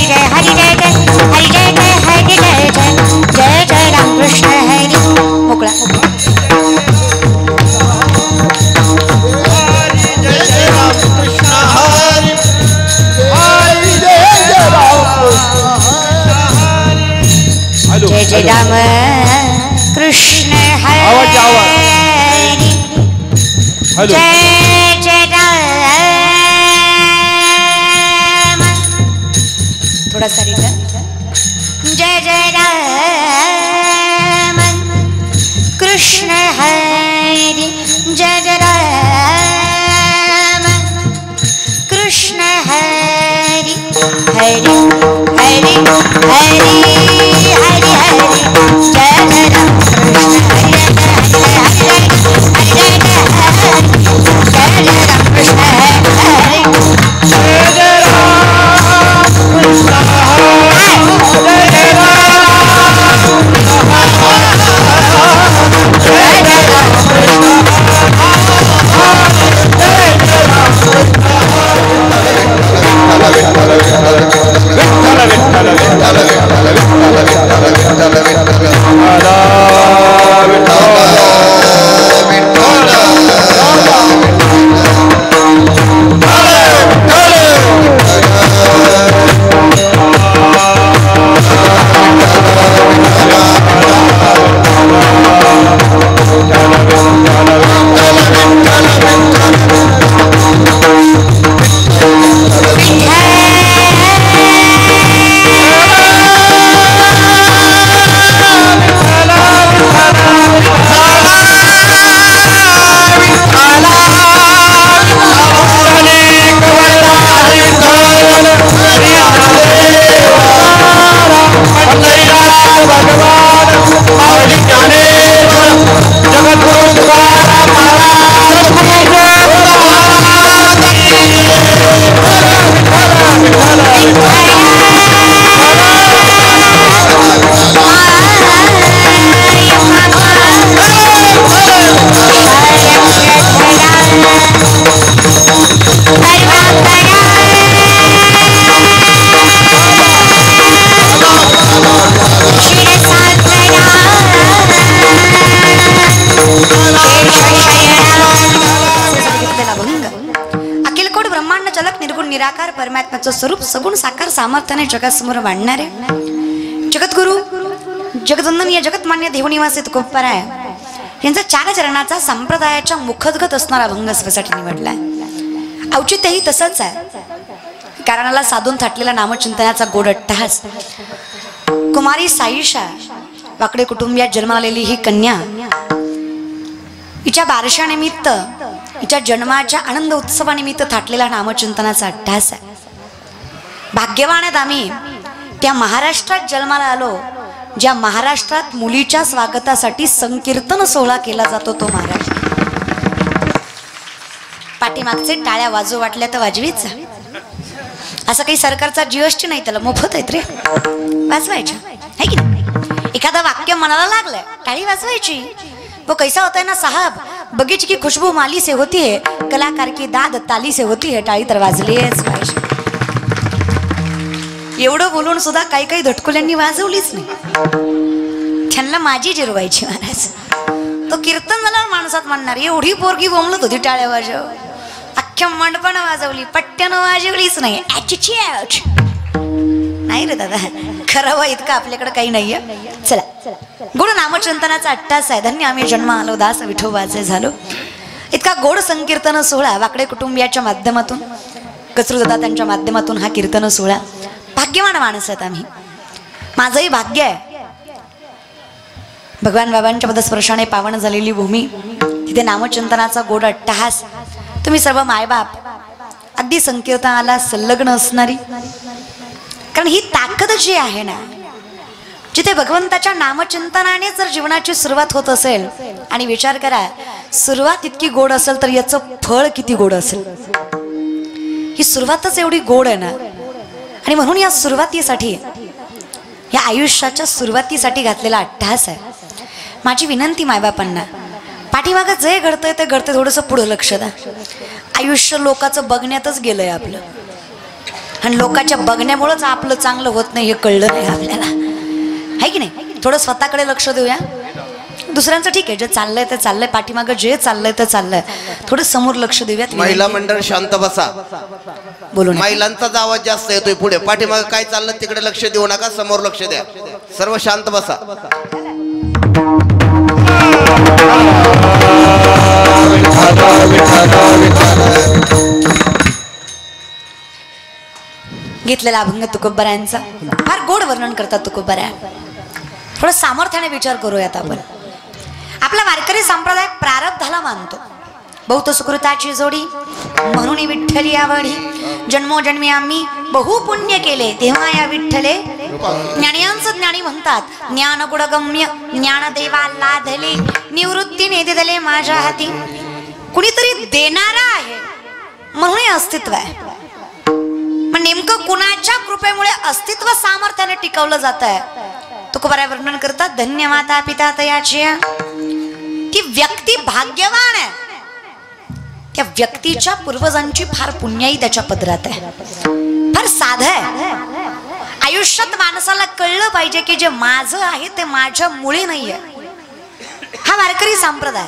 जय हरि जय जय हरि जय जय हरि जय जय जय जय राम कृष्ण हरी मोकळा जय जय राम कृष्ण हरी जय जय राम थोड़ा सा जय जय राम कृष्ण हरि जय जय राम कृष्ण हरि हरि हरि हरि हरि हरि जय जय राम कृष्ण हरि जय जय राम कृष्ण हरि जय जय राम कृष्ण निराकार परमात्म्याचं स्वरूप सगुण साकार सामर्थ्याने जगासमोर मांडणारे जगद्गुरु जगदंदन या जगतमान्य देवनिवासी तुकोबाराय यांचा चार चरणाचा संप्रदायाच्या मुखोद्गत असणारा अभंग स्वसाठी निवडलाय। औचित्यही तसंच आहे। कारणाला साधून थाटलेला नामचिंतनाचा गोड अट्टहास। कुमारी साईशा वाकडे कुटुंबियात जन्मालेली ही कन्या हिच्या बारशानिमित्त हिच्या जन्माच्या आनंद उत्सवानिमित्त थाटलेला नामचिंतनाचा अट्टहास आहे। भाग्यवान आहेत आम्ही त्या महाराष्ट्रात जन्माला आलो ज्या महाराष्ट्रात मुलीच्या स्वागतासाठी संकीर्तन सोहळा केला जातो तो महाराष्ट्र। पाठीमागचे टाळ्या वाजू वाटल्या तर वाजवीच। असं काही सरकारचा जीएसटी नाही, त्याला मोफत आहेत रे, वाजवायच्या है की नाही। एखादा वाक्य मनाला लागलं टाळी वाजवायची। वो कैसा होता है ना साहब, बगीचे की खुशबू माली से होती है, कलाकार की दाद ताली से होती है, टाळी तर वाजलीच पाहिजे। एवढं बोलून सुद्धा काही काही धटकुल्यांनी वाजवलीच नाही। त्यांना माझी जिरवायची महाराज। तो कीर्तन मला माणसात म्हणणार एवढी पोरगी बोंबलत होती टाळ्या वाजव, अख्ख्या मंडपानं वाजवली, पट्ट्यानं वाजवलीच नाही। नाही रे दादा, खरं इतकं आपल्याकडे काही नाहीये। चला गोड नामचिंतनाचा अट्टास आहे। धन्य आम्ही जन्म आलो दास विठोबाचे झालो। इतका गोड संकीर्तन सोहळा वाकडे कुटुंबियाच्या माध्यमातून कचरूदादा त्यांच्या माध्यमातून हा कीर्तन सोहळा भाग्यवान माणसं आहेत आम्ही। माझंही भाग्य आहे भगवान बाबांच्या पदस्पर्शाने पावन झालेली भूमी, तिथे नामचिंतनाचा गोड अट्टहास। तुम्ही सर्व मायबाप अगदी संकीर्तनाला संलग्न असणारी, कारण ही ताकद जी आहे ना, जिथे भगवंताच्या नामचिंतनाने जर जीवनाची सुरुवात होत असेल, आणि विचार करा सुरुवात इतकी गोड असेल तर याचं फळ किती गोड असेल। ही सुरुवातच एवढी गोड आहे ना, आणि म्हणून या सुरुवातीसाठी या आयुष्याच्या सुरुवातीसाठी घातलेला अट्टहास आहे। माझी विनंती मायबापांना, पाठीमागं जे घडतंय ते घडतंय, थोडंसं पुढं लक्ष द्या। आयुष्य लोकांचं बघण्यातच गेलंय आपलं, आणि लोकांच्या बघण्यामुळेच आपलं चांगलं होत नाही हे कळलं नाही आपल्याला, आहे की नाही? थोडं स्वतःकडे लक्ष देऊया. दुसऱ्यांचं ठीक आहे, जे चाललंय ते चाललंय, पाठीमागं जे चाललंय ते चाललंय, थोडं समोर लक्ष देऊयात. महिला मंडळ शांत बसा, बोलू. महिलांचाच आवाज जास्त येतोय पुढे. पाठीमागं काय चाललं तिकडे लक्ष देऊ नका, समोर लक्ष द्या. सर्व शांत बसा. घेतलेला अभंग तुकोबारायांचा फार गोड वर्णन करतात तुकोबाराया. थोडं सामर्थ्याने विचार करूयात आपण. आपला वारकरी संप्रदाय प्रारब्धाला मानतो. बहुत सुकृताची जोडी म्हणून विठ्ठली आवडी. जन्मोजन्मी आम्ही बहु पुण्य केले तेव्हा या विठ्ठले. ज्ञानियांचं ज्ञानी म्हणतात ज्ञान गुणगम्य ज्ञानदेवा लाधले निवृत्तीने दिले माझ्या हाती. कुणीतरी देणारा आहे म्हणून हे अस्तित्व आहे. पण नेमकं कुणाच्या कृपेमुळे अस्तित्व सामर्थ्याने टिकवलं जात आहे? तुकोबाराय वर्णन करतात धन्य माता पिता तयाची. ती व्यक्ती भाग्यवान आहे. त्या व्यक्तीच्या पूर्वजांची फार पुण्याई त्याच्या पदरात आहे. फार साधं आहे. आयुष्यात माणसाला कळलं पाहिजे की जे माझं आहे ते माझ्या मुळे नाहीये. हा वारकरी संप्रदाय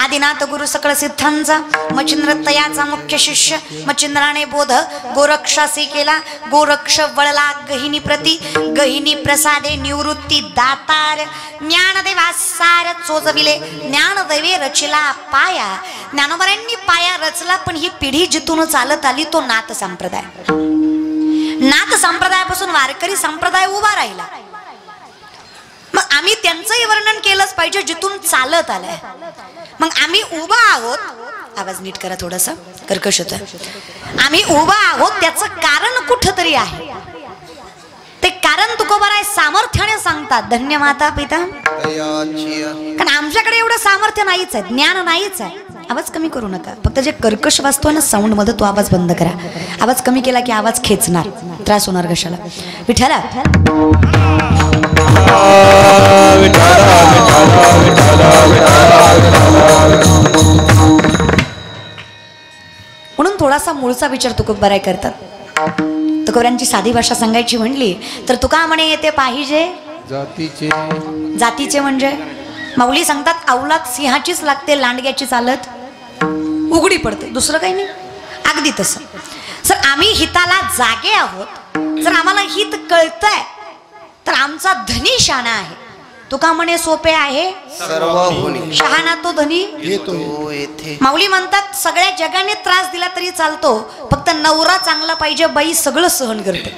आदिनाथ गुरु सकळ सिद्धांचा मच्छिंद्र तयाचा मुख्य शिष्य. मच्छिंद्राने बोध गोरक्षासी केला. गोरक्ष वळला गहिनी प्रती. गहिनी प्रसादे निवृत्ती दातार. ज्ञानदेवा सार चोजविले ज्ञानदेवे रचिला पाया. ज्ञानोबारांनी पाया रचला, पण ही पिढी जिथून चालत आली तो नाथ संप्रदाय. नाथ संप्रदायापासून वारकरी संप्रदाय उभा राहिला. मग आम्ही त्यांचंही वर्णन केलंच पाहिजे जिथून चालत आलंय. मग आम्ही उभा आहोत, आवाज नीट करा थोडासा कर्कश होतं. आम्ही उभा आहोत त्याचं कारण कुठंतरी आहे. ते कारण तुकोबाराय सामर्थ्याने सांगतात धन्य माता पिता. कारण आमच्याकडे एवढं सामर्थ्य नाहीच आहे, ज्ञान नाहीच आहे. आवाज कमी करू नका. फक्त जे कर्कश वाजतोय ना साऊंड मध्ये तो आवाज बंद करा. आवाज कमी केला की आवाज खेचणार, त्रास होणार घशाला. विठ्ठला म्हणून थोडासा मूळचा विचार तुकोबाराय करतात. तुकोबारांची साधी भाषा सांगायची म्हणली तर तुका म्हणे येते पाहिजे जातीचे. जातीचे म्हणजे माऊली सांगतात अवलाद सिंहाचीच लागते, लांडग्याची चालत उघडी पडते, दुसरं काही नाही. अगदी तसं जर आम्ही हिताला जागे आहोत, जर आम्हाला हित कळतंय तर आमचा धनी शहाणा आहे. तुका म्हणे सोपे आहे शहाणा तो धनी येथे. माऊली म्हणतात सगळ्या जगाने त्रास दिला तरी चालतो, फक्त नवरा चांगला पाहिजे, बाई सगळं सहन करते.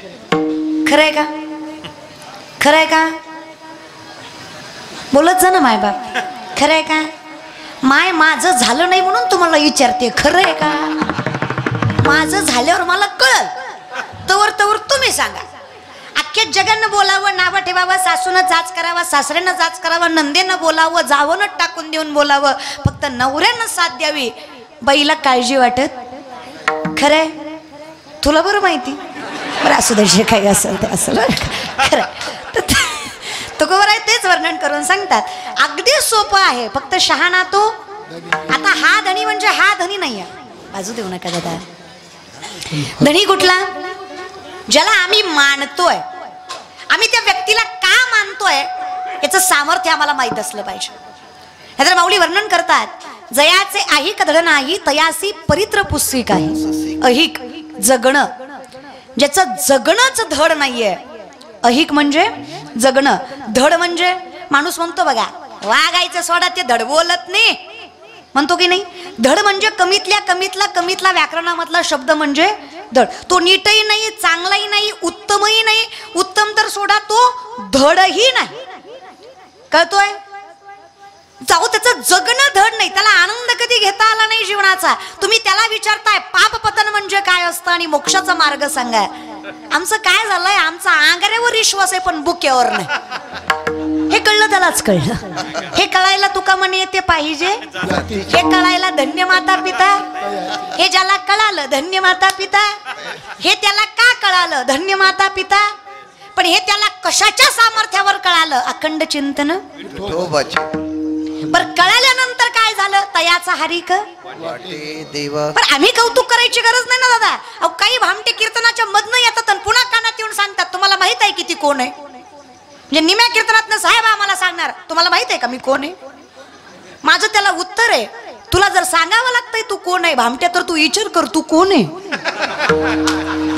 खरंय का? खरंय का? बोलत जा ना माय बाप. खरंय का? माय माझं झालं नाही म्हणून तुम्हाला विचारते. खरंय का? माझं झाल्यावर मला कळल, तवर तवर तुम्ही सांगा. अख्ख्या जगानं बोलावं, नावं ठेवावं, सासूनं जाच करावा, सासऱ्यानं जाच करावं, नंदेनं बोलावं, जावनं टाकून देऊन बोलावं, फक्त नवऱ्यानं साथ द्यावी, बाईला काळजी वाटत. खरंय? तुला बरं माहिती. बरं असू दे, जे काही असेल ते असेल. खरं तुकोबाराय तेच वर्णन करून सांगतात अगदी सोपं आहे, फक्त शहाणा तो. आता हा धनी म्हणजे हा धनी नाही आहे. बाजू देऊ नका दादा. धनी कुठला? ज्याला आम्ही मानतोय. आम्ही त्या व्यक्तीला का मानतोय याचं सामर्थ्य आम्हाला माहित असलं पाहिजे. नाहीतर माऊली वर्णन करतात जयाचे अहिक धड नाही तयासी परित्र पुस्तिक आहे. अहिक जगणं, ज्याचं जगणंच धड नाहीये. अहिक म्हणजे जगणं, धड म्हणजे माणूस म्हणतो बघा वागायचं सोडा ते धड बोलत नाही म्हणतो की नाही. धड म्हणजे कमीतला व्याकरणामधला शब्द म्हणजे धड. तो नीटही नाही, चांगलाही नाही, उत्तमही नाही. उत्तम तर सोडा, तो धडही नाही. कळतोय? जाऊ त्याचं जगणं धड नाही, त्याला आनंद कधी घेता आला नाही जीवनाचा. तुम्ही त्याला विचारताय पापपतन म्हणजे काय असतं आणि मोक्षाचा मार्ग सांगा. आमचं काय झालंय, आमचा आंगाऱ्यावर विश्वास आहे पण बुक्यावर नाही. हे कळलं त्यालाच कळलं. हे कळायला तुका म्हणे येते पाहिजे. हे कळायला धन्य माता पिता. हे ज्याला कळालं धन्य माता पिता. हे त्याला का कळालं धन्य माता पिता. पण हे त्याला कशाच्या सामर्थ्यावर कळालं? अखंड चिंतन. बर कळाल्यानंतर काय झालं? झालं तयाचा हरिक वाटे देवा. पण आम्ही कौतुक करायची गरज नाही ना दादा. अहो काही भामटे कीर्तनाच्या मधनं येतात आणि पुन्हा कानात येऊन सांगतात तुम्हाला माहित आहे किती कोण आहे. म्हणजे निम्या कीर्तनात साहेब आम्हाला सांगणार तुम्हाला माहित आहे का मी कोण आहे. माझं त्याला उत्तर आहे तुला जर सांगावं लागतंय तू कोण आहे भामट्या तर तू विचार कर तू कोण आहे.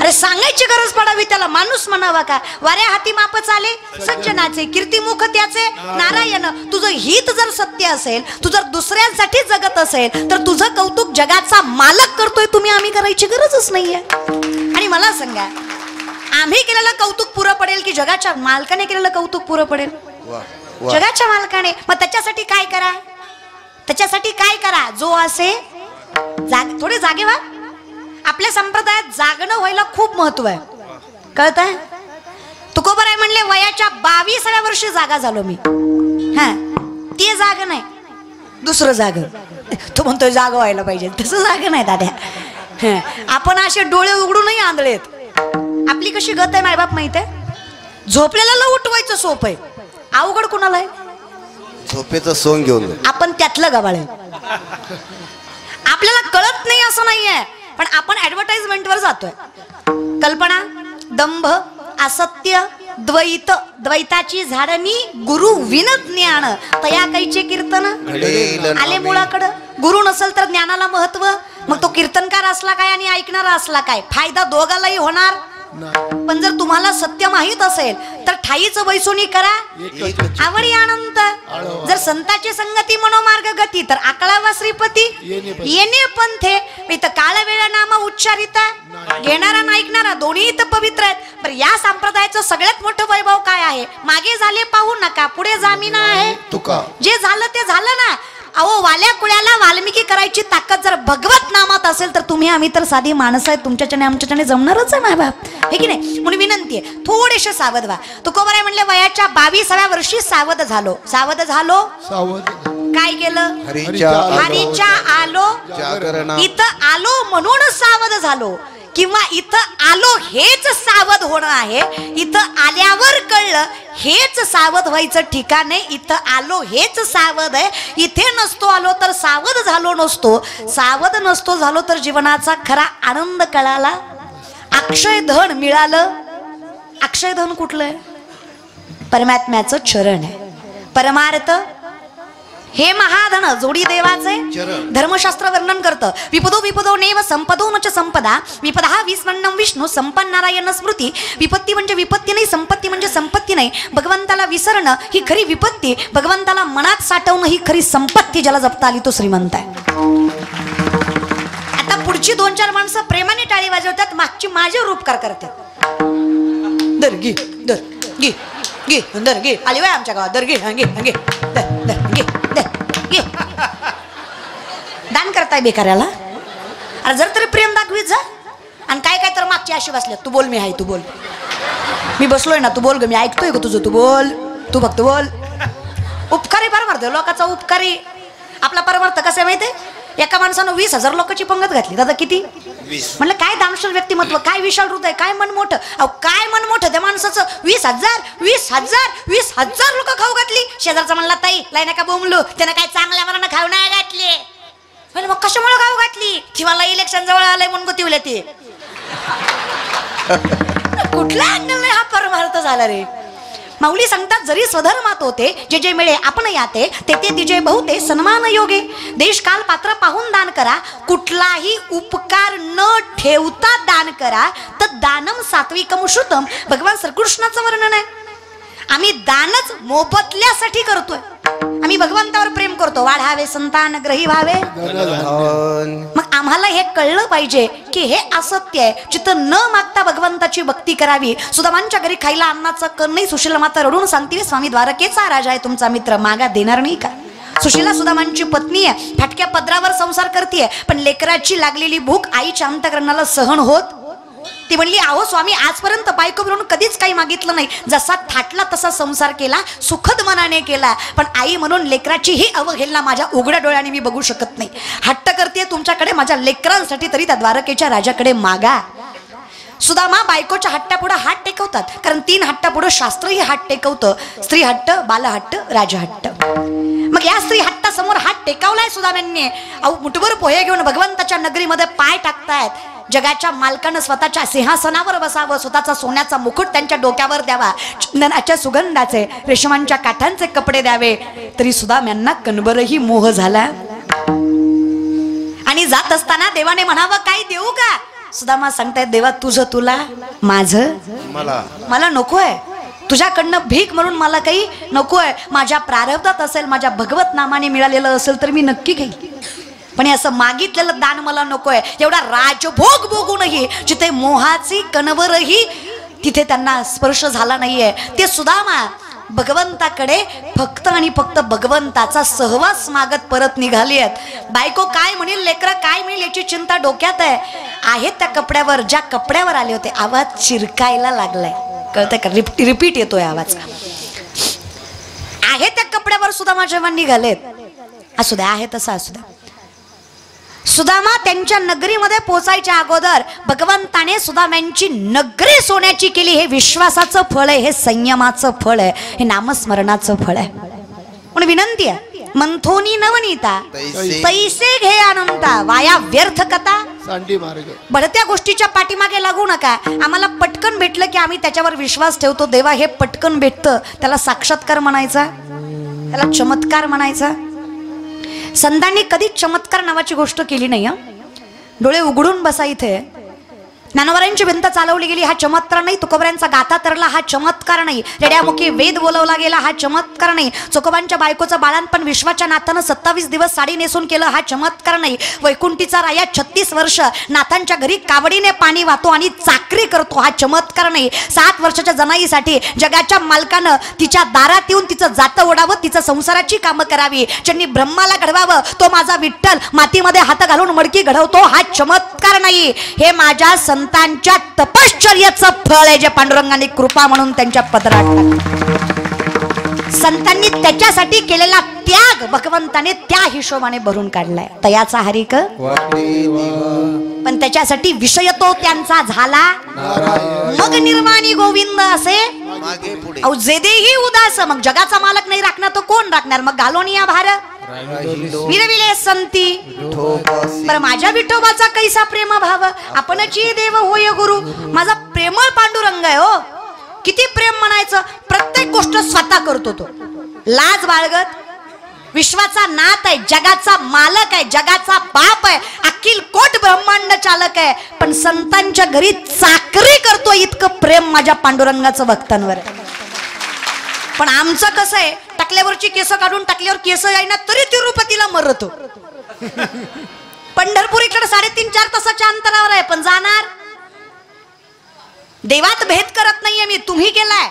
अरे सांगायची गरज पडावी त्याला माणूस म्हणावा का. वाऱ्या हाती माप चाले सज्जनाचे कीर्तिमुख त्याचे नारायण. तुझं हित जर सत्य असेल तू जर दुसऱ्यांसाठी जगत असेल तर तुझं कौतुक जगाचा मालक करतोय तुम्ही आम्ही करायची गरजच नाहीये. आणि मला सांगा आम्ही केलेलं कौतुक पुरं पडेल की जगाच्या मालकाने केलेलं कौतुक पुरं पडेल. जगाच्या मालकाने. मग त्याच्यासाठी काय करा त्याच्यासाठी काय करा जो असे थोडे जागे व्हा. आपल्या संप्रदायात जागणं व्हायला खूप महत्व आहे कळतंय. तुकोबराय म्हणले वयाच्या 22व्या वर्षी जागा झालो मी. हा ते जाग नाही दुसरं जाग. तो म्हणतोय जाग व्हायला पाहिजे तसं जाग नाही दाद्या. आपण असे डोळे उघडूनही आंधळेत. आपली कशी गत आहे मायबाप माहित आहे. झोपलेला उठवायचं सोप आहे अवघड कुणाला आहे. झोपेचं सोंग घेऊन आपण त्यातलं गबाळ आहे. आपल्याला कळत नाही असं नाहीये पण आपण ऍडव्हर्टाइजमेंटवर जातोय. कल्पना दंभ असत्य द्वैत द्वैताची झाडणी गुरु विनत ज्ञान तया कैचे कीर्तन आले मुळाकडं. गुरु नसेल तर ज्ञानाला महत्व. मग तो कीर्तनकार असला काय आणि ऐकणारा असला काय फायदा दोघालाही होणार. पण जर तुम्हाला सत्य माहित असेल तर ठाईचं वैसोनी करा आवडी आनंद. जर संताची संगती मनोमार्ग गती तर आकळावा श्रीपती येणे पंथे. इथं काळ वेळा नाम उच्चारिता घेणारा ना ऐकणारा दोन्ही इथं पवित्र आहेत. पण या संप्रदायाचं सगळ्यात मोठं वैभव काय आहे. मागे झाले पाहू नका पुढे जामीन आहे. जे झालं ते झालं ना. अहो वाल्या कुळ्याला वाल्मिकी करायची ताकद जर भगवत नामात असेल तर तुम्ही आम्ही तर साधी माणसं आहेत तुमच्याच्याने आमच्याच्याने जमणारच आहे माय बाप हे की नाही. म्हणून विनंती आहे थोडेसे सावध व्हा. तुकोबराय म्हणले वयाच्या 22व्या वर्षी सावध झालो. सावध झालो काय केलं हरीच्या आलो इथं आलो म्हणून सावध झालो किंवा इथं आलो हेच सावध होणं आहे. इथं आल्यावर कळलं हेच सावध व्हायचं ठिकाण आहे. इथं आलो हेच सावध आहे. इथे नसतो आलो तर सावध झालो नसतो. सावध नसतो झालो तर जीवनाचा खरा आनंद कळाला. अक्षय धन मिळालं. अक्षय धन कुठलं आहे. परमात्म्याचं चरण आहे. परमार्थ हे महाधन जोडी देवाचे धर्मशास्त्र वर्णन करतं. विपदो विपदो नेव संपदो न च संपदा विपदा विस्मन्नम विष्णू संपन्नारायण स्मृती. विपत्ती म्हणजे विपत्ती नाही संपत्ती म्हणजे संपत्ती नाही. भगवंताला विसरणं ही खरी विपत्ती. भगवंताला मनात साठवणं ही खरी संपत्ती. ज्याला जपता आली तो श्रीमंत आहे. आता पुढची 2-4 माणसं प्रेमाने टाळी वाजवतात मागची माझे उपकार करतात. दर घे दर घे घे दर घे आली बाय आमच्या गावात दर घे घे घे दर घे दान करताय बेकाऱ्याला. अरे जर तरी प्रेम दाखवीत जा. आणि काय काय तर मागची अशी बसल्या तू बोल मी आहे तू बोल मी बसलोय ना तू बोल ग मी ऐकतोय ग तुझं तू बोल तू फक्त बोल. उपकारी परमार्थ लोकांचा उपकारी आपला परमार्थ कसं आहे माहितीये. एका माणसानं 20,000 लोकांची पंगत घातली. दादा किती म्हणलं काय दामशल व्यक्तिमत्व काय विशाल हृदय काय मन मोठं. अहो काय मन मोठं त्या माणसाचं. 20,000 लोक खाऊ घातली. शेजारचा म्हणला ताई लाई नका बोंबलू त्यानं काय चांगल्या मनानं खाऊ नाही घातली. म्हणजे मग कशामुळे खाऊ घातली ती मला इलेक्शन जवळ आलंय म्हणून गोतीवले ते. कुठला अँगल नाही हा परमार्थ झाला रे. माऊली सांगतात जरी स्वधर्मात होते जे जे मिळे आपण याते ते ते दिजे बहुते सन्मान योगे. देश काल पात्र पाहून दान करा. कुठलाही उपकार न ठेवता दान करा. तर दानम सात्विकम श्रुतम भगवान श्रीकृष्णाचं वर्णन आहे. आम्ही दानच मोबदल्यासाठी करतोय. आम्ही भगवंतावर प्रेम करतो वाढावे संतान ग्रही व्हावे. मग आम्हाला हे कळलं पाहिजे की हे असत्य आहे. जिथं न मागता भगवंताची भक्ती करावी. सुदामांच्या घरी खायला अन्नाचं कर नाही. सुशीला माता रडून सांगते स्वामी द्वारकेचा राजा आहे तुमचा मित्र मागा देणार नाही का. सुशीला सुदामांची पत्नी आहे. फाटक्या पदरावर संसार करते पण लेकराची लागलेली भूक आईच्या अंतकरणाला सहन होत. ती म्हणली अहो स्वामी आजपर्यंत बायको म्हणून कधीच काही मागितलं नाही. जसा थाटला तसा संसार केला सुखद मनाने केला. पण आई म्हणून लेकराची ही अवहेलना माझ्या उघड्या डोळ्याने मी बघू शकत नाही. हट्ट करते तुमच्याकडे माझ्या लेकरांसाठी तरी त्या द्वारकेच्या राजाकडे मागा. सुदामा बायकोच्या हट्टापुढे हात टेकवतात कारण 3 हट्टापुढे शास्त्रही हात टेकवतं. स्त्री हट्ट बालहट्ट राजहट्ट. मग मग या स्त्री हट्टासमोर हात टेकावलाय सुदाम्यांनी. अहो मुठभर पोहे घेऊन भगवंताच्या नगरीमध्ये पाय टाकतायत. जगाच्या मालकानं स्वतःच्या सिंहासनावर बसावं, स्वतःचा सोन्याचा मुकुट त्यांच्या डोक्यावर द्यावा, चंदनाच्या सुगंधाचे रेशमांच्या काठांचे कपडे द्यावे, तरी सुदाम्यांना कणभरही मोह झाला. आणि जात असताना देवाने म्हणावं काही देऊ का? सुदामा सांगतायत देवा तुझं तुला, माझं मला नकोय. तुझ्याकडनं भीक म्हणून मला काही नकोय. माझ्या प्रारब्धात असेल, माझ्या भगवत नामाने मिळालेलं असेल तर मी नक्की घेईन, पण असं मागितलेलं दान मला नकोय. एवढा राजभोग भोगूनही जिथे मोहाची कणभरही तिथे त्यांना स्पर्श झाला नाहीये. ते सुदामा भगवंताकडे फक्त आणि फक्त भगवंताचा सहवास मागत परत निघाली आहेत. बायको काय म्हणेल, लेकरं काय म्हणेल याची चिंता डोक्यात आहे. त्या कपड्यावर, ज्या कपड्यावर आले होते, आवाज चिरकायला लागलाय. कळतंय का? रिपीट येतोय आवाज. आहे त्या कपड्यावर सुदामा जेव्हा निघालेत, असू द्या, आहे तसं असू द्या. सुदामा त्यांच्या नगरीमध्ये पोचायच्या अगोदर भगवंताने सुदाम्यांची नगरी सोन्याची केली. हे विश्वासाचं फळ आहे, हे संयमाचं फळ आहे, हे नामस्मरणाचं फळ आहे. पण विनंती आहे, मंथोनी नवनीता पैसे घे अनंता, वाया व्यर्थ कथा बढत्या गोष्टीच्या पाठीमागे लागू नका. आम्हाला पटकन भेटलं की आम्ही त्याच्यावर विश्वास ठेवतो. देवा हे पटकन भेटतं, त्याला साक्षात्कार म्हणायचा, त्याला चमत्कार म्हणायचा. संतांनी कधीच चमत्कार नावाची गोष्ट केली नाही. डोळे उघडून बसा. इथे ज्ञानोबारांची भिंत चालवली गेली, हा चमत्कार नाही. तुकोबऱ्यांचा गाथा तरला, हा चमत्कार नाही. रेड्यामुखी वेद बोलवला गेला, हा चमत्कार नाही. चोकोबांच्या बायकोचं बाळांपण विश्वाच्या नाथानं 27 दिवस साडी नेसून केलं, हा चमत्कार नाही. वैकुंठीचा राया 36 वर्ष नाथांच्या घरी कावडीने पाणी वाहतो आणि चाकरी करतो, हा चमत्कार नाही. 7 वर्षाच्या जनाईसाठी जगाच्या मालकानं तिच्या दारात येऊन तिचं जातं ओढावं, तिचं संसाराची कामं करावी. ज्यांनी ब्रह्माला घडवावं तो माझा विठ्ठल मातीमध्ये हात घालून मडकी घडवतो, हा चमत्कार नाही. हे माझ्या संतांच्या तपश्चर्याचं फळ आहे, जे पांडुरंगाने कृपा म्हणून त्यांच्या पदरात टाकलं. संतांनी त्याच्यासाठी केलेला त्याग भगवंताने त्या हिशोबाने भरून काढलाय. तयाचा हरिक पण त्याच्यासाठी विषय तो त्यांचा झाला, मग निर्माणी गोविंद असे जेदेही उदास. मग जगाचा मालक नाही राखणार तो कोण राखणार? मग घालून या भार विरविले संती. बरं माझ्या विठोबाचा कैसा प्रेम भाव, आपणची देव होय गुरु. माझा प्रेमळ पांडुरंग आहे हो. किती प्रेम म्हणायचं. प्रत्येक गोष्ट स्वतः करतो तो, लाज बाळगत. विश्वाचा नाथ आहे, जगाचा मालक आहे, जगाचा बाप आहे, अखिल कोट ब्रह्मांड चालक आहे, पण संतांच्या घरी चाकरी करतो. इतकं प्रेम माझ्या पांडुरंगाचं भक्तांवर आहे. पण आमचं कसं आहे, टाकल्यावरची केस काढून टाकल्यावर केस येईना तरी तिरुपतीला मरतो. पंढरपूर इकडे 3.5-4 तासाच्या अंतरावर आहे, पण जाणार. देवात भेद करत नाहीये मी, तुम्ही केलाय.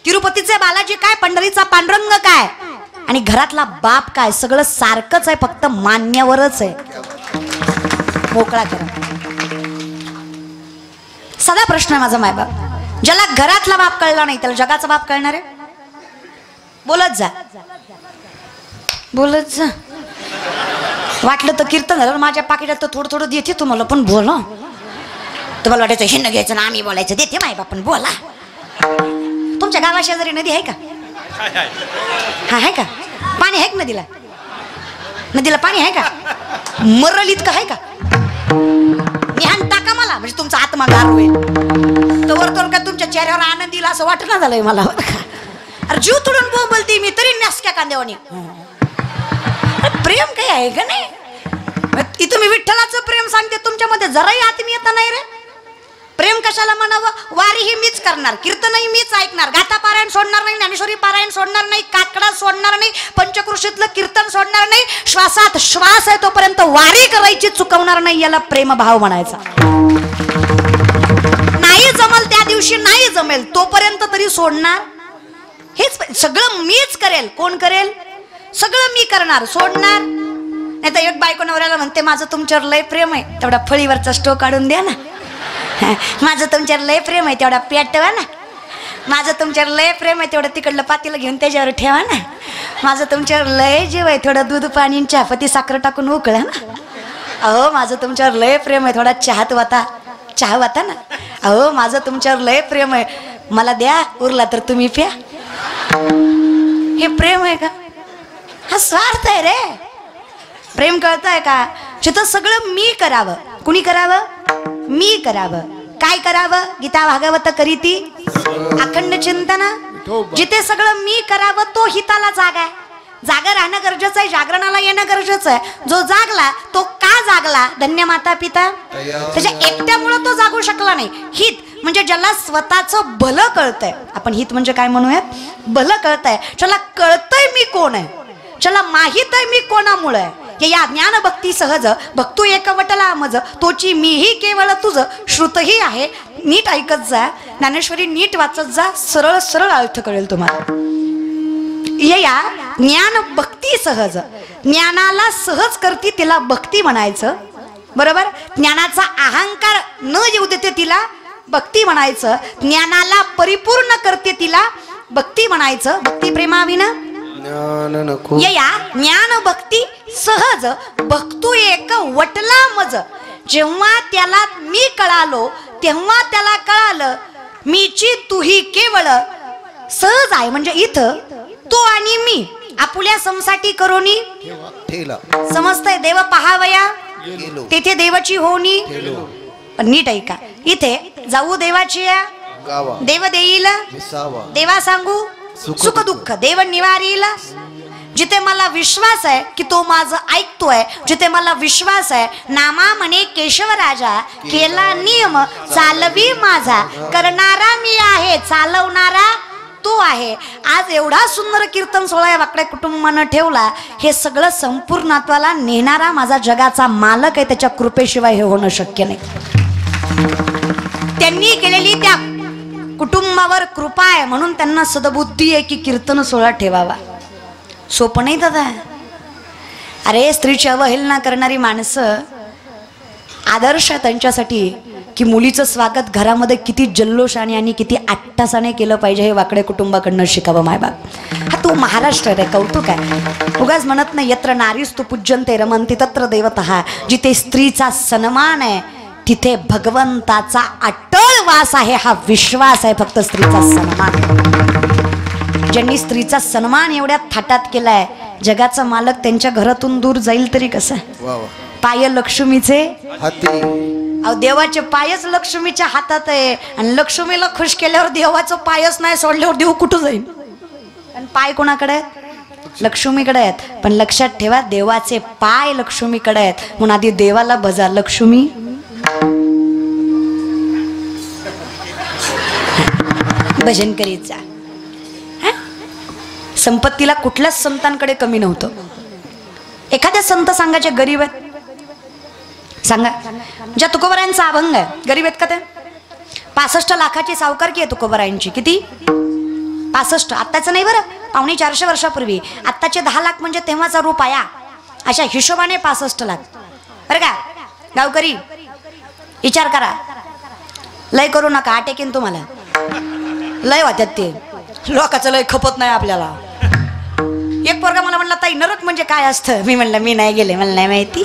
तिरुपतीचे बालाजी काय, पंढरीचा पांडुरंग काय, आणि घरातला बाप काय, सगळं सारखंच आहे, फक्त मान्यावरच आहे. मोकळा करा. साधा प्रश्न आहे माझा. मायबाप ज्याला घरातला बाप कळला नाही त्याला जगाचा बाप कळणार आहे? बोलत जा, बोलत जा. वाटलं तर कीर्तन झालं माझ्या पाकिटात तर थोडं थोडं देते तुम्हाला, पण बोला. तुम्हाला वाटायचं हे न घ्यायचं ना आम्ही बोलायचं, देते मायबाप पण बोला. तुमच्या गावाशेजारी नदी आहे का? हा आहे का? पाणी आहे का नदीला? नदीला पाणी आहे का? मरल इतकं आहे का? निहान टाका मला, म्हणजे तुमचा आत्मा गार होईल. तर वरतून का तुमच्या चेहऱ्यावर आनंद येईल असं वाटणं झालंय मला. अरे जीव तुडून बोलती मी तरी नासक्या कांद्यावानी. प्रेम काही आहे का नाही? इथं मी विठ्ठलाचं प्रेम सांगते, तुमच्यामध्ये जराही आत्मीयता नाही रे. प्रेम कशाला म्हणावं? वारी ही मीच करणार, कीर्तनही मीच ऐकणार, गाथा पारायण सोडणार नाही, ज्ञानेश्वरी पारायण सोडणार नाही, काकडा सोडणार नाही, पंचकृषीतलं कीर्तन सोडणार नाही, श्वासात श्वास आहे तोपर्यंत वारी करायची चुकवणार नाही. याला प्रेम भाव म्हणायचा. नाही जमल त्या दिवशी, नाही जमेल तोपर्यंत तरी सोडणार. हेच सगळं मीच करेल. कोण करेल? सगळं मी करणार, सोडणार नाही. तर एक बायको नवऱ्याला म्हणते माझं तुमच्यावर लय प्रेम आहे, तेवढा फळीवरचा स्टो काढून द्या ना. माझं तुमच्यावर लय प्रेम आहे, तेवढा पेटवा ना. माझं तुमच्यावर लय प्रेम आहे, तेवढं तिकडलं पातेलं घेऊन त्याच्यावर ठेवा ना. माझं तुमच्यावर लय जीव आहे, थोडं दूध पाणी चहापत्ती साखर टाकून उकळा ना. अहो माझं तुमच्यावर लय प्रेम आहे, थोडा चहा वाता ना. अहो माझं तुमच्यावर लय प्रेम आहे, मला द्या, उरला तर तुम्ही प्या. हे प्रेम आहे का? हा स्वार्थ आहे रे. प्रेम कळतंय का? जिथं सगळं मी करावं. कुणी करावं? मी करावं. काय करावं? गीता भागवत करीती अखंड चिंतन. जिथे सगळं मी करावं तो हिताला जागा आहे. जागा राहणं गरजेचं आहे, जागरणाला येणं गरजेचं आहे. जो जागला तो का जागला? धन्य माता पिता. त्याच्या एकट्यामुळे तो जागू शकला नाही. हित म्हणजे ज्याला स्वतःचं भलं कळतंय. आपण हित म्हणजे काय म्हणूयात? भलं कळतंय. ज्याला कळतंय मी कोण आहे, ज्याला माहित आहे मी कोणामुळे आहे. या ज्ञान भक्ती सहज भक्तू एक वटला मज तोची मीही केवळ तुझ श्रुतही आहे. नीट ऐकत जा, ज्ञानेश्वरी नीट वाचत जा, सरळ सरळ अर्थ कळेल तुम्हाला. या ज्ञान भक्ती सहज, ज्ञानाला सहज करते तिला भक्ती म्हणायचं. बरोबर? ज्ञानाचा अहंकार न येऊ देते तिला भक्ती म्हणायचं. ज्ञानाला परिपूर्ण करते तिला भक्ती म्हणायचं. भक्ती प्रेमाविना या ज्ञान भक्ती सहज भक्तू एक वटला मज. जेव्हा त्याला मी कळालो तेव्हा त्याला कळालं मीची तुही केवळ. सहज आहे म्हणजे इथं तो आणि मी आपुल्या समसाठी करोनी समजतंय. देव पहावया तेथे देवाची होणी. पण नीट ऐका, इथे जाऊ देवाची देव देईल, देवा सांगू सुख दुःख देव निवारील. जिथे मला विश्वास आहे की तो माझं ऐकतोय, जिथे मला विश्वास आहे नामा म्हणे केशव राजा केला नियम चालवी माझा. करणारा मी आहे, चालवणारा तो आहे. आज एवढा सुंदर कीर्तन सोहळा या वाकड्या कुटुंबानं ठेवला. हे सगळं संपूर्णत्वाला नेणारा माझा जगाचा मालक आहे. त्याच्या कृपेशिवाय हे होणं शक्य नाही. त्यांनी केलेली त्या कुटुंबावर कृपा आहे म्हणून त्यांना सद्बुद्धी आहे की कीर्तन सोहळा ठेवावा. सोपं नाही दादा. अरे स्त्रीची अवहेलना करणारी माणसं आदर्श त्यांच्यासाठी की मुलीचं स्वागत घरामध्ये किती जल्लोषाने आणि किती अट्टासाने केलं पाहिजे हे वाकड्या कुटुंबाकडनं शिकावं मायबाप. हा तू महाराष्ट्र आहे, कौतुक आहे. उगाच म्हणत नाही यत्र नारीस्तु पूज्यन्ते रमन्ति तत्र देवतः. जिथे स्त्रीचा सन्मान आहे तिथे भगवंताचा अटळ वास आहे. हा विश्वास आहे फक्त स्त्रीचा सन्मान. ज्यांनी स्त्रीचा सन्मान एवढ्या थाटात केलाय जगाचा मालक त्यांच्या घरातून दूर जाईल तरी कसं? पाय लक्ष्मीचे अहो देवाचे पायच लक्ष्मीच्या हातात आहे. आणि लक्ष्मीला खुश केल्यावर देवाचं पायच नाही सोडल्यावर देव कुठं जाईल? आणि पाय कोणाकडे आहेत? लक्ष्मीकडे आहेत. पण लक्षात ठेवा देवाचे पाय लक्ष्मीकडे आहेत म्हणून आधी देवाला भजा. लक्ष्मी भजन करीत जा. संपत्तीला कुठल्याच संतांकडे कमी नव्हतं. एखाद्या संत सांगायचे गरीब आहेत सांगा. ज्या तुकोबरायांचा अभंग आहे गरीब आहेत का ते? 65 लाखाची सावकारकी आहे तुकोबरायांची. किती? 65. आत्ताचं नाही बरं, 450 वर्षापूर्वी. आत्ताचे 10 लाख म्हणजे तेव्हाचा रुपया. अशा हिशोबाने 65 लाख बरं का. गावकरी विचार करा, लय करू नका आटेकीन तुम्हाला. लय वाटत ते लोकांचं लय खपत नाही आपल्याला. एक पोरगा मला म्हणला ताई नरक म्हणजे काय असतं? मी म्हणलं मी नाही गेले, मला नाही माहिती.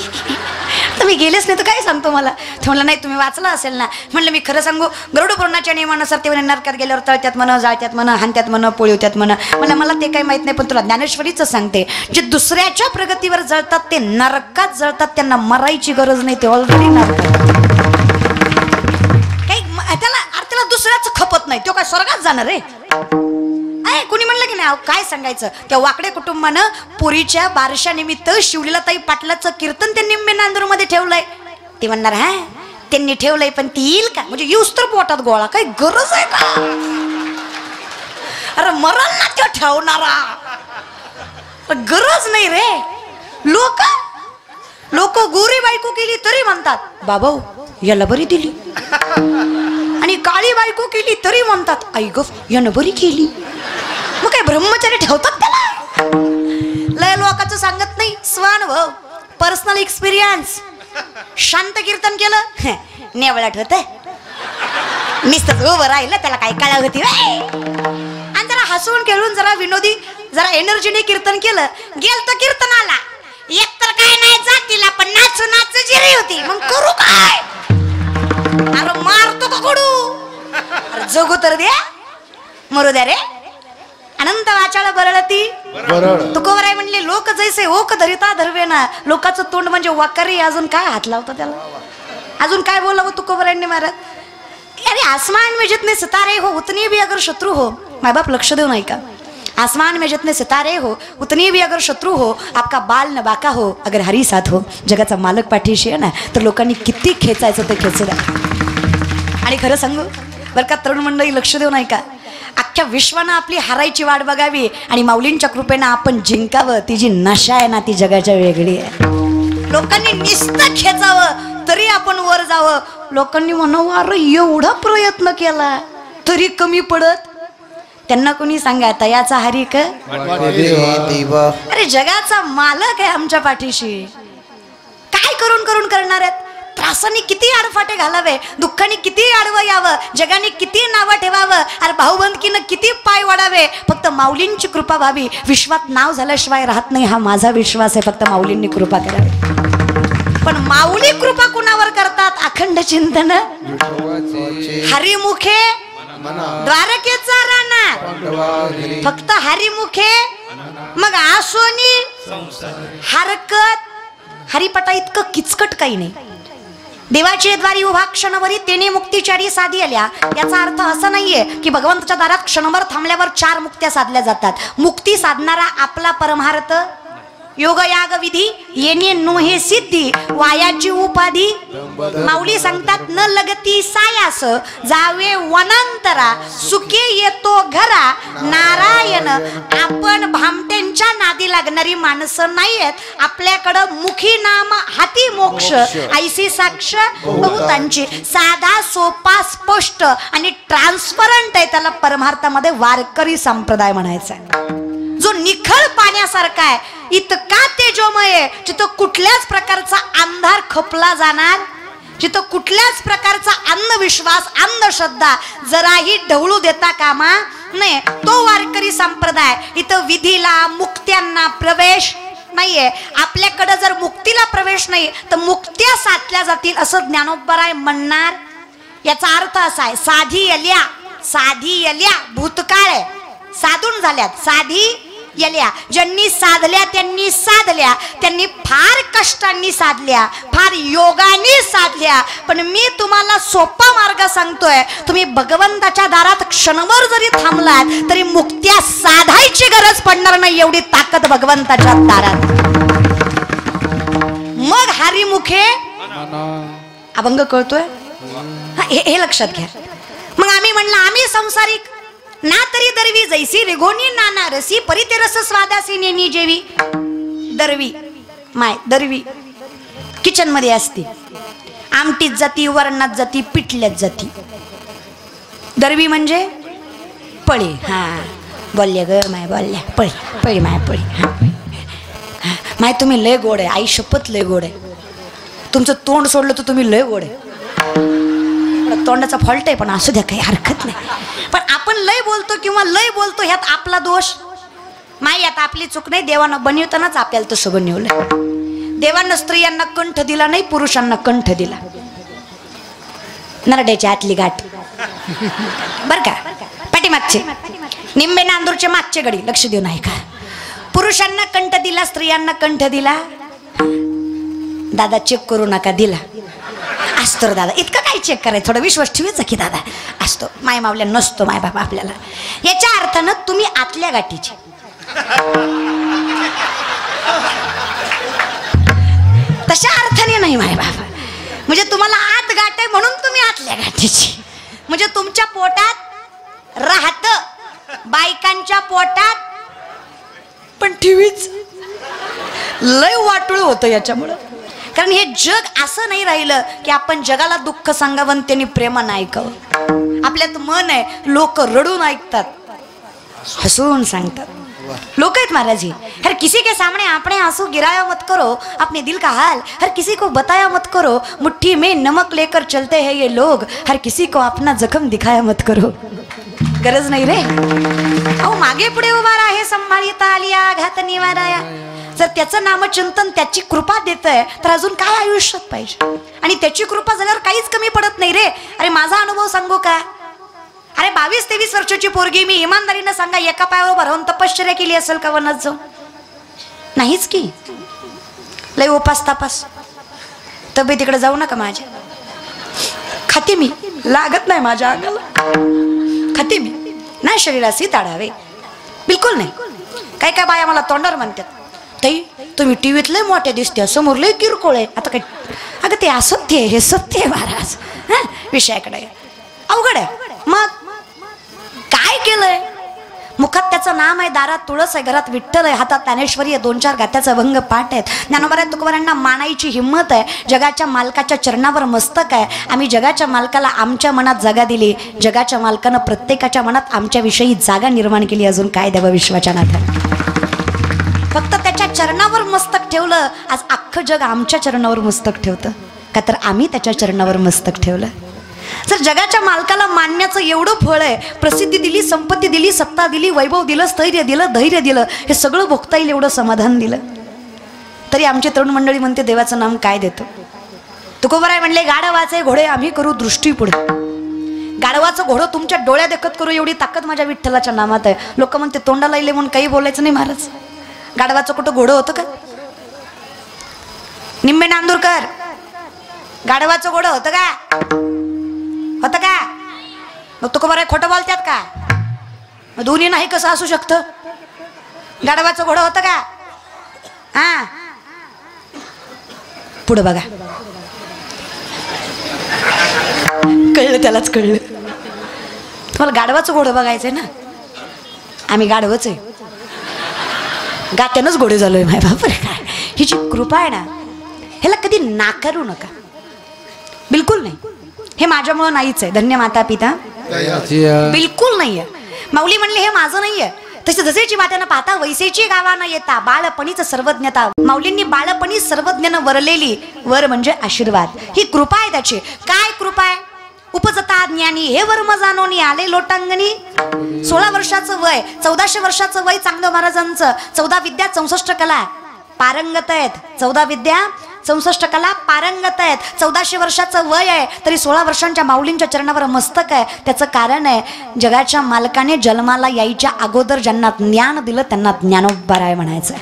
तुम्ही गेलेच नाही तर काय सांगतो मला? ते म्हणलं नाही तुम्ही वाचलं असेल ना. म्हणलं मी खरं सांगू गरुड पुराणाच्या नियमानुसार ते नरकात गेल्यावर तळत्यात म्हणा, जाळत्यात म्हणा, हानत्यात म्हणा, पोळीवत्यात म्हणा. मला ते काही माहित नाही पण तुला ज्ञानेश्वरीच सांगते जे दुसऱ्याच्या प्रगतीवर जळतात ते नरकात जळतात. त्यांना मरायची गरज नाही, ते ऑलरेडी नरकात. त्याला दुसऱ्याच खपत नाही, तो काय स्वर्गात जाणार रे? कुणी म्हणलं की नाही? काय सांगायचं. त्या वाकडे कुटुंबानं पुरीच्या बारशा निमित्त शिवलीला ताई पाटलाचं कीर्तन त्यांनी निंबे नांदूरमध्ये ठेवलंय. ते म्हणणार हा त्यांनी ठेवलंय पण ती येईल का? म्हणजे येऊस तर पोटात गोळा. काही गरज आहे का? अरे मरण ना त्यो ठेवणारा, गरज नाही रे. लोक गोरी बायको केली तरी म्हणतात बाबा याला बरी दिली, आणि काळी बायको केली तरी म्हणतात आई ग यानं बरी केली. मग काय ब्रह्मचारी ठेवतात त्याला? लय लोकांचं सांगत नाही. स्वानुभव, पर्सनल एक्सपिरियन्स. शांत कीर्तन केलं नेवळाट होत, नुसतंच उभं राहिलं त्याला काय कळा होती. आणि जरा हसून खेळून जरा विनोदी जरा एनर्जीने कीर्तन केलं गेल तर कीर्तनाला एकतर काय नाही जातीला पण नाचू नाचू जिरी होती. मग करू काय? अरे मारतो का कडू? अरे जगू तर द्या, मरू द्या रे. आणि अनंत वाचाळ बरळती तुकोबराय म्हणले लोक जैसे ओक धरिता धरवेना. लोकांचं तोंड म्हणजे वाकारी. अजून काय हात लावतं त्याला, अजून काय बोलावं तुकोबरायांनी महाराज. अरे आसमान में जितने सितारे हो उतने भी अगर शत्रु हो, माय बाप लक्ष देऊ नाही का, आसमान में जितने सितारे हो उतने भी अगर शत्रु हो, आपका बाल न बाका हो अगर हरी साथ हो. जगाचा मालक पाठीशी आहे ना, तर लोकांनी किती खेचायचं ते खेचू द्या. आणि खरं सांगू बरं का तरुण मंडळी, लक्ष देऊ नाही का, अख्ख्या विश्वानं आपली हारायची वाट बघावी आणि माऊलींच्या कृपेनं आपण जिंकावं. ती जी नशा आहे ना ती जगाच्या वेगळी आहे. लोकांनी नुसतं खेचावं तरी आपण वर जावं. लोकांनी म्हणावं अरे एवढा प्रयत्न केला तरी कमी पडत. त्यांना कोणी सांगा तयाचा हरी का, अरे जगाचा मालक आहे आमच्या पाठीशी. काय करून करून करणार आहेत. त्रासाने किती आडफाटे घालावे, दुःखाने किती आडवं यावं, जगाने किती नावं ठेवावं, अरे भाऊबंदकीनं किती पाय वाढावे. फक्त माऊलींची कृपा व्हावी. विश्वात नाव झाल्याशिवाय राहत नाही हा माझा विश्वास आहे. फक्त माऊलींनी कृपा करावी. पण माऊली कृपा कुणावर करतात. अखंड चिंतन हरिमुखे द्वारकेचा राणा. फक्त हरिमुखे मग आसोनी हरकत. हरिपटा इतकं किचकट काही नाही. देवाची द्वारी उभा क्षणभरी तेने मुक्तीचारी साधी आल्या. याचा अर्थ असा नाहीये की भगवंताच्या दारात क्षणभर थांबल्यावर 4 मुक्त्या साधल्या जातात. मुक्ती साधणारा आपला परमार्थ योग याग विधी येणे नोहे सिद्धी वायाची उपाधी. माऊली सांगतात न लगती सायास जावे वनांतरा सुखे येतो घरा नारायण. आपण भामटेंच्या नादी लागणारी माणसं नाहीयेत. आपल्याकडं मुखी नाम हाती मोक्ष ऐसी साक्ष बहुतांची. साधा सोपा स्पष्ट आणि ट्रान्सपरंट आहे. त्याला परमार्थामध्ये वारकरी संप्रदाय म्हणायचा आहे. जो निखळ पाण्यासारखा आहे, इतका तेजोमय, जिथं कुठल्याच प्रकारचा अंधार खपला जाणार, जिथं कुठल्याच प्रकारचा अंधविश्वास अंधश्रद्धा जराही ढवळू देता कामा नये. तो वारकरी संप्रदाय. इथं विधीला मुक्त्यांना प्रवेश नाहीये. आपल्याकडे जर मुक्तीला प्रवेश नाही तर मुक्त्या साधल्या जातील असं ज्ञानोबराय म्हणणार. याचा अर्थ असा आहे साधी यल्या भूतकाळ आहे, साधून झाल्यात. साधी यल्या ज्यांनी साधल्या त्यांनी साधल्या, त्यांनी फार कष्टांनी साधल्या, फार योगाने साधल्या. पण मी तुम्हाला सोपा मार्ग सांगतोय. तुम्ही भगवंताच्या दारात क्षणभर जरी थांबलात तरी मुक्त्या साधायची गरज पडणार नाही. एवढी ताकद भगवंताच्या दारात. मग हरिमुखे अभंग कळतोय. हे लक्षात घ्या. मग आम्ही म्हणलं आम्ही संसारिक ना तरी दरवी जैसी रिघोनी नाना रसी परिते रस स्वादासी नेनी जेवी. दरवी किचन मध्ये असते. आमटीत जाती, वरणात जाती, पिठल्यात जाती. दरवी म्हणजे पळी. हा बोलल्या ग माय बोलल्या पळी पळी माय पळी. हा माय तुम्ही लय गोड आहे. आई शपथ लय गोड आहे. तुमचं तोंड सोडलं तर तुम्ही लय गोड आहे. तोंडाचा फॉल्ट आहे पण असू द्या काही हरकत नाही. पण आपण लय बोलतो किंवा लय बोलतो ह्यात आपला दोष माय. यात आपली चूक नाही. देवानं बनवतानाच आपल्याला तसं बनवलं. देवानं स्त्रियांना कंठ दिला नाही, पुरुषांना कंठ दिला. नरड्याच्या आतली गाठ बर का, पाठीमागचे निंबे नांदूरचे मागचे गडी. लक्ष देऊ नाही का. पुरुषांना कंठ दिला, स्त्रियांना कंठ दिला. दादा चेक करू नका दिला असतो दादा. इतकं काय चेक करायचं, थोडं विश्वास ठेवायचा की दादा असतो. माय मावल्या नसतो माय बाबा आपल्याला. याच्या अर्थानं तुम्ही आतल्या गाठीचे, तशा अर्थाने नाही माय बाबा. म्हणजे तुम्हाला आत गाठ आहे म्हणून तुम्ही आतल्या गाठीची. म्हणजे तुमच्या पोटात राहत, बायकांच्या पोटात पण ठेवीच. लय वाटूळ होतं याच्यामुळं. कारण हे जग असं नाही राहिलं की आपण जगाला दुःख सांगावं त्यांनी प्रेमानं ऐकावं. आपल्यात मन आहे. लोक रडून ऐकतात, हसून सांगतात. लोक आहेत महाराज जी. हर किसी के सामने आपने आंसू गिराया मत करो, अपने दिल का हाल हर किसी को बताया मत करो. मुट्ठी में नमक लेकर चलते हैं ये लोग, हर किसी को अपना जखम दिखाया मत करो. गरज नाही रे. अहो मागे पुढे उभा आहे संभाळीता आलिया घात निवाराया. जर त्याचं नामचिंतन त्याची कृपा देतंय तर अजून काय आयुष्यात पाहिजे. आणि त्याची कृपा झाल्यावर काहीच कमी पडत नाही रे. अरे माझा अनुभव सांगू का. अरे 22-23 वर्षाची पोरगी मी इमानदारीनं सांगा एका पायावर उभं राहून तपश्चर्या केली असेल का वनात जाऊन? नाहीच की. लय उपास तापास तब्येतीकडे जाऊ नका माझ्या. खाते मी, लागत नाही माझ्या अंगाला. खाते मी, नाही शरीराशी ताडावे, बिलकुल नाही. काय काय बाया मला तोंडावर म्हणतात, ताई तुम्ही टीव्हीत लय मोठे दिसते, समोर लय किरकोळ आहे. आता काय, अगं ते असत्य आहे, हे सत्य आहे महाराज. हा विषयाकडे अवघड आहे. मग काय केलंय? मुखात त्याचं नाम आहे, दारात तुळस आहे, घरात विठ्ठल आहे, हातात ज्ञानेश्वरी आहे, 2-4 गात्याचा भंग पाठ आहेत. ज्ञानोबा तुकोबारांना मानायची हिंमत आहे. जगाच्या मालकाच्या चरणावर मस्तक आहे. आम्ही जगाच्या मालकाला आमच्या मनात जागा दिली. जगाच्या मालकानं प्रत्येकाच्या मनात आमच्याविषयी जागा निर्माण केली. अजून काय द्यावं विश्वाच्या नाथाला? फक्त त्याच्या चरणावर मस्तक ठेवलं. आज अख्खं जग आमच्या चरणावर मस्तक ठेवतं का तर आम्ही त्याच्या चरणावर मस्तक ठेवलं. जर जगाच्या मालकाला मानण्याचं एवढं फळ आहे, प्रसिद्धी दिली, संपत्ती दिली, सत्ता दिली, वैभव दिलं, स्थैर्य दिलं, धैर्य दिलं, हे सगळं भोगता येईल एवढं समाधान दिलं, तरी आमची तरुण मंडळी म्हणते देवाचं नाम काय देतो? तुकोबाराय म्हणले गाढवाचे घोडे आम्ही करू दृष्टी पुढे. गाढवाचं घोडं तुमच्या डोळ्या देखत करू एवढी ताकद माझ्या विठ्ठलाच्या नामात आहे. लोक म्हणते तोंडाला येले म्हणून काही बोलायचं नाही महाराज. गाढवाचं कुठं घोडं होतं का? निम्मे नांदूरकर, गाढवाचं घोडं होतं का? होतं का? मग तुकोबाराय खोटं बोलतात का? मग दोन्ही नाही कसं असू शकतं? गाढवाचं घोडं होतं का? हा पुढं बघा, कळलं त्यालाच कळलं. तुम्हाला गाढवाचं घोडं बघायचंय ना? आम्ही गाढवच आहे, गात्यानंच घोडे झालोय. माय बापरे, काय ही जी कृपा आहे ना, ह्याला कधी नाकारू नका, बिलकुल नाही. हे माझ्यामुळं नाहीच आहे, धन्य माता पिता, बिलकुल नाहीये. माऊली म्हणले हे माझं नाहीये. तसे जसेची वाट्यानं पाहता वैसेची गावानं येता, बाळपणीच सर्वज्ञता. माऊलींनी बाळपणी सर्वज्ञानं वरलेली, वर म्हणजे आशीर्वाद. ही कृपा आहे त्याची. काय कृपा आहे? उपजता ज्ञानी हे वर्म जाणोनी आले लोटांगणी. 16 वर्षाचं वय, 1400 वर्षाचं वय चांगलं महाराजांचं. 14 विद्या 64 कला पारंगत आहेत. 14 विद्या 64 कला पारंगत आहेत. 1400 वर्षाचं वय आहे, तरी 16 वर्षांच्या माऊलींच्या चरणावर मस्तक आहे. त्याचं कारण आहे, जगाच्या मालकाने जन्माला यायच्या अगोदर ज्यांना ज्ञान दिलं त्यांना ज्ञानोबाराय म्हणायचं.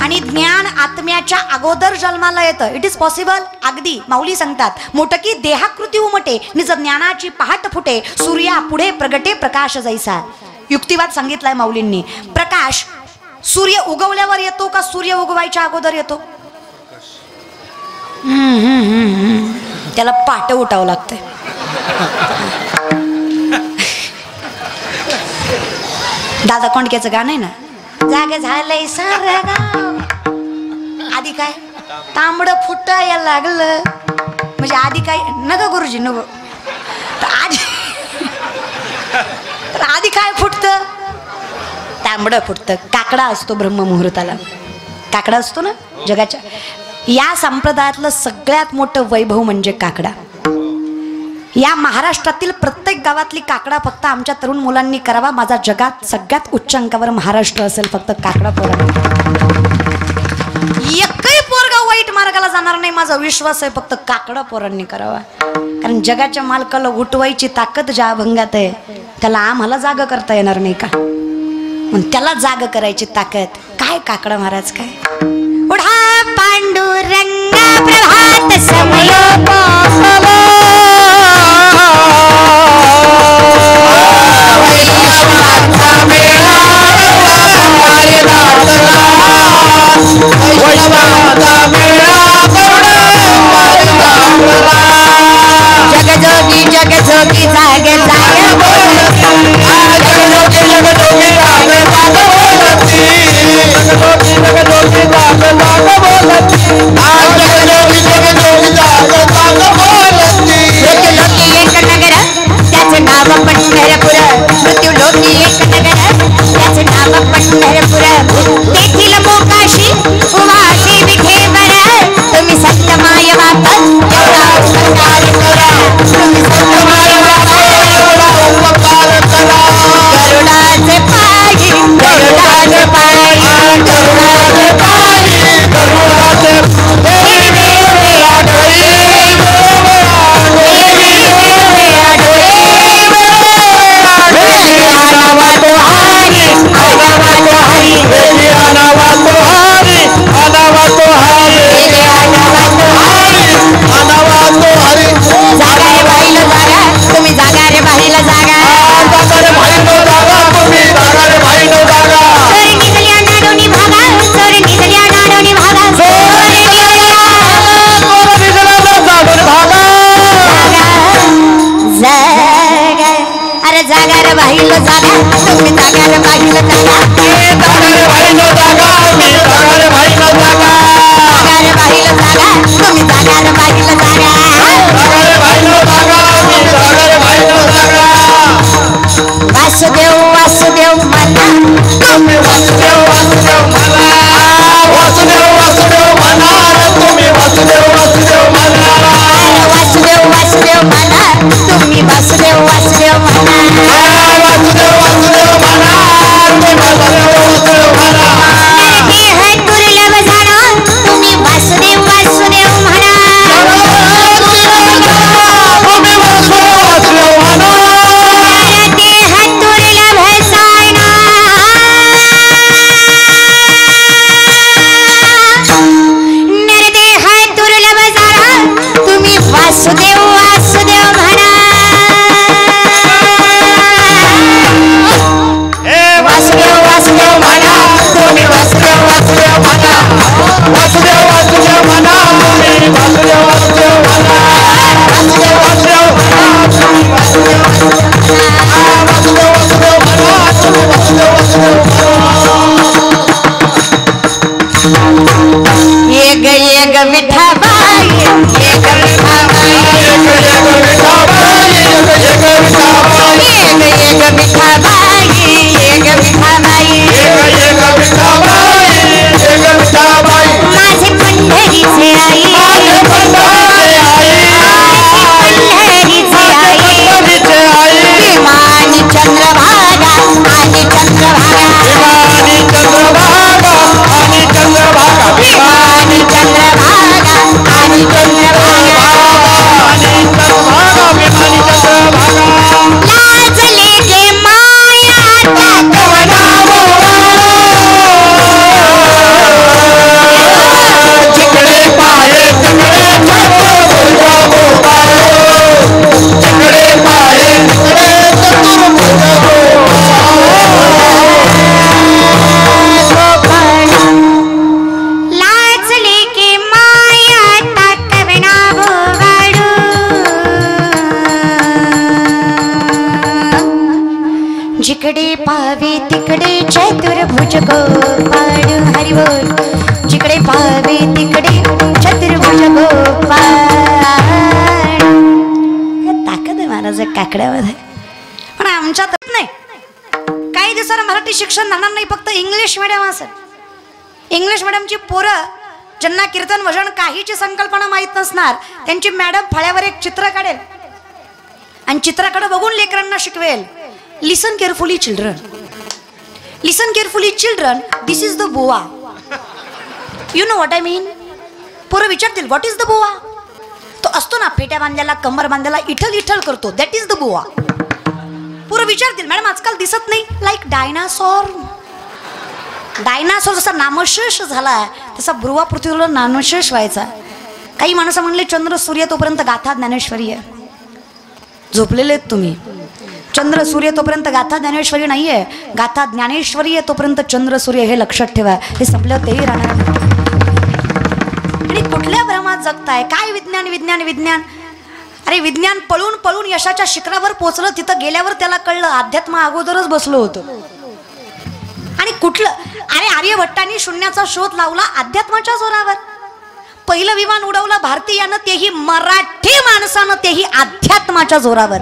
आणि ज्ञान आत्म्याच्या अगोदर जन्माला येतं. It is possible. अगदी माऊली सांगतात, मोटकी देहाकृती उमटे, निज ज्ञानाची पहाट फुटे, सूर्या पुढे प्रगटे प्रकाश जैसा. युक्तिवाद सांगितलाय माऊलींनी. प्रकाश सूर्य उगवल्यावर येतो का सूर्य उगवायच्या अगोदर येतो? त्याला पाट उठावं लागतंय. दादा कोंडक्याचं गाणं आहे ना, जागे झालंय सारं गाव. आधी काय तांबड फुटायला लागलं, म्हणजे आधी काय नग गुरुजी नग, आधी काय फुटतं? तांबड फुटतं. काकडा असतो ब्रह्ममुहूर्ताला, काकडा असतो ना. जगाच्या या संप्रदायातलं सगळ्यात मोठं वैभव म्हणजे काकडा. या महाराष्ट्रातील प्रत्येक गावातली काकडा फक्त आमच्या तरुण मुलांनी करावा. माझा जगात सगळ्यात उच्च अंकावर महाराष्ट्र असेल फक्त काकडा पोरा. एकही पोरगा वाईट मार्गाला जाणार नाही, माझा विश्वास आहे. फक्त काकडा पोरांनी करावा. कारण जगाच्या मालकाला उठवायची ताकद ज्या अभंगात आहे, त्याला आम्हाला जागा करता येणार नाही का? मग त्याला जाग करायची ताकद काय? काकडा महाराज काय? उडा पांडुरंगा प्रभात समय जगजोगी जगजोगी जागे जागे बोलती बाहिल जागा तुम्ही जागा रे बाहिल जागा जागा रे बाहिल जागा मी जागा रे बाहिल जागा जागा रे बाहिल जागा तुम्ही जागा रे बाहिल जागा जागा रे बाहिल जागा मी जागा रे बाहिल जागा वासुदेव वासुदेव म्हणा तुम्ही वासुदेव वासुदेव म्हणा वासुदेव वासुदेव म्हणा तुम्ही वासुदेव वासुदेव म्हणा वासुदेव वासुदेव म्हणा तुम्ही वासुदेव वासुदेव म्हणा वासुदेव वासुदेव म्हणा तुम्ही वासुदेव वासुदेव म्हणा हे है दुर्लभ झाडा तुम्ही वासुदेव वासुदेव म्हणा तुम्ही वासुदेव वासुदेव म्हणा ते है दुर्लभ सायना नरते है दुर्लभ झाडा तुम्ही वासुदेव वासुदेव म्हणा वासुदेव वासुदेव म्हणा तुम्ही वासुदेव वासुदेव म्हणा वासुदेव वासुदेव म्हणा तुम्ही वासुदेव वासुदेव म्हणा वासुदेव वासुदेव म्हणा तुम्ही वासुदेव वासुदेव म्हणा वासुदेव वासुदेव म्हणा तुम्ही वासुदेव वासुदेव एक एक विठाबाई एक विठाबाई एक एक विठाबाई एक एक विठाबाई एक एक विठाबाई एक विठाबाई एक एक विठाबाई एक विठाबाई माझे पंढरीचे आई माझे पंढरीचे आई पंढरीचे आई पंढरीचे आई विमानी चंद्रभागा आणि चंद्रभागा विमानी चंद्रभागा आणि चंद्रभागा विमानी चंद्रभागा आणि चंद्रभागा आणि चंद्रभागा विमानी चंद्रभागा लाजले गे माया जिकडे पाये तिकडे जिकडे पाये तिकडे लाजले गे माया ताकवना वाडू जिकडे पावे तिकडे चतुर्भुज गोपाळ हरी बोल जिकडे पावे तिकडे चतुर्भुज गोपाळ ताकद आहे महाराज काकड्यामध्ये पण आमच्यात नाही काही दिवसाला मराठी शिक्षण जाणार नाही फक्त इंग्लिश मिडियम असेल इंग्लिश मिडियमची पोरं ज्यांना कीर्तन भजन काहीची संकल्पना माहीत नसणार त्यांची मॅडम फळ्यावर एक चित्र काढेल आणि चित्राकडे बघून लेकरांना शिकवेल listen carefully children listen carefully children this is the बोवा you know what I mean पोरं विचारतील व्हॉट इज द बोवा तो असतो ना फेट्या बांधलेला कंबर बांधलेला इठल इठल करतो दॅट इज द बोवा पोरं विचारतील मॅडम आजकाल दिसत नाही लाईक डायनासॉर डायनासॉर जसा नामशेष झाला तसा बुरवा पृथ्वीवर नामशेष व्हायचा काही माणसं म्हणले चंद्र सूर्य तोपर्यंत गाथा ज्ञानेश्वरी आहे झोपलेले आहेत तुम्ही चंद्र सूर्य तोपर्यंत गाथा ज्ञानेश्वरी नाहीये गाथा ज्ञानेश्वरी आहे तोपर्यंत चंद्र सूर्य हे लक्षात ठेवा हे संपलं तेही राहणार आणि कुठल्या भ्रमात जगताय काय विज्ञान विज्ञान विज्ञान अरे विज्ञान पळून पळून यशाच्या शिखरावर पोचलं तिथं गेल्यावर त्याला कळलं अध्यात्म अगोदरच बसलो होतो आणि कुठलं अरे आर्यभट्टांनी शून्याचा शोध लावला अध्यात्माच्या जोरावर पहिलं विमान उडवलं भारतीयानं तेही मराठी माणसानं तेही अध्यात्माच्या जोरावर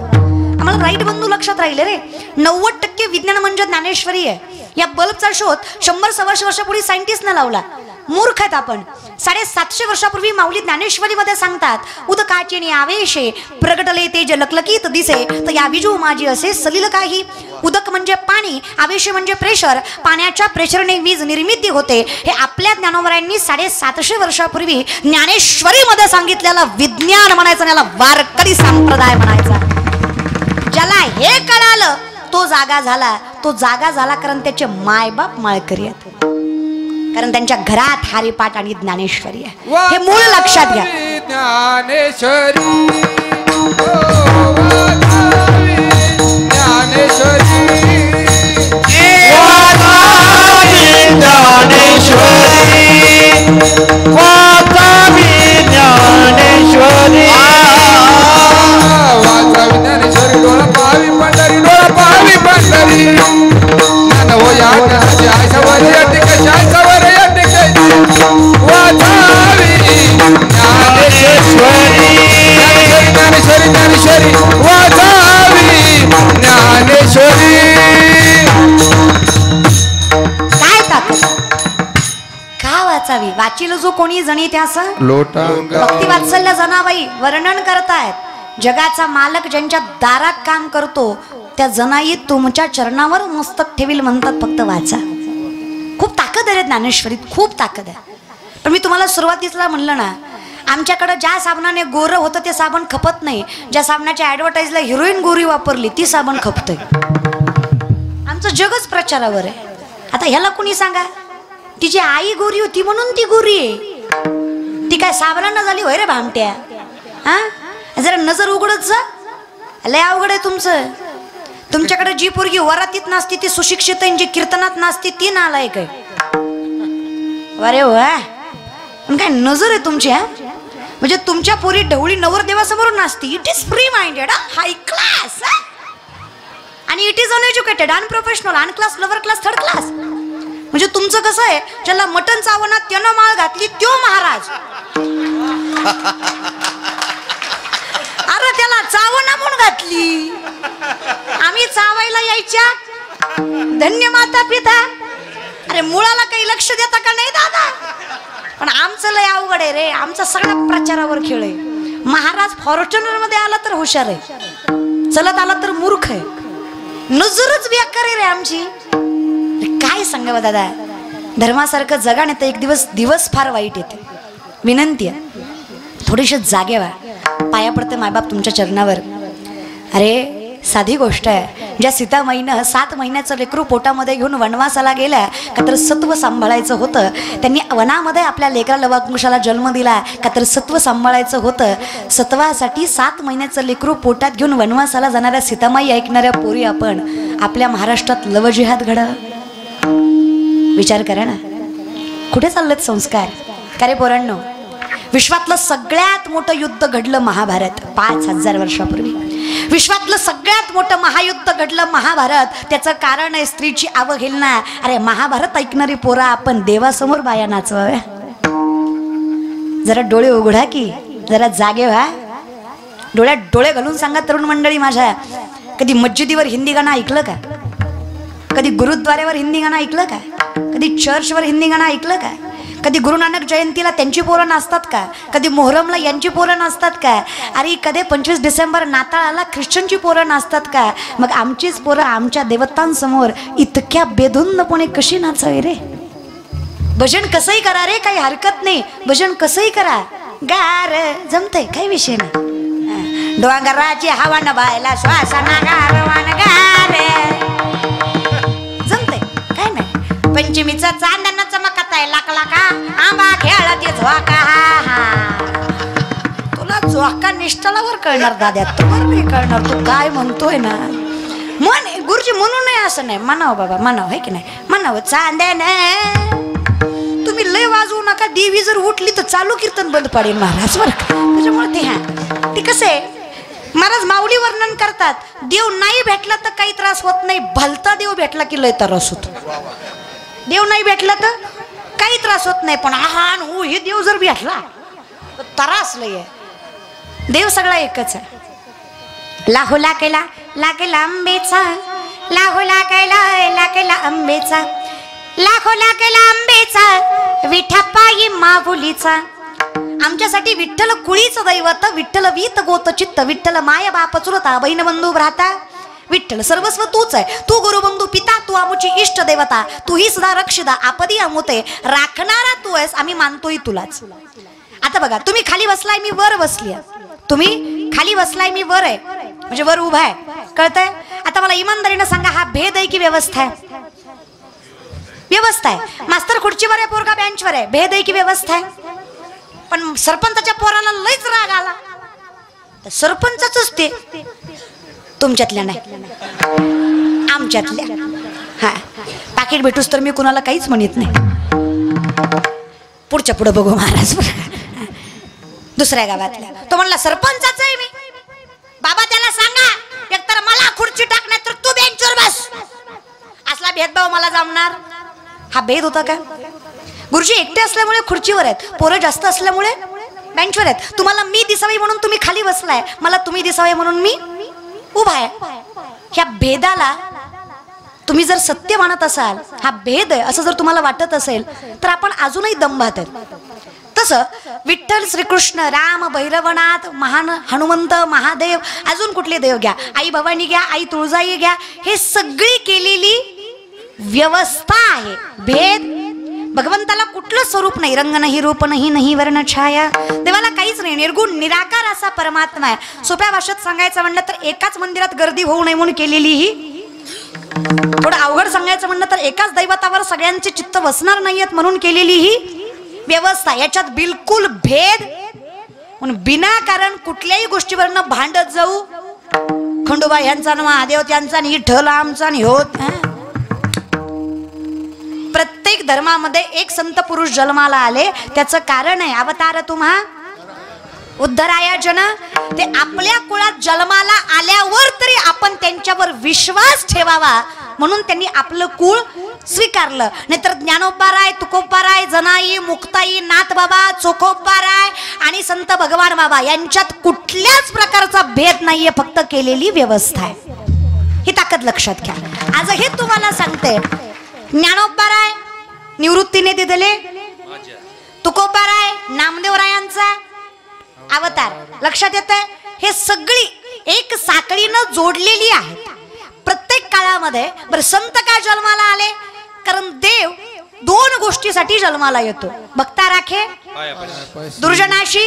आम्हाला राईट बंधू लक्षात राहिले रे 90% विज्ञान म्हणजे ज्ञानेश्वरी आहे या बल्बचा शोध 100-125 वर्षापूर्वी सायंटिस्टने लावला मूर्ख आहेत आपण 750 वर्षापूर्वी माऊली ज्ञानेश्वरी मध्ये सांगतात उदकाचे आवेशे प्रगटले तेज लकलकीत दिसे तर या विजू माझी असे सलील काही उदक म्हणजे पाणी आवेश म्हणजे प्रेशर पाण्याच्या प्रेशरने वीज निर्मिती होते हे आपल्या ज्ञानोबरायांनी 750 वर्षापूर्वी ज्ञानेश्वरी मध्ये सांगितलेलं विज्ञान म्हणायचं याला वारकरी संप्रदाय म्हणायचा ज्याला हे कळालं तो जागा झाला कारण त्याचे मायबाप माळकरी आहेत कारण त्यांच्या घरात हरिपाठ आणि ज्ञानेश्वरी आहे हे मूळ लक्षात घ्या ज्ञानेश्वरी ज्ञानेश्वरी डोळा पावी पंढरी डोळा पावी वाचिल जो कोणी जणी त्यास लोटांग भक्ती वात्सल्य जनाबाई वर्णन करतायत. जगाचा मालक ज्यांच्या दारात काम करतो त्या जनाई तुमच्या चरणावर मस्तक ठेवील म्हणतात. फक्त वाचा. खूप ताकद आहे ज्ञानेश्वरीत, खूप ताकद आहे. पण मी तुम्हाला सुरुवातीला म्हणलं ना, आमच्याकडे ज्या साबणाने गोरं होतं ते साबण खपत नाही. ज्या साबणाच्या ॲडव्हर्टाईजला हिरोईन गोरी वापरली ती साबण खपतंय. आमचं जगच प्रचारावर आहे. आता ह्याला कुणी सांगा, तिची आई गोरी होती म्हणून ती गोरी आहे. ती काय साबणानं झाली होय रे भामट्या? हा, जरा नजर उघडत जा. लय अवघड आहे तुमचं. तुमच्याकडे जी पोरगी वरातीत नसती ती सुशिक्षित आहे, जी कीर्तनात नसती ती नालायक आहे. अरे वा, पण काय नजर आहे तुमची. हा, म्हणजे तुमच्या पोरी ढवळी नवरदेवासमोर नाचती. It is free minded, high class, आणि it is uneducated, unprofessional, unclass, lower class, third class. म्हणजे तुमचं कसं आहे, ज्याला मटण चावणात त्यानं माळ घातली त्यो महाराज. अरे त्याला चावणा म्हणून घातली. आम्ही चावायला यायच्या धन्य माता पिता. अरे मुळाला काही लक्ष देता का नाही दादा? पण आमचं लय अवघड आहे रे. आमचा सगळा प्रचारावर खेळ आहे. महाराज फॉर्च्युनर मध्ये आला तर हुशार आहे, चलत आला तर मूर्ख आहे. नजरच बेकार आहे रे आमची. काय सांगावं दादा, धर्मासारखं जगा नाही तर एक दिवस फार वाईट येते. विनंती आहे थोडीशी जागे व्हा. पाया पडते मायबाप तुमच्या चरणावर. अरे साधी गोष्ट आहे, ज्या सीतामाईनं 7 महिन्याचं लेकरू पोटामध्ये घेऊन वनवासाला गेल्या का तर सत्व सांभाळायचं होतं. त्यांनी वनामध्ये आपल्या लेकराला लवाकुशाला जन्म दिला का तर सत्व सांभाळायचं होतं. सत्वासाठी 7 महिन्याचं लेकरू पोटात घेऊन वनवासाला जाणाऱ्या सीतामाई ऐकणाऱ्या पोरी आपण आपल्या महाराष्ट्रात लवजिहाद घडा. विचार करा ना, कुठे चाललेत संस्कार? का रे पोरांनो, विश्वातलं सगळ्यात मोठं युद्ध घडलं महाभारत 5000 वर्षापूर्वी. विश्वातलं सगळ्यात मोठं महायुद्ध घडलं महाभारत. त्याचं कारण आहे स्त्रीची अवहेलना. अरे महाभारत ऐकणारी पोरा आपण देवासमोर बाया नाचवाव्या. जरा डोळे उघडा की, जरा जागे व्हा. डोळ्यात डोळे घालून सांगा तरुण मंडळी माझ्या, कधी मस्जिदीवर हिंदी गाणं ऐकलं का? कधी गुरुद्वाऱ्यावर हिंदी गाणं ऐकलं का? कधी चर्चवर हिंदी गाणं ऐकलं का? कधी गुरु नानक जयंतीला त्यांची पोरं नाचतात का? कधी मोहरमला यांची पोरं नाचतात का? अरे कधी 25 डिसेंबर नाताळाला ख्रिश्चनची पोरं नाचतात का? मग आमचीच पोरं आमच्या देवतांसमोर इतक्या बेधुंदपणे कशी नाचावे रे? भजन कसंही करा रे, काही हरकत नाही. भजन कसंही करा, गार जमतंय, काही विषय नाही. डोंगराची हवा न बायला श्वासाना गारवान गार जमतंय, काय नाही. पंचमीचा चांदणा चमकत आहे लाख लाखा, आंबा खेळते झोका. तुला झोका निष्ठलावर कळणार दाद्या, तुला नाही कळणार. तू काय म्हणतोय ना, मन गुरुजी म्हणू नये असं नाही. म्हणावं बाबा, म्हणावं, है की नाही? म्हणावं चांदण. तुम्ही लय वाजवू नका. देवी जर उठली तर चालू कीर्तन बंद पाडेल महाराज बरं का. त्याच्यामुळे ते कसं आहे, महाराज माऊली वर्णन करतात, देव नाही भेटला तर काही त्रास होत नाही, भलता देव भेटला की लय त्रास होतो. देव नाही भेटला तर काही त्रास होत नाही, पण आहान हो हे देव जर भेटला तर त्रास लय आहे. देव सगळा एकच आहे. लाहो लाकेला लाकेला आंबेचा, लाहो लाकेला लाकेला आंबेचा, लाखो लाकेला आंबेचा, विठ्ठपायी माऊलीचा. आमच्यासाठी विठ्ठल कुळीचं दैवत, विठ्ठल वीत गोत चित्त, विठ्ठल माय बाप चुलता बहीण बंधू भ्राता. विठ्ठल सर्वस्व तूच आहे. तू गुरुबंधू पिता, तू आमची इष्ट देवता, तू ही सदा रक्षिता, आपदी अमुते राखणारा तू आहेस, आम्ही मानतोय तुलाच. आता बघा, तुम्ही खाली बसलाय, मी वर बसली आहे. तुम्ही खाली बसलाय, मी वर आहे, म्हणजे वर उभा आहे, कळतंय? आता मला इमानदारीनं सांगा, हा भेद आहे की व्यवस्था आहे? व्यवस्था आहे. मास्तर खुर्चीवर आहे, पोरगा बेंचवर आहे, भेद आहे की व्यवस्था आहे? पण सरपंचाच्या पोराला लयच राग आला तर सरपंचाच ते, तुमच्यातल्या नाही, आमच्यातल्या. हा, पाकिट भेटूस तर मी कुणाला काहीच म्हणत नाही. पुढच्या पुढे बघू महाराज. दुसऱ्या गावातल्या तो म्हणला सरपंचाच आहे मी. बाबा त्याला सांगा, एकतर मला खुर्ची टाकणार तर तू बेंचवर बस. असला भेदभाव मला जमणार? हा भेद होता का? गुरुजी एकटे असल्यामुळे खुर्चीवर आहेत, पोरं जास्त असल्यामुळे बेंचवर आहेत. तुम्हाला मी दिसावी म्हणून तुम्ही खाली बसलाय, मला तुम्ही दिसावे म्हणून मी उभा आहे. ह्या भेदाला तुम्ही जर सत्य मानत असाल, हा भेद आहे असं जर तुम्हाला वाटत असेल, तर आपण अजूनही दंभात आहेत. तसं विठ्ठल, श्रीकृष्ण, राम, भैरवनाथ, महान हनुमंत, महादेव, अजून कुठले देव घ्या, आई भवानी घ्या, आई तुळजाई घ्या, हे सगळी केलेली व्यवस्था आहे. भेद भगवंताला कुठलं स्वरूप नाही, रंग नाही, रूप नाही, नाही वर्ण छाया, देवाला काहीच नाही, निर्गुण निराकार असा परमात्मा आहे. सोप्या भाषेत सांगायचं म्हणलं तर एकाच मंदिरात गर्दी होऊ नये म्हणून केलेली ही, थोडं अवघड सांगायचं म्हणलं तर एकाच दैवतावर सगळ्यांचे चित्त बसणार नाहीयेत म्हणून केलेली ही व्यवस्था. याच्यात बिलकुल भेद म्हणून विनाकारण कुठल्याही गोष्टीवरनं भांडत जाऊ, खंडोबा यांचा न महादेव त्यांचा आणि ठल आमचा आणि होत. प्रत्येक धर्मामध्ये एक संत पुरुष जन्माला आले, त्याचं कारण आहे अवतार तुम्हा उद्धराया जन. ते आपल्या कुळात जन्माला आल्यावर तरी आपण त्यांच्यावर विश्वास ठेवावा म्हणून त्यांनी आपलं कुळ स्वीकारलं. नाहीतर ज्ञानोबाराय, तुकोबाराय, जनाई, मुक्ताई, नाथबाबा, चोखोबाराय आणि संत भगवान बाबा यांच्यात कुठल्याच प्रकारचा भेद नाहीये, फक्त केलेली व्यवस्था आहे. ही ताकद लक्षात घ्या. आज हे तुम्हाला सांगते, ज्ञानोबाराय निवृत्तीने दिलेले, तुकोबाराय नामदेवरायांचा अवतार. लक्षात येतंय, हे सगळी एक साखळीनं जोडलेली आहेत प्रत्येक काळामध्ये. बरं, संत का जन्माला आले? कारण देव दोन गोष्टीसाठी जन्माला येतो, भक्ता राखे दुर्जनाशी.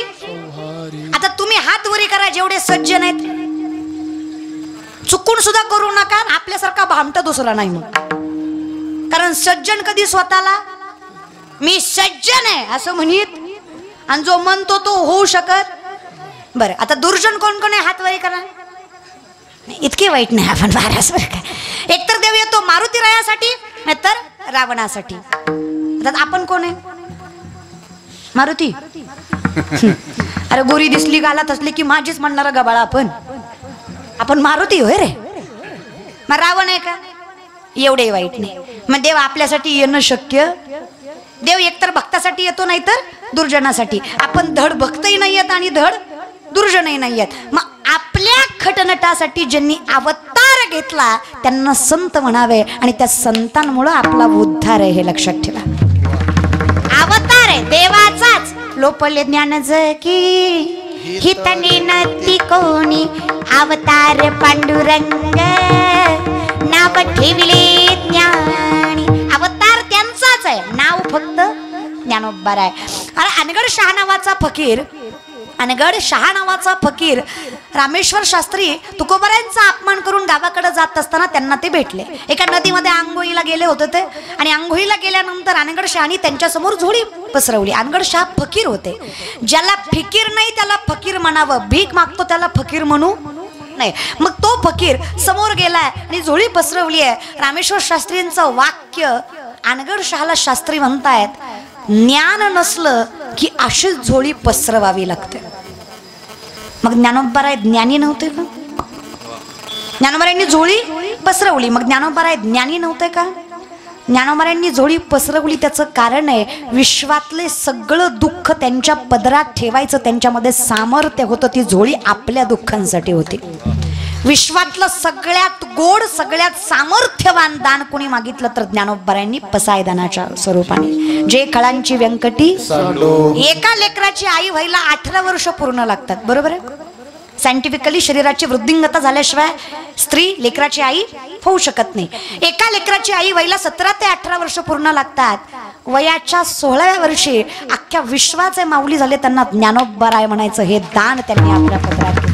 आता तुम्ही हात वरी करा जेवढे सज्जन आहेत, चुकून सुद्धा करू नका, आपल्यासारखा भामटा दुसरा नाही मग. कारण सज्जन कधी स्वतःला मी सज्जन आहे असं म्हणित, आणि जो म्हणतो तो होऊ शकत. बरं, आता दुर्जन कोण कोण आहे? हात वरी करा. इतके वाईट नाही आपण महाराज बरं का. एकतर देव येतो मारुती रायासाठी, नाहीतर रावणासाठी. आता आपण कोण आहे? मारुती. अरे गोरी दिसली, गालात असली की माझीच म्हणणारा गबाळा आपण मारुती होय रे. मग रावण आहे का? एवढे वाईट नाही. मग देव आपल्यासाठी येणं शक्य. देव एकतर भक्तासाठी येतो, नाहीतर दुर्जनासाठी. आपण धड भक्तही नाही आहेत आणि धड दुर्जनही नाही आहेत. मग आपल्या खटनटासाठी ज्यांनी अवतार घेतला त्यांना संत म्हणावे, आणि त्या संतांमुळे आपला उद्धार आहे हे लक्षात ठेवा. अवतार आहे देवाचाच. लोपले ज्ञान की हितने नती कोणी, अवतार पांडुरंग नाव ठेविले ज्ञानी. अवतार त्यांचाच आहे, नाव फक्त ज्ञानोबाराय. अरे अनगड शहा नावाचा फकीर रामेश्वर शास्त्री तुकोबारायांचा अपमान करून गावाकडे जात असताना त्यांना ते भेटले. एका नदीमध्ये आंघोळीला गेले होते ते, आणि आंघोळीला गेल्यानंतर अनगड शहानी त्यांच्या समोर झोळी पसरवली. अनगड शहा फकीर होते. ज्याला फिकीर नाही त्याला फकीर म्हणावं, भीक मागतो त्याला फकीर म्हणू नाही. मग तो फकीर समोर गेलाय आणि झोळी पसरवली आहे. रामेश्वर शास्त्रींचं वाक्य अनगड शहाला शास्त्री म्हणतायत, ज्ञान नसलं की अशीच झोळी पसरवावी लागते. मग ज्ञानोबाराय ज्ञानी नव्हते का? ज्ञानोबारायांनी झोळी पसरवली, मग ज्ञानोबाराय ज्ञानी नव्हते का? ज्ञानोबारायांनी झोळी पसरवली, त्याचं कारण आहे विश्वातले सगळं दुःख त्यांच्या पदरात ठेवायचं त्यांच्यामध्ये सामर्थ्य होतं. ती झोळी आपल्या दुःखांसाठी होती. विश्वातलं सगळ्यात गोड, सगळ्यात सामर्थ्यवान दान कोणी मागितलं तर ज्ञानोबारायांनी पसायदानाच्या स्वरूपाने. जे खळांची व्यंकटी. एका लेकराची आई व्हायला 18 वर्ष पूर्ण लागतात, बरोबर आहे? सायंटिफिकली शरीराची वृद्धिंगता झाल्याशिवाय स्त्री लेकराची आई होऊ शकत नाही. एका लेकराची आई व्हायला 17 ते 18 वर्ष पूर्ण लागतात. वयाच्या 16व्या वर्षी अख्ख्या विश्वाचे माऊली झाले, त्यांना ज्ञानोबाराय म्हणायचं. हे दान त्यांनी आपल्या पदरात केलं.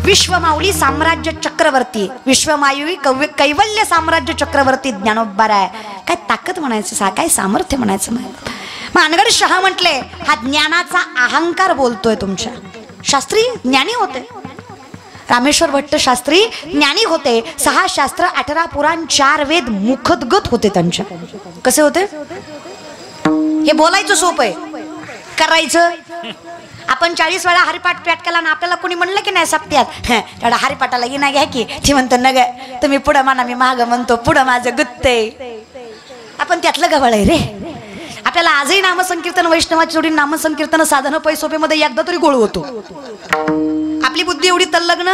विश्वमाऊली साम्राज्य चक्रवर्ती, विश्वमायुवी कैवल्य साम्राज्य चक्रवर्ती ज्ञानोबाराय. काय ताकद म्हणायचं, काय सामर्थ्य म्हणायचं. मग अनगड शहा म्हटले, हा ज्ञानाचा अहंकार बोलतोय तुमच्या. शास्त्री ज्ञानी होते. रामेश्वर भट्ट शास्त्री ज्ञानी होते. 6 शास्त्र, 18 पुराण, 4 वेद मुखदगत होते त्यांच्या. कसे होते? हे बोलायचं सोपं आहे, करायचं. आपण 40 वेळा हरिपाठ पाठ केला ना, आपल्याला कोणी म्हणलं की नाही सप्त्यात तेवढा हरिपाठाला ये ना घ्या की, ती म्हणतो न ग तुम्ही पुढं म्हणा, मी माग म्हणतो पुढं माझं गुत्ते. आपण त्यातलं गवळ आहे रे. आपल्याला आजही नामसंकीर्तन, वैष्णवाची जोडी नामसंकीर्तन साधन पैसोपेमध्ये एकदा तरी गोळ होतो. आपली बुद्धी एवढी तल्लग्न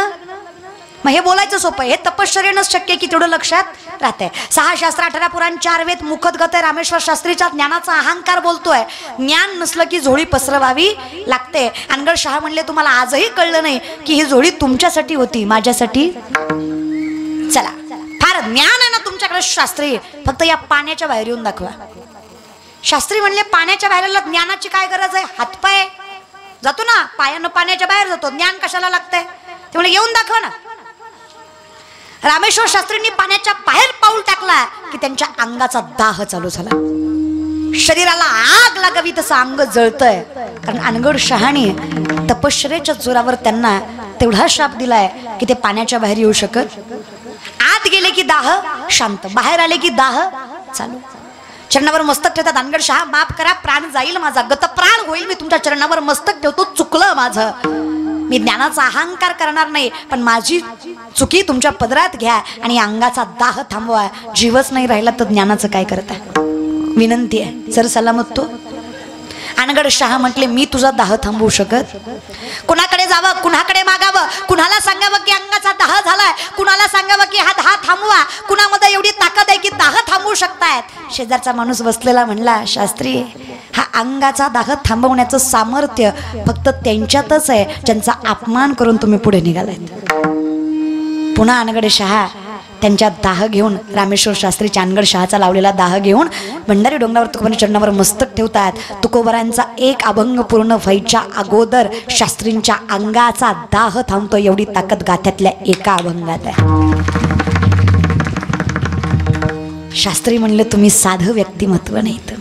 मग हे बोलायचं सोपं आहे, हे तपश्चर्यानंच शक्य आहे की तेवढं लक्षात राहतंय. 6 शास्त्र 18 पुराण 4 वेद मुखत गत आहे. रामेश्वर शास्त्रीच्या ज्ञानाचा अहंकार बोलतोय. ज्ञान नसलं की झोळी पसरवावी लागते. अनगड शहा म्हणले तुम्हाला आजही कळलं नाही की ही झोळी तुमच्यासाठी होती, माझ्यासाठी. चला फार ज्ञान आहे ना तुमच्याकडे शास्त्री, फक्त या पाण्याच्या बाहेर येऊन दाखवा. शास्त्री म्हणले पाण्याच्या बाहेर ज्ञानाची काय गरज आहे? हातपाय जातो ना, पायानं पाण्याच्या बाहेर जातो, ज्ञान कशाला लागतंय? ते म्हणजे येऊन दाखवा ना. रामेश्वर शास्त्रींनी पाण्याच्या बाहेर पाऊल टाकला की त्यांच्या अंगाचा दाह चालू झाला. शरीराला आग लागावी तसं अंग जळतंय. कारण अनगड शहाणी तपश्चर्याच्या जोरावर त्यांना तेवढा शाप दिलाय की ते पाण्याच्या बाहेर येऊ शकत. आत गेले की दाह शांत, बाहेर आले की दाह चालू. चरणावर मस्तक ठेवतात. अनगड शहा माफ करा, प्राण जाईल माझा, गतप्राण होईल, मी तुमच्या चरणावर मस्तक ठेवतो, चुकलं माझं, मी ज्ञानाचा अहंकार करणार नाही, पण माझी चुकी तुमच्या पदरात घ्या आणि अंगाचा दाह थांबवा. जीवच नाही राहिला तर ज्ञानाचं काय करता? विनंती आहे सर सलामत. तो अनगड शहा म्हटले मी तुझा दाह थांबवू शकत? कुणाकडे जावं, कुणाकडे मागावं, कुणाला सांगावं की अंगाचा दाह झालाय, कुणाला सांगावं की हा दाह थांबवा, कुणामध्ये एवढी ताकद आहे की दाह थांबवू शकतायत? शेजारचा माणूस बसलेला म्हणला शास्त्री हा अंगाचा दाह थांबवण्याचं सामर्थ्य फक्त त्यांच्यातच आहे ज्यांचा अपमान करून तुम्ही पुढे निघालायत. पुन्हा अनगड शहा त्यांच्या दाह घेऊन, रामेश्वर शास्त्रीच्या अनगड शहाचा लावलेला दाह घेऊन भंडारी डोंगरावर तुकोबांच्या चरणावर मस्तक ठेवतात. तुकोबारांचा एक अभंग पूर्ण व्हायच्या अगोदर शास्त्रींच्या अंगाचा दाह थांबतो. एवढी ताकद गाथ्यातल्या एका अभंगात आहे. शास्त्री म्हणले तुम्ही साधं व्यक्तिमत्व नाहीत,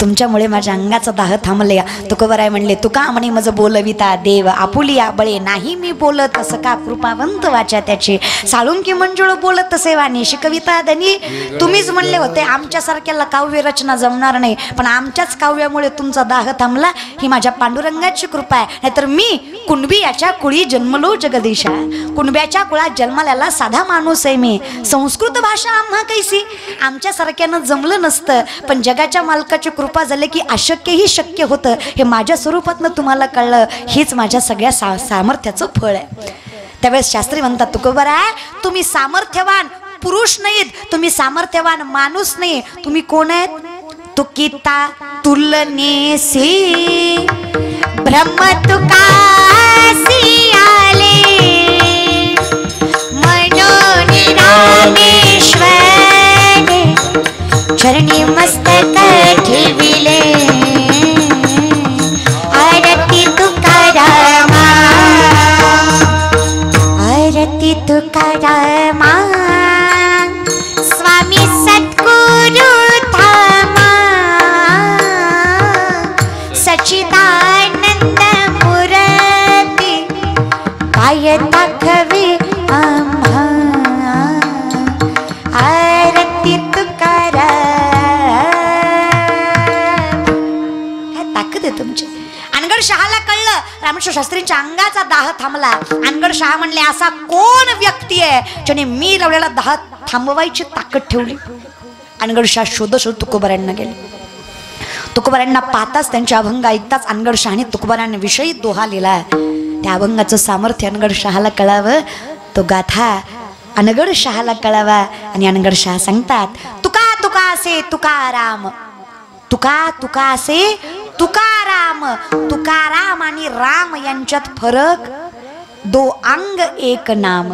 तुमच्यामुळे माझ्या अंगाचा दाह थांबले. तुकोबाराय म्हणले तुका म्हणे मज बोलविता देव, आपुलिया बळे नाही मी बोलत, असं का कृपावंत वाचा त्याची, साळुंकी मंजुळ बोलत सेवानी शिकविता धनी. तुम्हीच म्हणले होते आमच्यासारख्याला काव्य रचना जमणार नाही, पण आमच्याच काव्यामुळे तुमचा दाह थांबला, ही माझ्या पांडुरंगाची कृपा आहे. नाहीतर मी कुणबियाच्या कुळी जन्मलो जगदीशा, कुणब्याच्या कुळात जन्माला साधा माणूस आहे मी. संस्कृत भाषा आम्हा कैसी, आमच्यासारख्यानं जमलं नसतं, पण जगाच्या मालकाची कृपा झाली की अशक्यही शक्य होतं. हे माझ्या स्वरूपातनं तुम्हाला कळलं, हेच माझ्या सगळ्या सामर्थ्याचं फळ आहे. त्यावेळेस शास्त्री म्हणतात तुकोबारा तुम्ही सामर्थ्यवान पुरुष नाहीत, तुम्ही सामर्थ्यवान माणूस नाही, तुम्ही कोण आहेत? तुकिता तुलनेसी ब्रह्म तुकासी आले, मनोनी रामेश्वरे चरणी मस्तक ठेविले, आरती तुकारामा, आरती तुकारामा, स्वामी सद्गुरु धामा, सच्चिदानंद मूर्ती काय दाखवे आम्हा, आरती तुकाराम. तुमचे अनगड शहाला कळलं रामेश्वर शास्त्रींच्या अंगाचा दाह थांबला. अनगड शहा म्हणले असा कोण व्यक्ती आहे ज्याने मी लावलेला दाह थांबवायची ताकद ठेवली? अनगड शहा शोध तुकोबारांना गेले. तुकोबारांना पाहताच त्यांचे अभंग ऐकताच अनगड शहाने तुकोबारांविषयी दोहा लिहिला. त्या अभंगाचं सामर्थ्य अनगड शहाला कळावं, तो गाथा अनगड शहाला कळावा. आणि अनगड शहा सांगतात तुका तुका असे तुकाराम, तुका तुका असे तुकाराम. तुकाराम आणि राम यांच्यात फरक, दो अंग एक नाम,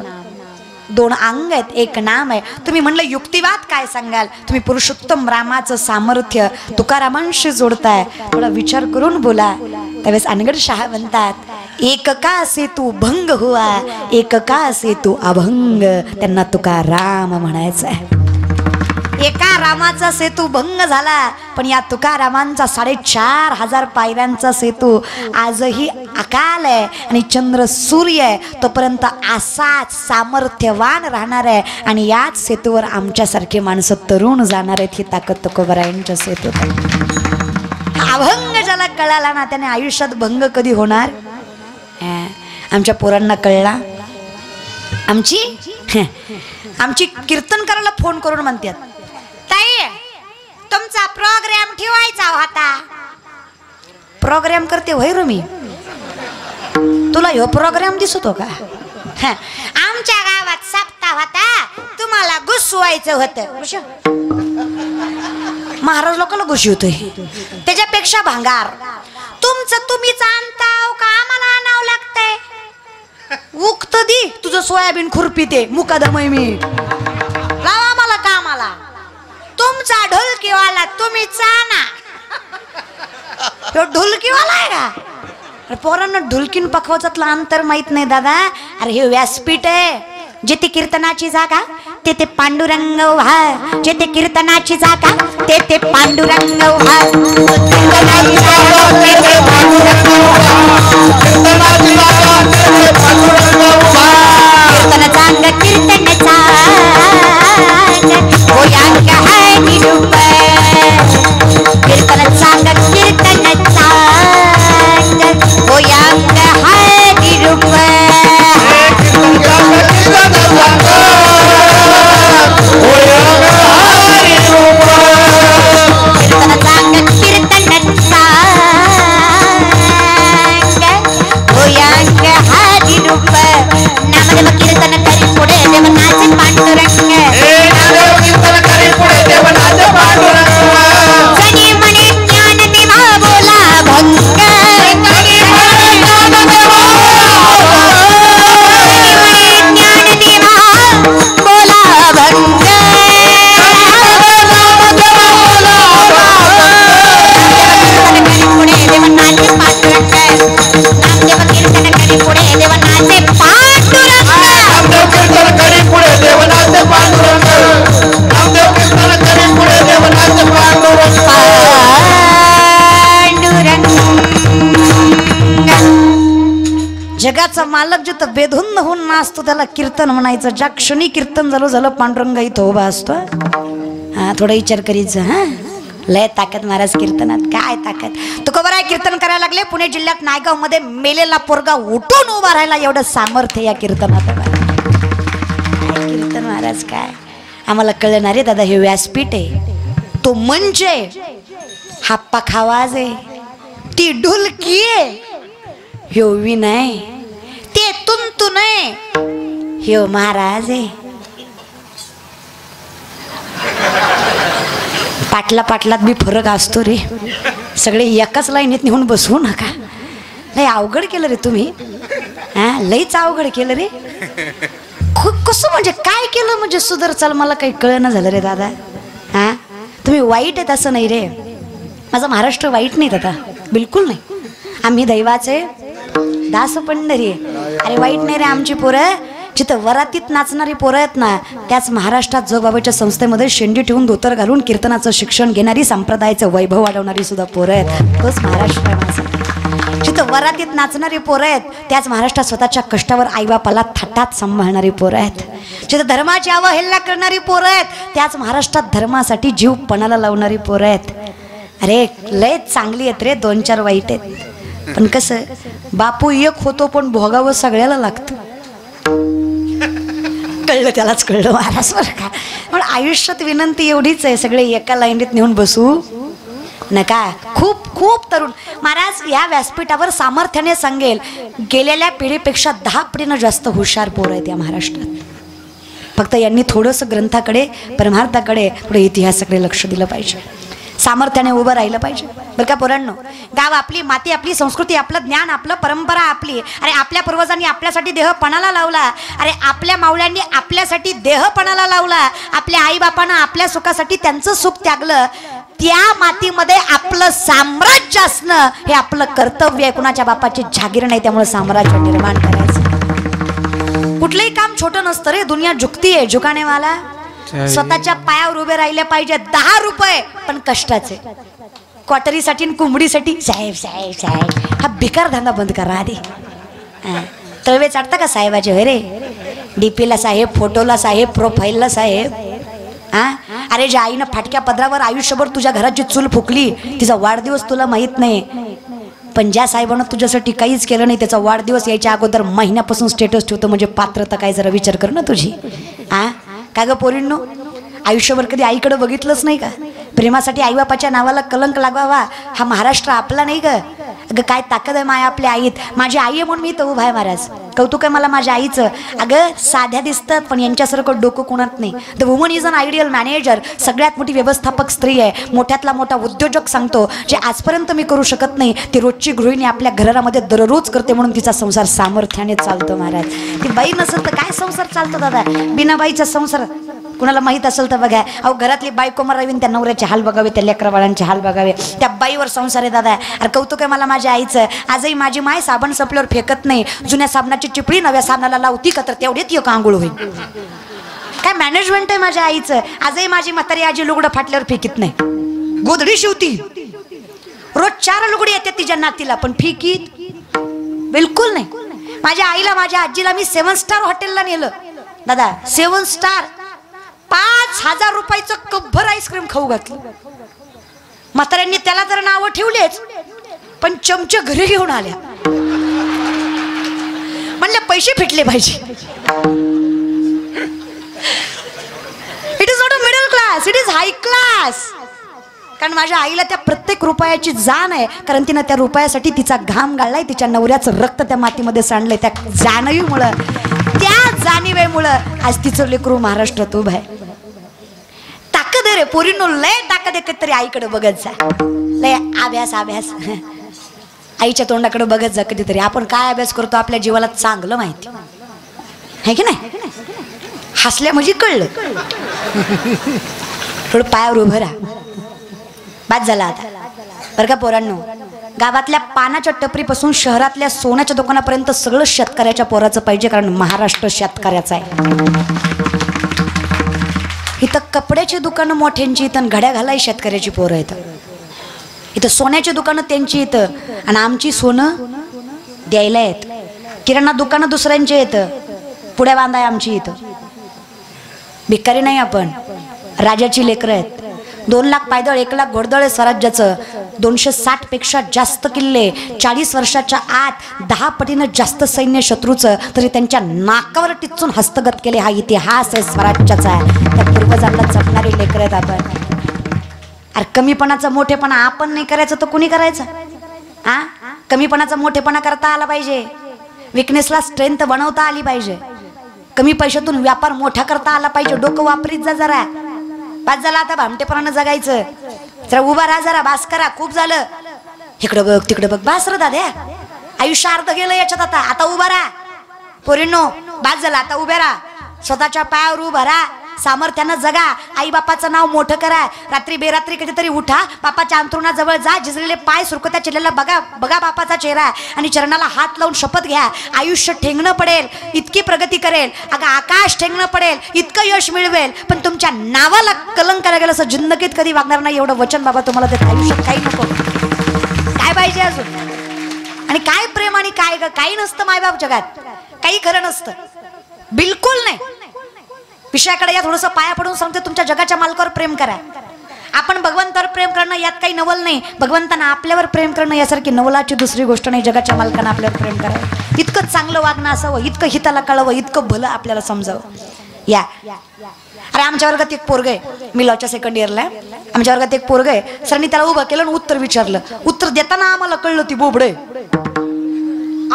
दोन अंग आहेत एक नाम आहे. तुम्ही म्हणलं युक्तिवाद काय सांगाल? तुम्ही पुरुषोत्तम रामाचं सामर्थ्य तुकारामांशी जोडताय, थोडा विचार करून बोला. त्यावेळेस अनगड शहा म्हणतात एक का से तू भंग हुआ, एक का से तू अभंग. त्यांना तुकाराम म्हणायचं आहे. एका रामाचा सेतू भंग झाला, पण या तुकारामांचा 4500 पायऱ्यांचा सेतू आजही अकाल आहे आणि चंद्र सूर्य आहे तोपर्यंत असाच सामर्थ्यवान राहणार आहे. आणि याच सेतूवर आमच्यासारखे माणसं तरुण जाणार आहेत. ही ताकद तुकोबारायांच्या सेतूत आहे. अभंग ज्याला कळाला ना त्याने आयुष्यात भंग कधी होणार? आमच्या पोरांना कळला. आमची कीर्तन करायला फोन करून म्हणतात ताई तुमचा प्रोग्राम ठेवायचा होता. प्रोग्राम करते होय रो मी, तुला ह्यो प्रोग्राम दिसतो का? आमच्या घुसवायचं होतं महाराज लोकांना घुशी होतोय त्याच्यापेक्षा भांगार तुमचं तुम्हीच आणताव का आम्हाला आणावं लागतंय उक्त दी तुझं सोयाबीन खुरपी ते मुकादमय मी लावा मला कामाला तुमचा ढोलकीवाला तुम्हीच आणा तो ढोलकीवाला आहे का अरे पोरांना ढोलकीन पखवाजातलं अंतर माहित नाही दादा अरे हे व्यासपीठ आहे जेथे कीर्तनाची जागा तेथे पांडुरंग व्हा जेथे कीर्तनाची जागा तेथे पांडुरंग व्हा कीर्तनाची जागा तेथे पांडुरंग व्हा कीर्तनाची जागा तेथे पांडुरंग व्हा कीर्तन चांग कीर्तन चांग गोयांग है निरूप कीर्तन चांग कीर्तन चांग गोयांग है निरूप जगाचा मालक जिथं बेधुंद होऊन नाचतो त्याला कीर्तन म्हणायचं ज्या क्षणी कीर्तन झालं पांडुरंग इथं उभा असतो हा थोडा विचार करीचं हा लय ताकद महाराज कीर्तनात काय ताकद तुकोबर आहे कीर्तन करायला लागले पुणे जिल्ह्यात नायगाव मध्ये मेलेला पोरगा उठून उभा राहिला एवढं सामर्थ्य या कीर्तनात कीर्तन महाराज काय आम्हाला कळणार आहे दादा हे व्यासपीठ आहे तो मंच आहे हा पखावाज आहे ती ढोलकी आहे ह्यो विनय ते तुंतुन आहे ह्यो महाराज आहे पाटला पाटलात बी फरक असतो रे सगळे एकाच लाईनीत निघून बसवू नका लय अवघड केलं रे तुम्ही हा लयच अवघड केलं रे कसं म्हणजे काय केलं म्हणजे सुधर चाल मला काही कळना झालं रे दादा हा तुम्ही वाईट आहेत असं नाही रे माझा महाराष्ट्र वाईट नाही दादा बिलकुल नाही आम्ही दैवाचे दास पंढरी अरे वाईट नाही रे आमची पोरं जिथं वरातीत नाचणारी पोरं आहेत ना त्याच महाराष्ट्रात जोगबाबाच्या संस्थेमध्ये शेंडी ठेवून धोतर घालून कीर्तनाचं शिक्षण घेणारी संप्रदायाचं वैभव वाढवणारी सुद्धा पोरं आहेत तोच महाराष्ट्र आहे जिथं वरातीत नाचणारी पोरं आहेत त्याच महाराष्ट्रात स्वतःच्या कष्टावर आईबापाला थाटात सांभाळणारी पोरं आहेत जिथं धर्माची अवहेलना करणारी पोरं आहेत त्याच महाराष्ट्रात धर्मासाठी जीव पणाला लावणारी पोरं आहेत अरे लय चांगली आहेत रे दोन चार वाईट आहेत पण कसं बापू एक होतो पण भोगावं सगळ्याला लागतं कळलं त्यालाच कळलं महाराज बरं का पण आयुष्यात विनंती एवढीच आहे सगळे एका लाईनीत नेऊन बसू नका खूप खूप तरुण महाराज या व्यासपीठावर सामर्थ्याने सांगेल गेलेल्या पिढीपेक्षा 10 पटीनं जास्त हुशार पोरं आहेत या महाराष्ट्रात फक्त यांनी थोडंसं ग्रंथाकडे परमार्थाकडे थोडं इतिहासाकडे लक्ष दिलं पाहिजे सामर्थ्याने उभं राहिलं पाहिजे बरं का पोरांनो गाव आपली माती आपली संस्कृती आपलं ज्ञान आपलं परंपरा आपली अरे आपल्या पूर्वजांनी आपल्यासाठी देह पणाला लावला अरे आपल्या मावळ्यांनी आपल्यासाठी देह पणाला लावला आपल्या आईबापानं आपल्या सुखासाठी त्यांचं सुख त्यागलं त्या मातीमध्ये आपलं साम्राज्य असणं हे आपलं कर्तव्य आहे कुणाच्या बापाची जागीर नाही त्यामुळे साम्राज्य निर्माण करायचं कुठलंही काम छोटं नसतं रे दुनिया झुकती आहे झुकानेवाला स्वतःच्या पायावर उभे राहिले पाहिजे 10 रुपये पण कष्टाचे क्वार्टरीसाठी कोंबडीसाठी साहेब साहेब साहेब हा बेकार धंदा बंद करा आधी तळवे चढता का साहेबाचे होय रे डीपीला साहेब फोटोला साहेब प्रोफाईलला साहेब हा अरे ज्या आईनं फाटक्या पदरावर आयुष्यभर तुझ्या घराची चूल फुकली तिचा वाढदिवस तुला माहित नाही पण ज्या साहेबानं तुझ्यासाठी काहीच केलं नाही त्याचा वाढदिवस यायच्या अगोदर महिन्यापासून स्टेटस ठेवतो म्हणजे पात्रता काय जरा विचार कर ना तुझी हा का ग पोरींनो आयुष्यभर कधी आईकडे बघितलंच नाही का प्रेमासाठी आईबापाच्या नावाला कलंक लागावा हा महाराष्ट्र आपला नाही ग अगं काय ताकद आहे माया आपल्या आईत. माझी आई आहे म्हणून मी तर उभा आहे महाराज. कौतुक आहे मला माझ्या आईचं. अगं साध्या दिसतात पण यांच्यासारखं डोकं कोणात नाही. The woman is an ideal manager. सगळ्यात मोठी व्यवस्थापक स्त्री आहे. मोठ्यातला मोठा उद्योजक सांगतो जे आजपर्यंत मी करू शकत नाही ती रोजची गृहिणी आपल्या घरामध्ये दररोज करते म्हणून तिचा संसार सामर्थ्याने चालतो महाराज. ती बाई नसेल तर काय संसार चालतो दादा. बिना बाईचा संसार कुणाला माहित असेल तर बघा. अहो घरातली बायको मरावी त्या नवऱ्याचे हाल बघावे त्या लेकरा बाळांचे हाल बघावे. त्या बाईवर संसार आहे दादा. अरे कौतुक आहे मला माझ्या आईचं. आजही माझी माय साबण संपल्यावर फेकत नाही. जुन्या साबणाची चिपळी नव्या साबणाला लावती का तर तेवढेच एक आंघोळ होईल. काय मॅनेजमेंट आहे माझ्या आईचं. आजही माझी म्हातारी आजी लुगडं फाटल्यावर फेकीत नाही. गोधडी शिवती. रोज 4 लुगडी येते तिच्या नातीला पण फिकीत बिलकुल नाही. माझ्या आईला माझ्या आजीला मी 7 स्टार हॉटेलला नेलं दादा. 7 स्टार 5,000 रुपयाचं कपभर आईस्क्रीम खाऊ घातलं. म्हाताऱ्यांनी त्याला तर नावं ठेवलेच पण चमचे घरी घेऊन आल्या. म्हणले पैसे फिटले पाहिजे. It is not a middle class, it is hi class. कारण माझ्या आईला त्या प्रत्येक रुपयाची जाण आहे. कारण तिनं त्या रुपयासाठी तिचा घाम गाळलाय. तिच्या नवऱ्याचं रक्त त्या मातीमध्ये सांडलंय. त्या जाणीवेमुळं त्या जाणीवेमुळं आज तिचं लेकरू महाराष्ट्रात उभं आहे. ताकद आहे रे पोरींनो. लय ताकद आहे. कधीतरी आईकडे बघत जा. लय अभ्यास अभ्यास आईच्या तोंडाकडे बघत जा कधीतरी. आपण काय अभ्यास करतो आपल्या जीवाला चांगलं माहिती आहे की नाही. हसल्या म्हणजे कळलं. थोडं पायावर उभं राहा. बाद झाला आता बरं का पोरांनो. गावातल्या पानाच्या टपरीपासून शहरातल्या सोन्याच्या दुकानापर्यंत सगळं शेतकऱ्याच्या पोराचं पाहिजे. कारण महाराष्ट्र शेतकऱ्याचा आहे. इथं कपड्याची दुकानं मोठ्यांची इथं घड्या घालाय शेतकऱ्याची पोरं आहेत. इथं सोन्याची दुकानं त्यांची इथं आणि आमची सोनं द्यायला आहेत. किराणा दुकानं दुसऱ्यांची येतं. पुढे बांधाय आमची इथं. भिकारी नाही आपण. राजाची लेकरं आहेत. 2 लाख पायदळ 1 लाख घोडदळ आहे स्वराज्याचं. 260 पेक्षा जास्त किल्ले. 40 वर्षाच्या आत 10 पटीनं जास्त सैन्य शत्रूचं. तरी त्यांच्या नाकावर टिचून हस्तगत केले. हा इतिहास आहे स्वराज्याचा. त्या पूर्वजांना जपणारी लेकरं आहेत आपण. अरे कमीपणाचा मोठेपणा आपण नाही करायचं तर कुणी करायचं. हा कमीपणाचा मोठेपणा करता आला पाहिजे. विकनेसला स्ट्रेंथ बनवता आली पाहिजे. कमी पैशातून व्यापार मोठा करता आला पाहिजे. डोकं वापरीत जा जरा. बास झाला आता भामटेपणानं जगायचं. जरा उभा राहा जरा. बास करा. खूप झालं. इकडं बघ तिकडं बघ. बास र दाद्या. आयुष्य अर्ध गेलं याच्यात. आता आता उभा राहा पोरींनो. बास झाला आता उभ्या राहा. स्वतःच्या पायावर उभा राहा. सामर्थ्यानं जगा. आई बापाचं नाव मोठं करा. रात्री बेरात्री कधीतरी उठा. बापाच्या अंथरुणाजवळ जा. झिजलेले पाय सुरकुत्या चिरलेला बघा बघा बापाचा चेहरा आणि चरणाला हात लावून शपथ घ्या. आयुष्य ठेंगणं पडेल इतकी प्रगती करेल. अगं आकाश ठेंगणं पडेल इतकं यश मिळवेल. पण तुमच्या नावाला कलंक करायला गेलं असं जिंदगीत कधी वागणार नाही. एवढं वचन बाबा तुम्हाला देत. आयुष्यात काही नको. काय पाहिजे अजून. आणि काय प्रेम आणि काय काही नसतं मायबाप जगात. काही खरं नसतं. बिलकुल नाही. विषयाकडे या थोडंसं पाया पडून सांगते. तुमच्या जगाच्या मालकावर प्रेम करा. आपण भगवंतावर प्रेम करणं यात काही नवल नाही. भगवंतांना आपल्यावर प्रेम करणं यासारखी नवलाची दुसरी गोष्ट नाही. जगाच्या मालकांना आपल्यावर प्रेम करावं. इतकं चांगलं वागणं असावं. इतकं हिताला कळावं. इतकं भलं आपल्याला समजावं. या अरे आमच्या वर्गात एक पोरग आहे. मी लॉच्या 2nd इयरला. आमच्या वर्गात एक पोरग आहे. सरांनी त्याला उभं केलं आणि उत्तर विचारलं. उत्तर देताना आम्हाला कळलं ती बोबडे.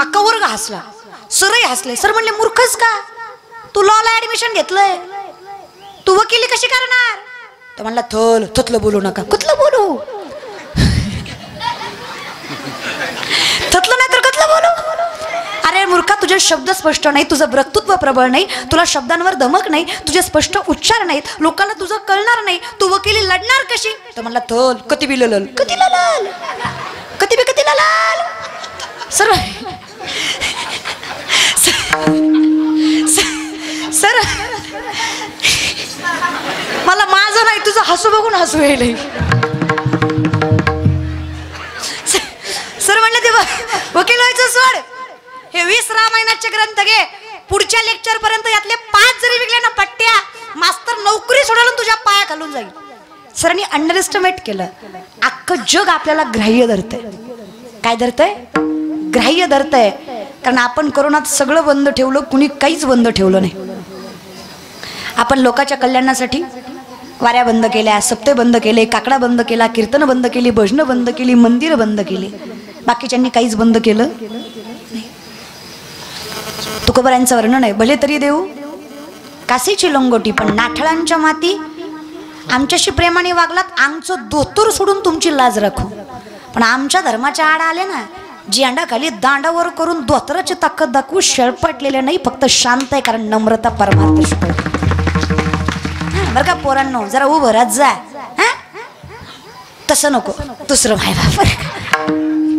अख्खा वर्ग हसला. सरही हसले. सर म्हणले मूर्खच का. तू लॉला ऍडमिशन घेतलंय. तू वकिली कशी करणार. तर म्हणला थतलं बोलू नका. कुठलं बोलू. थतलं नाही तर कुठलं बोलू. अरे मूर्खा तुझे शब्द स्पष्ट नाही. तुझं वक्तृत्व प्रबळ नाही. तुला शब्दांवर धमक नाही. तुझे स्पष्ट उच्चार नाहीत. लोकांना तुझं कळणार नाही. तू वकिली लढणार कशी. तर म्हणला थल कती बी लल कती लाल कती बी कती लाल. सर सर मला माझं नाही तुझं हसू बघून हसू येईल. सर म्हणले ते वकील व्हायचं सोड. हे 20 रामायणाचे ग्रंथ घे. पुढच्या लेक्चर पर्यंत यातले 5 जरी विकले ना पट्ट्या मास्तर नोकरी सोडायला तुझ्या पाया खालून जाईल. सरांनी अंडर एस्टिमेट केलं. अख्खं जग आपल्याला ग्राह्य धरतंय. काय धरतंय. ग्राह्य धरतंय. कारण आपण कोरोनात सगळं बंद ठेवलं. कुणी काहीच बंद ठेवलं नाही. आपण लोकांच्या कल्याणासाठी वाऱ्या बंद केल्या. सप्ते बंद केले. काकडा बंद केला. कीर्तन बंद केली. भजनं बंद केली. मंदिरं बंद केली. बाकीच्यांनी काहीच बंद केलं नाही. तुकोबरायांचं वर्णन आहे, भले तरी देऊ कासेची लंगोटी पण नाठळांच्या माती, आमच्याशी प्रेमाने वागलात आमचं दोतोर सोडून तुमची लाज राखू, पण आमच्या धर्माच्या आड आले ना जेंडाखाली दांडावर करून दोतराची ताकद दाखवू शेळपटलेले नाही, फक्त शांत आहे कारण नम्रता परमार्थ शिकवते. बरं का पोरांनो, जरा उभं राहत जा. तसं नको, दुसरं माय बाप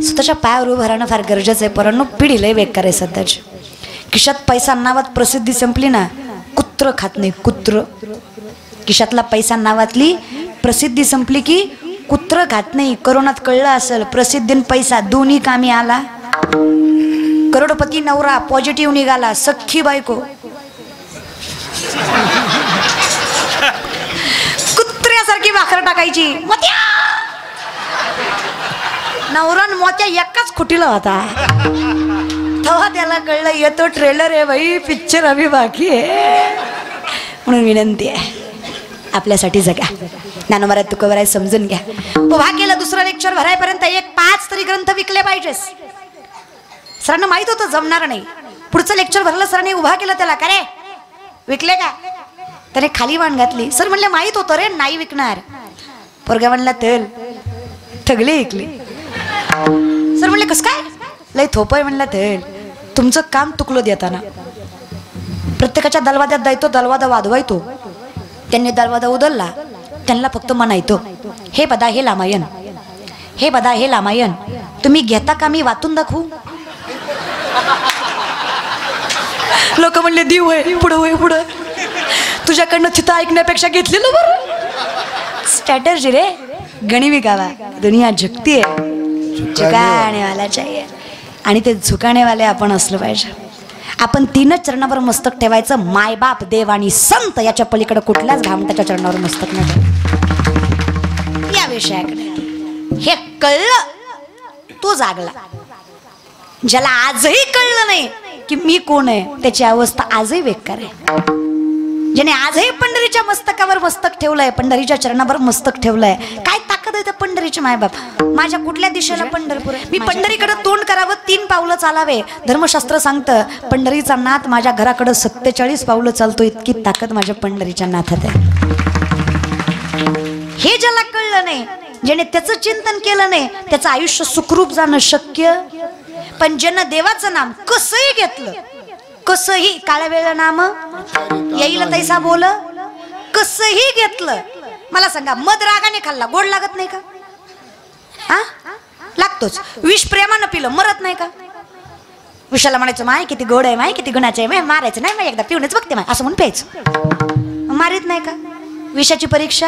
स्वतःच्या पायावर उभं राहणं फार गरजेचं आहे. पोरांनो, पिढी लय बेकार आहे सध्याची. खिशात पैसा नावात प्रसिद्धी संपली ना, कुत्र खात नाही कुत्र. खिशातला पैसा नावातली प्रसिद्धी संपली की कुत्र खात नाही. करोनात कळलं असेल, प्रसिद्धीन पैसा दोन्ही कामी आला. करोडपती नवरा पॉझिटिव्ह निघाला, सख्खी बायको कुत्र्यासारखी भाकर टाकायची. नवरा मोत्या एकाच खुटीला होता. तेव्हा त्याला कळलं येतो ट्रेलर आहे भाई, पिक्चर अभी बाकी आहे. म्हणून विनंती आहे, आपल्यासाठी जगा. ज्ञानोबा तुकोबराय समजून घ्या. उभा केलं दुसरं लेक्चर भरायपर्यंत 5 तरी ग्रंथ विकले पाहिजेस. सरांना माहित होतं जमणार नाही. पुढचं लेक्चर भरलं सरांनी, उभा केलं त्याला, का रे विकले का? त्याने खाली मान घातली. सर म्हणले माहित होतं रे नाही विकणार. पोरगा म्हणला तेल ठगले विकले. सर म्हणले कस काय? लय थोपय म्हणला तेल. तुमचं काम तुकलं देताना प्रत्येकाच्या दलवाद्यात जायतो, दलवादा वादवायतो. त्यांनी दलवादा उदलला, त्यांना फक्त म्हणायतो हे बदा हे लामायन, हे बदा हे लामायन. तुम्ही घेता का मी वाचून दाखवू? लोक म्हणले देव आहे पुढं होय पुढं. तुझ्याकडनं चिता ऐकण्यापेक्षा घेतलेलं बरं. स्ट्रॅटर्जी रे, गणिमी गावा. दुनिया झुकती आहे, झुकाने वाला चाहिए. आणि ते झुकाणेवाले आपण असलं पाहिजे. आपण 3च चरणावर मस्तक ठेवायचं, मायबाप देव आणि संत. याच्या पलीकडे कुठल्याच घामटाच्या चरणावर मस्तक नाही ठेवायचं. या विषयाकडे हे कळलं तो जागला. ज्याला आजही कळलं नाही की मी कोण आहे, त्याची अवस्था आजही बेकार आहे. ज्याने आजही पंढरीच्या मस्तकावर मस्तक ठेवलंय, पंढरीच्या चरणावर मस्तक ठेवलंय, काय ताकद आहे त्या पंढरीची. मायबाप, माझ्या कुठल्या दिशेला पंढरपूर आहे, मी पंढरीकडे तोंड करावं, 3 पावलं चालावे. धर्मशास्त्र सांगतं पंढरीचा नाथ माझ्या घराकडे 47 पावलं चालतो, इतकी ताकद माझ्या पंढरीच्या नाथात आहे. हे ज्याला कळलं नाही, ज्याने त्याचं चिंतन केलं नाही, त्याचं आयुष्य सुखरूप जाणं शक्य. पण ज्यानं देवाचं नाम कसंही घेतलं, कसंही काळ्या वेळा नाम येईल तैसा बोल, कसंही घेतलं. मला सांगा, मध रागाने खाल्ला गोड लागत नाही का? हा लागतोच. विष प्रेमानं पिलं मरत नाही का? विषाला म्हणायचं माय किती गोड आहे, माय किती गुणाचे आहे, मारायचं नाही, माय एकदा पिऊनच बघते माय असं म्हणून प्यायचं. मारित नाही का? विषाची परीक्षा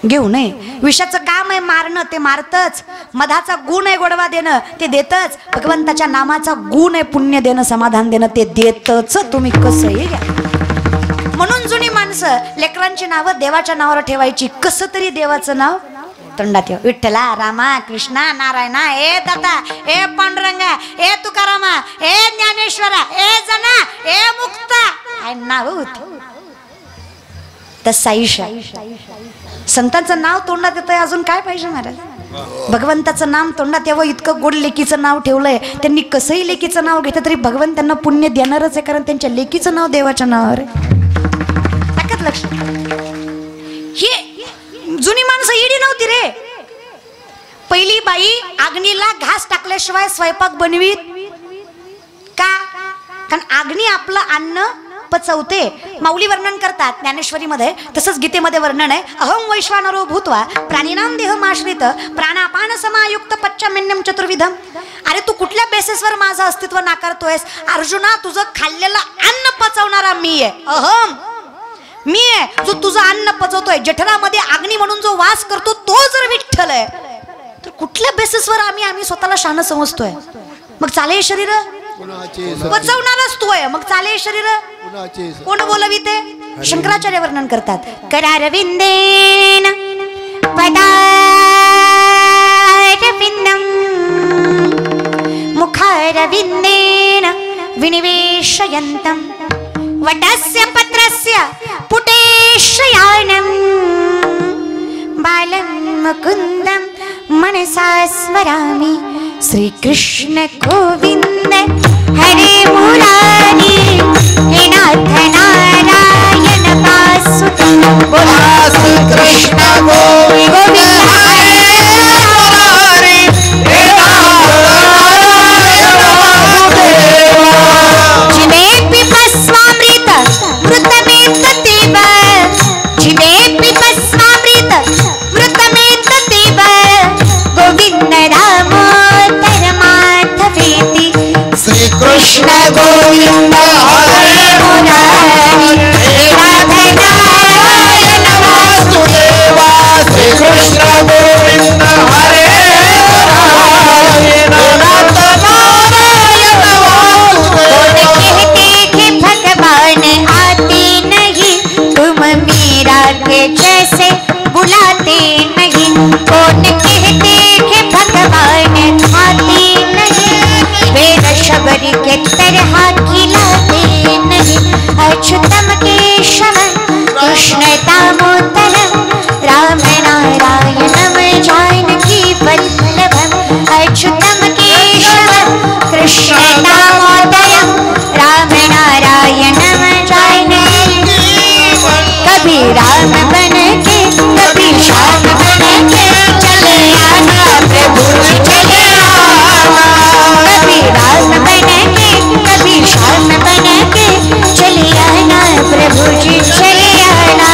घेऊ नये. विषाचं काम आहे मारणं, ते मारतच. मधाचा गुण आहे गोडवा देणं, ते देतच. भगवंताच्या नामाचा गुण आहे पुण्य देणं, समाधान देणं, ते देतच. तुम्ही कसंही घ्या. म्हणून जुनी माणसं लेकरांची नावं देवाच्या नावावर ठेवायची. कसं तरी देवाचं नाव तोंडात ठेव. विठ्ठला, रामा, कृष्णा, नारायणा, ए दाता, ए पांडुरंगा, ए तुकारामा, ए ज्ञानेश्वरा, ए जना, ए मुक्ता, काय नाव होती. तसा ईशा संतांचं नाव तोंडात येतंय, अजून काय पाहिजे महाराज. भगवंताचं नाम तोंडात यावं इतकं गोड लेकीचं नाव ठेवलंय. त्यांनी कसंही लेकीचं नाव घेतलं तरी भगवंत त्यांना पुण्य देणारच आहे, कारण त्यांच्या लेकीचं नाव देवाच्या नावावर आहे. टाकत लक्ष. हे जुनी माणसं इडी नव्हती रे. पहिली बाई अग्नीला घास टाकल्याशिवाय स्वयंपाक बनवीत का? कारण अग्नी आपलं अन्न पचवते. माऊली वर्णन करतात ज्ञानेश्वरीमध्ये, तसंच गीतेमध्ये वर्णन आहे. अहम वैश्वानरो भूत्वा प्राणिनाम देहमाश्रित प्राणापान समायुक्त पच्चमेन्यम चतुर्विधम. अरे तू कुठल्या बेसिसवर माझं अस्तित्व नाकारतोयस? अर्जुना, तुझं खाल्लेलं अन्न पचवणारा मी आहे. अहम मी आहे जो तुझं अन्न पचवतोय. जठरामध्ये अग्नी म्हणून जो वास करतो तो जर विठ्ठल आहे, तर कुठल्या बेसिसवर आम्ही स्वतःला शान समजतोय? मग चाले शरीर पचवणारच तू आहे, मग चाले शरीर कोण बोलविते? शंकराचार्य वर्णन करतात. करारविंदेन पदारविंदम मुखारविंदेन विनिवेशयन्तम वटस्य पत्रस्य पुटेशयानं बालं मुकुन्दं मनसा स्मरामि श्री कृष्ण गोविंद हरे मुरारी हे नाथ नारायण वासुदेव बोला श्री कृष्ण गोविंद हरे मुरारी हे नाथ नारायण वासुदेव जिमे पिबस्वामृत मृतमेत देव जिमे पिबस्वामृत मृतमेत देव गोविंद राम श्री कृष्ण गोविंद हरे मुरारी हे नाथ नारायण वासुदेव श्री कृष्ण गोविंद हरे मुरारी हे नाथ नारायण वासुदेव कहते कि भगवान आते नहीं तुम मीरा के जैसे बुलाते नहीं कौन कहते कि भगवान आते नहीं शबरी के तरह खिलाते नहीं अच्युतम केशव कृष्ण दामोदरम राम नारायणम जानकी वल्लभम अच्युतम केशव कृष्ण दामोदरम राम नारायणम जानकी कभी राम बन के कभी श्याम बन के चले आना प्रभु चले आना कभी राम बन के कभी श्याम बन के चले आना प्रभु जी चले आना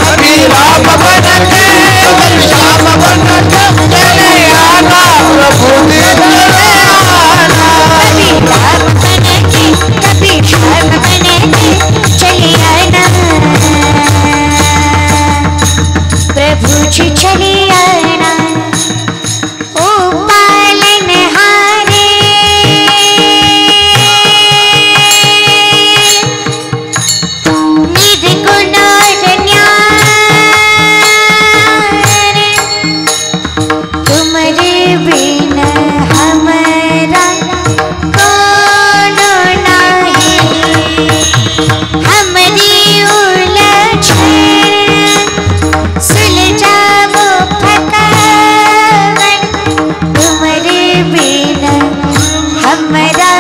कभी राम बन के कभी श्याम बन के चले आना प्रभु जी चले आना कभी राम बन के कभी श्याम बन के चले आना प्रभु जी चले आना ओ पालनहारे निर्गुण न्यारे तुम्हारे बिना हमारा कौन नहीं हमारी उलझन सुलझाओ थकावन तुम्हारे बिना हमारा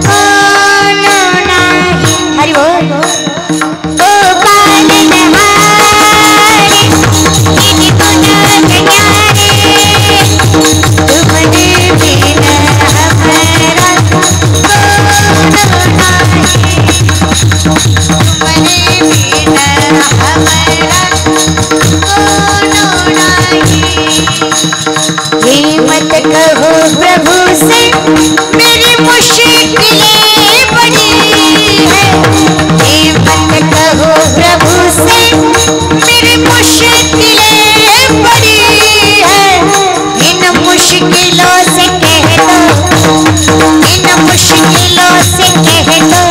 कौन नहीं हरि बोल ओ पालनहारे निर्गुण न्यारे तुम्हारे बिना हमारा कौन नहीं तुम्हारे बिना हमारा ये मत कहो प्रभु से मेरी मुश्किलें बड़ी है ये मत कहो प्रभु से मेरी मुश्किलें बड़ी है इन मुश्किलों से कह दो इन मुश्किलों से कह दो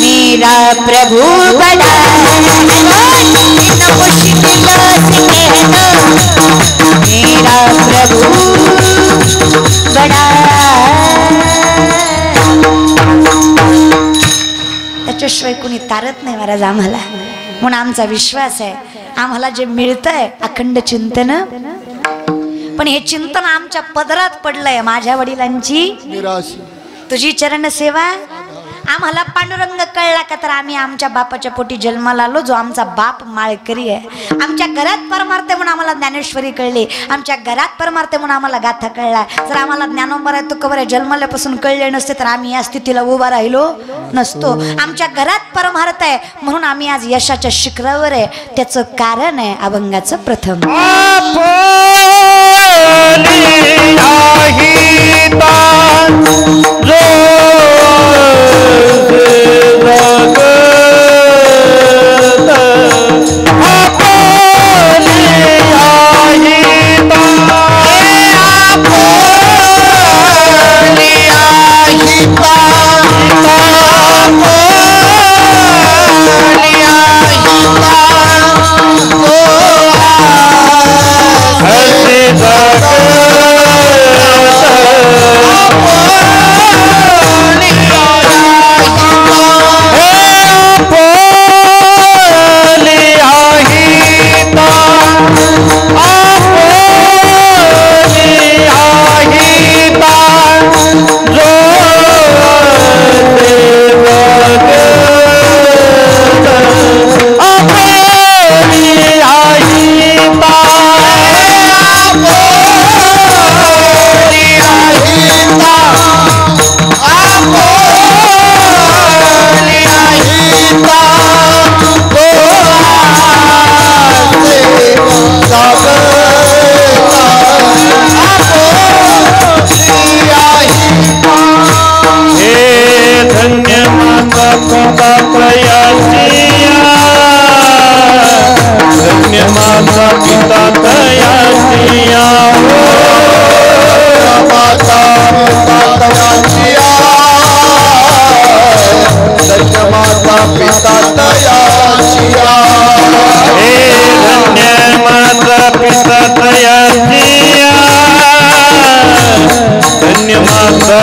मेरा प्रभु बड़ा है इन मुश्किलों से कह दो मेरा प्रभु बड़ा त्याच्याशिवाय कोणी तारत नाही महाराज आम्हाला म्हणून आमचा विश्वास आहे आम्हाला जे मिळतंय अखंड चिंतन पण हे चिंतन आमच्या पदरात पडलंय माझ्या वडिलांची तुझी चरण सेवा आम्हाला पांडुरंग कळला का तर आम्ही आमच्या बापाच्या पोटी जन्माला आलो जो आमचा बाप माळकरी आहे आमच्या घरात परमार्थ म्हणून आम्हाला ज्ञानेश्वरी कळली आमच्या घरात परमार्थ म्हणून आम्हाला गाथा कळला जर आम्हाला ज्ञानोबा आहे तुकोबा आहे जन्मल्यापासून कळले नसते तर आम्ही या स्थितीला उभा राहिलो नसतो आमच्या घरात परमार्थ आहे म्हणून आम्ही आज यशाच्या शिखरावर आहे त्याचं कारण आहे अभंगाचं प्रथम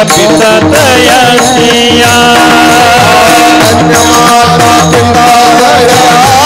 पिता दयासिया माता पिता दयासिया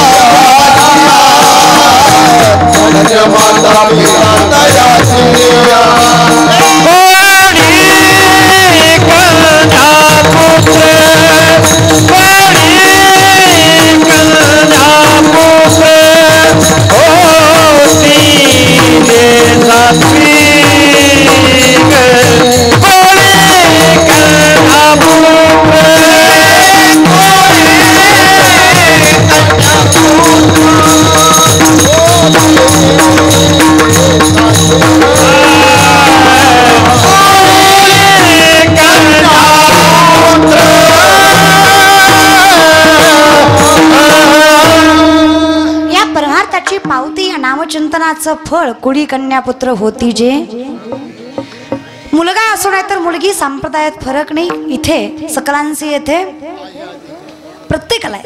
पावती या नामचिंतनाचं फळ कुडी कन्या पुत्र होती जे मुलगा असो नाही तर मुलगी संप्रदायात फरक नाही इथे सकलांशी येथे प्रत्येकाला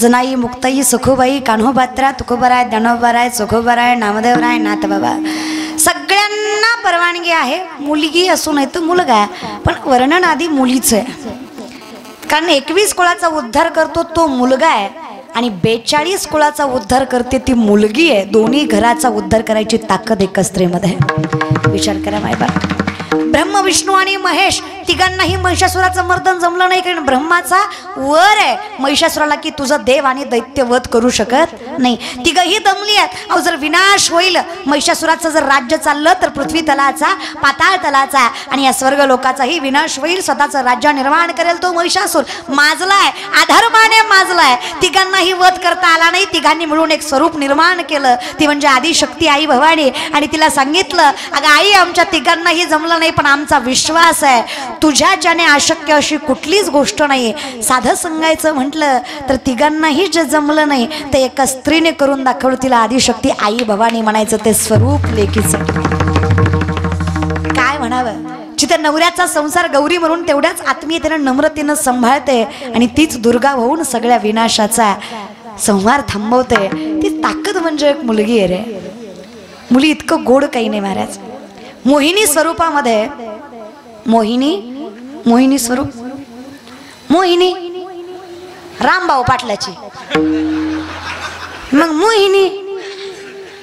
जनाई मुक्ताई सुखोबाई कान्होबात्रा तुकोबराय ज्ञानोबराय सुखोबराय नामदेवराय नाथबाबा सगळ्यांना परवानगी आहे मुलगी असो नाही तर मुलगा पण वर्णन आधी मुलीचं आहे कारण 21 कुळाचा उद्धार करतो तो मुलगा आहे आणि 42 कुळाचा उद्धार करते ती मुलगी आहे दोन्ही घराचा उद्धार करायची ताकद एका स्त्रीमध्ये आहे विचार करा माय बाप ब्रह्म विष्णू आणि महेश तिघांनाही महिषासुराचं मर्दन जमलं नाही कारण ब्रह्माचा वर आहे महिषासुराला की तुझा देव आणि दैत्य वध करू शकत नाही तिघही दमली आहेत अहो जर विनाश होईल महिषासुराचं जर राज्य चाललं तर पृथ्वी तलाचा पाताळ तलाचा आणि या स्वर्ग लोकाचाही विनाश होईल स्वतःचं राज्य निर्माण करेल तो महिषासुर माजलाय अधर्माने माजलाय तिघांनाही वध करता आला नाही तिघांनी मिळून एक स्वरूप निर्माण केलं ती म्हणजे आदिशक्ती आई भवानी आणि तिला सांगितलं अगं आई आमच्या तिघांनाही जमलं नाही पण आमचा विश्वास आहे तुझ्या ज्याने अशक्य अशी कुठलीच गोष्ट नाही साधं सांगायचं म्हटलं तर तिघांनाही जे जमलं नाही ते एका स्त्रीने करून दाखवलं तिला आदिशक्ती आई भवानी म्हणायचं ते स्वरूप लेकीचं काय म्हणावं जिथे नवऱ्याचा संसार गौरी म्हणून तेवढ्याच आत्मीयतेनं नम्रतेनं सांभाळते आणि तीच दुर्गा होऊन सगळ्या विनाशाचा संहार थांबवते ती ताकद म्हणजे एक मुलगी आहे रे मुली इतकं गोड काही नाही महाराज मोहिनी स्वरूपामध्ये मोहिनी स्वरूप मोहिनी रामभाऊ पाटलाची मग मोहिनी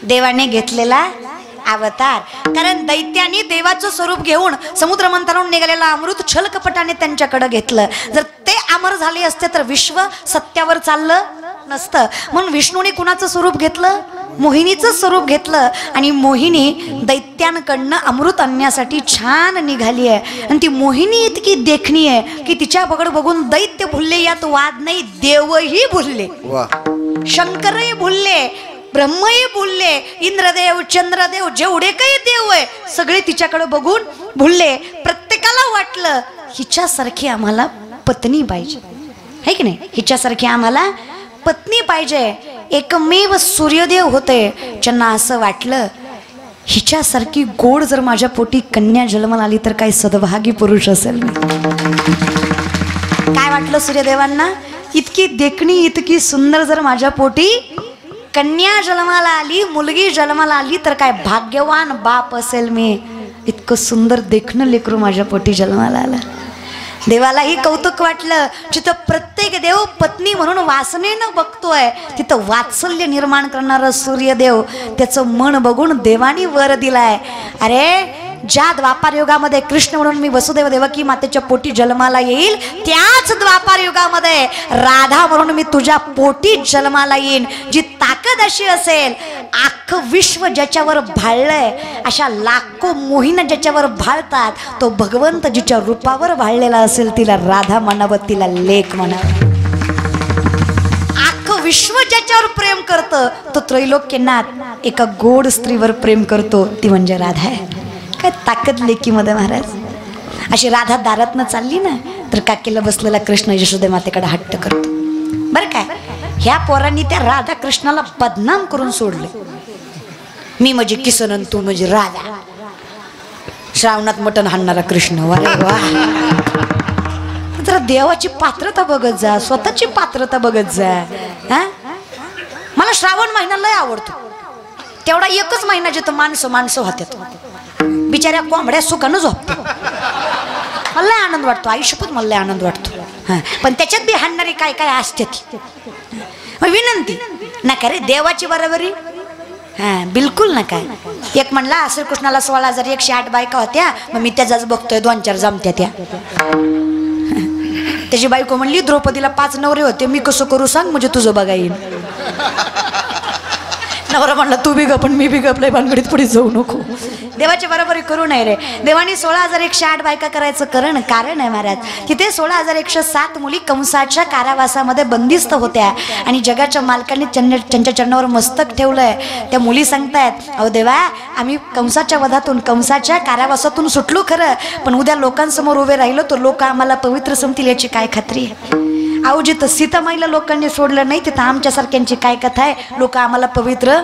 देवाने घेतलेला अवतार कारण दैत्याने देवाचं स्वरूप घेऊन समुद्र मंथनावरून निघालेला अमृत छलकपटाने त्यांच्याकडे घेतलं जर ते अमर झाले असते तर विश्व सत्यावर चाललं नसतं म्हणून विष्णूने कुणाचं स्वरूप घेतलं मोहिनीचं स्वरूप घेतलं आणि मोहिनी दैत्यांकडनं अमृत आणण्यासाठी छान निघाली आहे आणि ती मोहिनी इतकी देखणी आहे की तिच्या बगड बघून दैत्य भुलले यात वाद नाही देवही भुलले शंकरही भुलले ब्रह्मही भुलले इंद्रदेव चंद्रदेव जेवढे काही देव आहे सगळे तिच्याकडे बघून भुलले प्रत्येकाला वाटलं हिच्यासारखी आम्हाला पत्नी पाहिजे है की नाही हिच्यासारखी आम्हाला पत्नी पाहिजे एकमेव सूर्यदेव होते ज्यांना असं वाटलं हिच्यासारखी गोड जर माझ्या पोटी कन्या जन्माला आली तर काही सद्भागी पुरुष असेल काय वाटलं सूर्यदेवांना इतकी देखणी इतकी सुंदर जर माझ्या पोटी कन्या जन्माला आली मुलगी जन्माला आली तर काय भाग्यवान बाप असेल मी इतकं सुंदर देखणं लेकरू माझ्या पोटी जन्माला आलं देवालाही कौतुक वाटलं जिथं प्रत्येक देव पत्नी म्हणून वासनेनं बघतोय तिथं वात्सल्य निर्माण करणारा सूर्यदेव त्याचं मन बघून देवानी वर दिलाय अरे ज्या द्वापार युगामध्ये कृष्ण म्हणून मी वसुदेव देवकी मातेच्या पोटी जन्माला येईल त्याच द्वापार युगामध्ये राधा म्हणून मी तुझ्या पोटी जन्माला येईन जी ताकद अशी असेल अख्खं विश्व ज्याच्यावर भाळलंय अशा लाखो मोहिना ज्याच्यावर भाळतात तो भगवंत जिच्या रूपावर भाळलेला असेल तिला राधा म्हणावं तिला लेख म्हणावं अख्खं विश्व ज्याच्यावर प्रेम करतं तो त्रैलोक्यनाथ एका गोड स्त्रीवर प्रेम करतो ती म्हणजे राधा आहे काय ताकद लेकीमध्ये महाराज अशी राधा दारातनं चालली ना तर काकीला बसलेला कृष्ण यशोदे मातेकडे हट्ट करतो बरं काय ह्या पोरांनी त्या राधा कृष्णाला बदनाम करून सोडले मी म्हणजे किसन तू म्हणजे राधा श्रावणात मटण हाणणारा कृष्ण वा जरा देवाची पात्रता बघत जा स्वतःची पात्रता बघत जा हा मला श्रावण महिना लय आवडतो तेवढा एकच महिना जिथं माणसं होत्यात बिचाऱ्या कोंबड्या सुखानं झोपतो मला लय आनंद वाटतो, आयुष्यपत मला लय आनंद वाटतो. हा, पण त्याच्यात बी हाणणारी काय काय असते ती. मग विनंती नका रे देवाची बरोबरी. हा बिलकुल नका. एक म्हणला श्रीकृष्णाला 16,108 बायका होत्या, मग मी त्याचाच बघतोय 2-4 जमत्या त्या. त्याची बायको म्हणली द्रौपदीला 5 नवरे होते, मी कसं करू सांग, म्हणजे तुझं बघा येईल. नवरा म्हणला तू बी ग, पण मी बी गपलय भानगडीत पुढे जाऊ नको. देवाची बरोबरी करू नये रे. देवानी 16,108 बायका करायचं कारण आहे महाराज. तिथे 16,107 मुली कंसाच्या कारावासामध्ये बंदिस्त होत्या आणि जगाच्या मालकांनी त्यांच्या चरणावर मस्तक ठेवलंय. त्या मुली सांगतायत अहो देवा, आम्ही कंसाच्या वधातून कंसाच्या कारावासातून सुटलो खरं, पण उद्या लोकांसमोर उभे राहिलो तर लोक आम्हाला पवित्र समतील याची काय खात्री आहे. अहो जिथं सीतामाईला लोकांनी सोडलं नाही तिथं आमच्यासारख्यांची काय कथा आहे. लोक आम्हाला पवित्र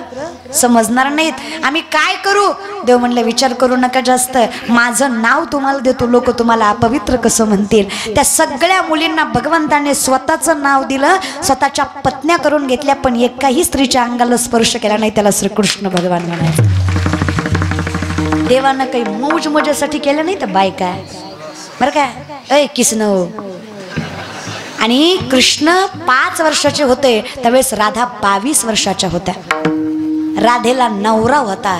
समजणार नाहीत. आम्ही काय करू. देव म्हणलं विचार करू नका जास्त, माझं नाव तुम्हाला देतो, लोक तुम्हाला अपवित्र कसं म्हणतील. त्या सगळ्या मुलींना भगवंताने स्वतःचं नाव दिलं, स्वतःच्या पत्न्या करून घेतल्या, पण एकाही स्त्रीच्या अंगाला स्पर्श केला नाही. त्याला श्रीकृष्ण भगवान म्हणायचं. देवानं काही मौज मजेसाठी केलं नाही तर बायका बरं काय. ऐ किसन. आणि कृष्ण 5 वर्षाचे होते त्यावेळेस राधा 22 वर्षाच्या होत्या. राधेला नवरा होता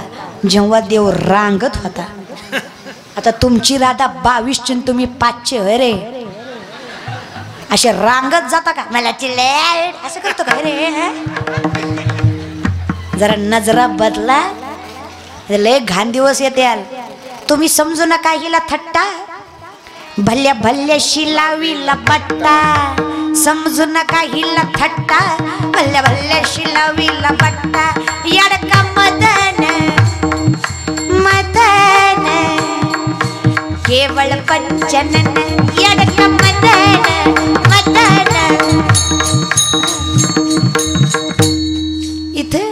जेव्हा देव रांगत होता. आता तुमची राधा 22ची तुम्ही 5चे होय रे. असे रांगत जाता का मला चिल्लेट असं करतो का रे. जरा नजरा बदला, लय घाण दिवस येते याल. तुम्ही समजू नका हिला थट्टा, भल्या भल्याशी लावीला पट्टा. समजू नका हिला थट्टा, भल्या भल्याशी लावीला पट्टा. यडका मदन मदन केवळ पंचनन. यडका मदन मदन. इथे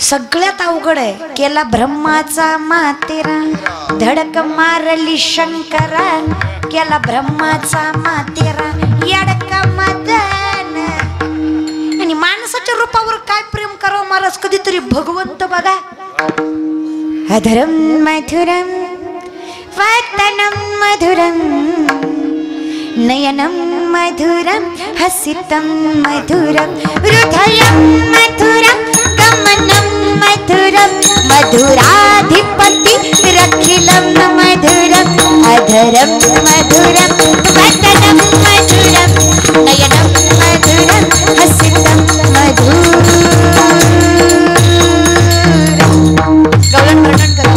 सगळ्यात अवघड आहे. केला ब्रह्माचा मातेरा, धडक मारली शंकरा. केला ब्रह्माचा मातेरा, यडका मदन. आणि माणसाच्या रूपावर काय प्रेम करावं महाराज, कधीतरी भगवंत बघा. अधरम मधुरम वदनम मधुरम नयनम मधुरम हसितम मधुरम हृदयम मधुरम गमनम मधुरम मधुराधिपति रखिलम मधुरम अधरम मधुरम वदनम मधुरम नयनम मधुरम हसितम मधुरम. गवळण वर्णन करा.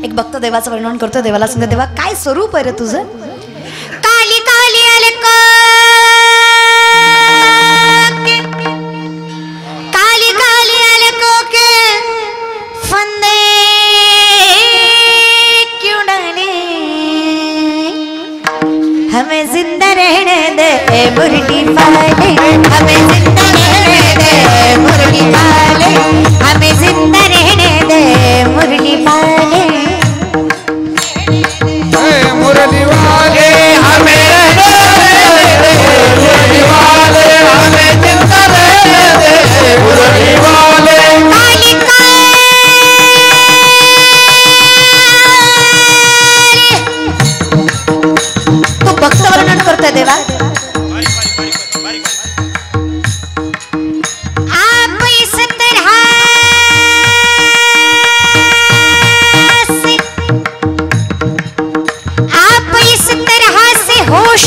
एक भक्त देवाचं वर्णन करतो. देवाला सांगतो देवा काय स्वरूप आहे रे तुझं. काली काली आले काली काली आले कोके फंदे क्यों डाले. हमें जिंदा रहने दे मुरली वाले, हमें जिंदा रहने दे मुरली वाले, हमें जिंदा रहने दे मुरली वाले. मुरली वाले हमें मुरली वाले, हमें जिंदा रहने दे मुरली वाले. काली तो भक्त वर्णन करतोय देवा. आप इस तरह से, आप इस तरह से होश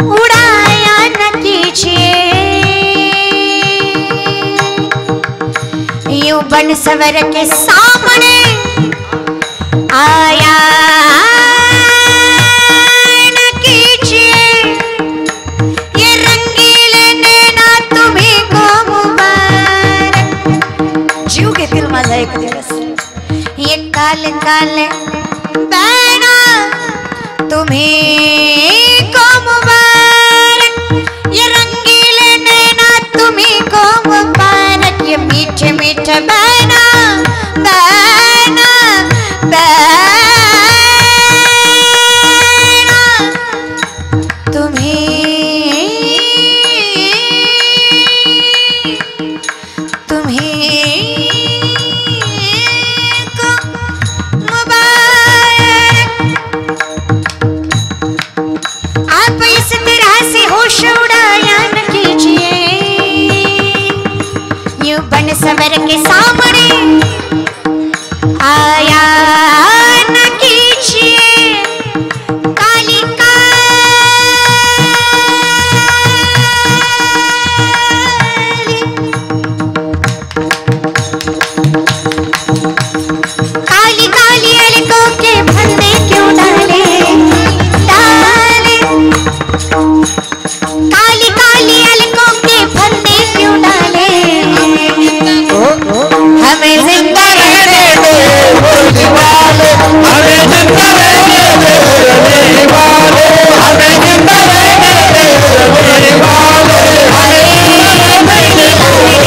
उड़ाया न कीजिए. यूं बन सवर के सामने आया न कीजिए. ये रंगीले नैना तुम्ही को मुबारक. जीव घेतील माझा एक दिवस. ये काले काले बैना तुम्ही को मुबारक. ये रंगीले नैना तुम्ही को मुबारक. ये मीठे मीठे बैना बैना बैना तुम्ही तुम्ही को मुबारक. यूं बन सवर के सामने आया न कीजिए काली काली काली अलकों के फंदे क्यों डाले डाले काली काली अलकों के फंदे क्यों डाले हमें जिंदा रहने दे मुरली वाले, हमें जिंदा रहने दे मुरली वाले, हमें जिंदा रहने दे मुरली वाले, हमें जिंदा रहने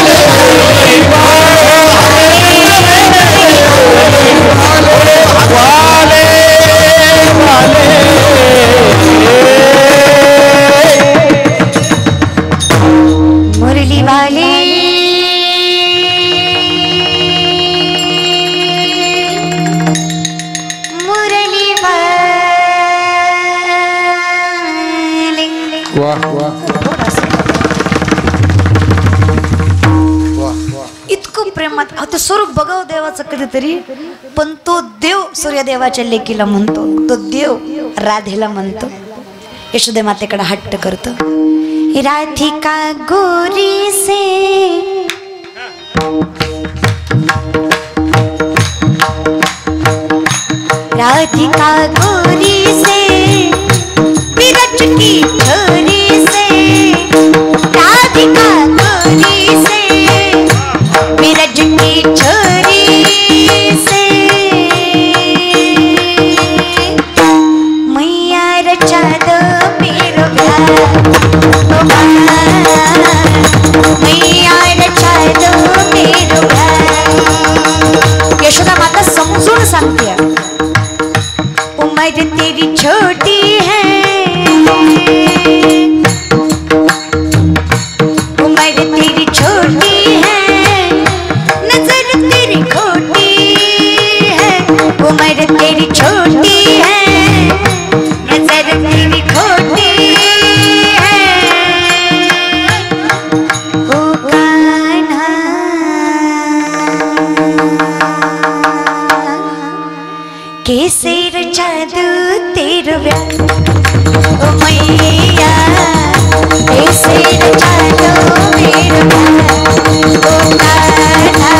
दे मुरली वाले, हमें जिंदा रहने दे मुरली वाले, हमें जिंदा रहने दे मुरली वाले मुरली वाले वाह वाह इतकं प्रेमात तो स्वरूप बघाव देवाचं कधीतरी, पण तो देव सूर्यदेवाच्या लेकीला म्हणतो, तो देव राधेला म्हणतो, यशोदे मातेकडे हट्ट करतो. राधिका गोरी से राधिका गोरी से बिरज की छोरी से राधिका गोरी से बिरज की छोरी से मैया रचा दो मेरो प्यार मैया रचा दो मेरो प्यार. यशोदा माता समजून सांगते, उम्र तेरी छोटी है उम्र तेरी छोटी है नजर तेरी खोटी है उम्र तेरी छोटी है नजर तेरी खोटी है ओ कान्हा कैसे रचा दूं तेरा प्यार ओ मैया कैसे रचा दूं मेरा प्यार ओ कान्हा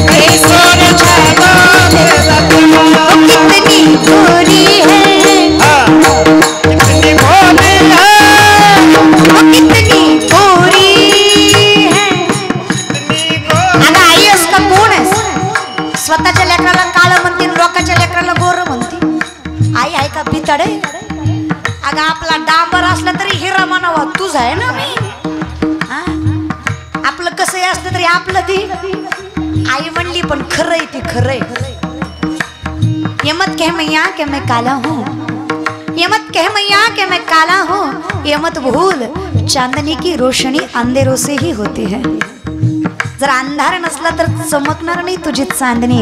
कैसे रचा दूं तेरा प्यार. कितनी गोरी है कितनी भोली है, कितनी गोरी है. अगं आई असं का कोण आहेस? स्वतःच्या लेकराला काळं म्हणते, लोकांच्या लेकराला गोर म्हणते. आई आहे का बिताडे? अगं आपला डांबर असला तरी हिरा म्हणावा, तुझ आहे ना मी. हा? आपलं कसंही असलं तरी आपलं ती आई म्हणली, पण खरंय ती खरंय. ये मत कह मैया कि मैं काला हूँ, ये मत कह मैया कि मैं काला हूँ, ये मत भूल चांदनी की रोशनी अंधेरों से ही होती है. जर अंधार नसला तर चमकणार नाही तुझी चांदणी,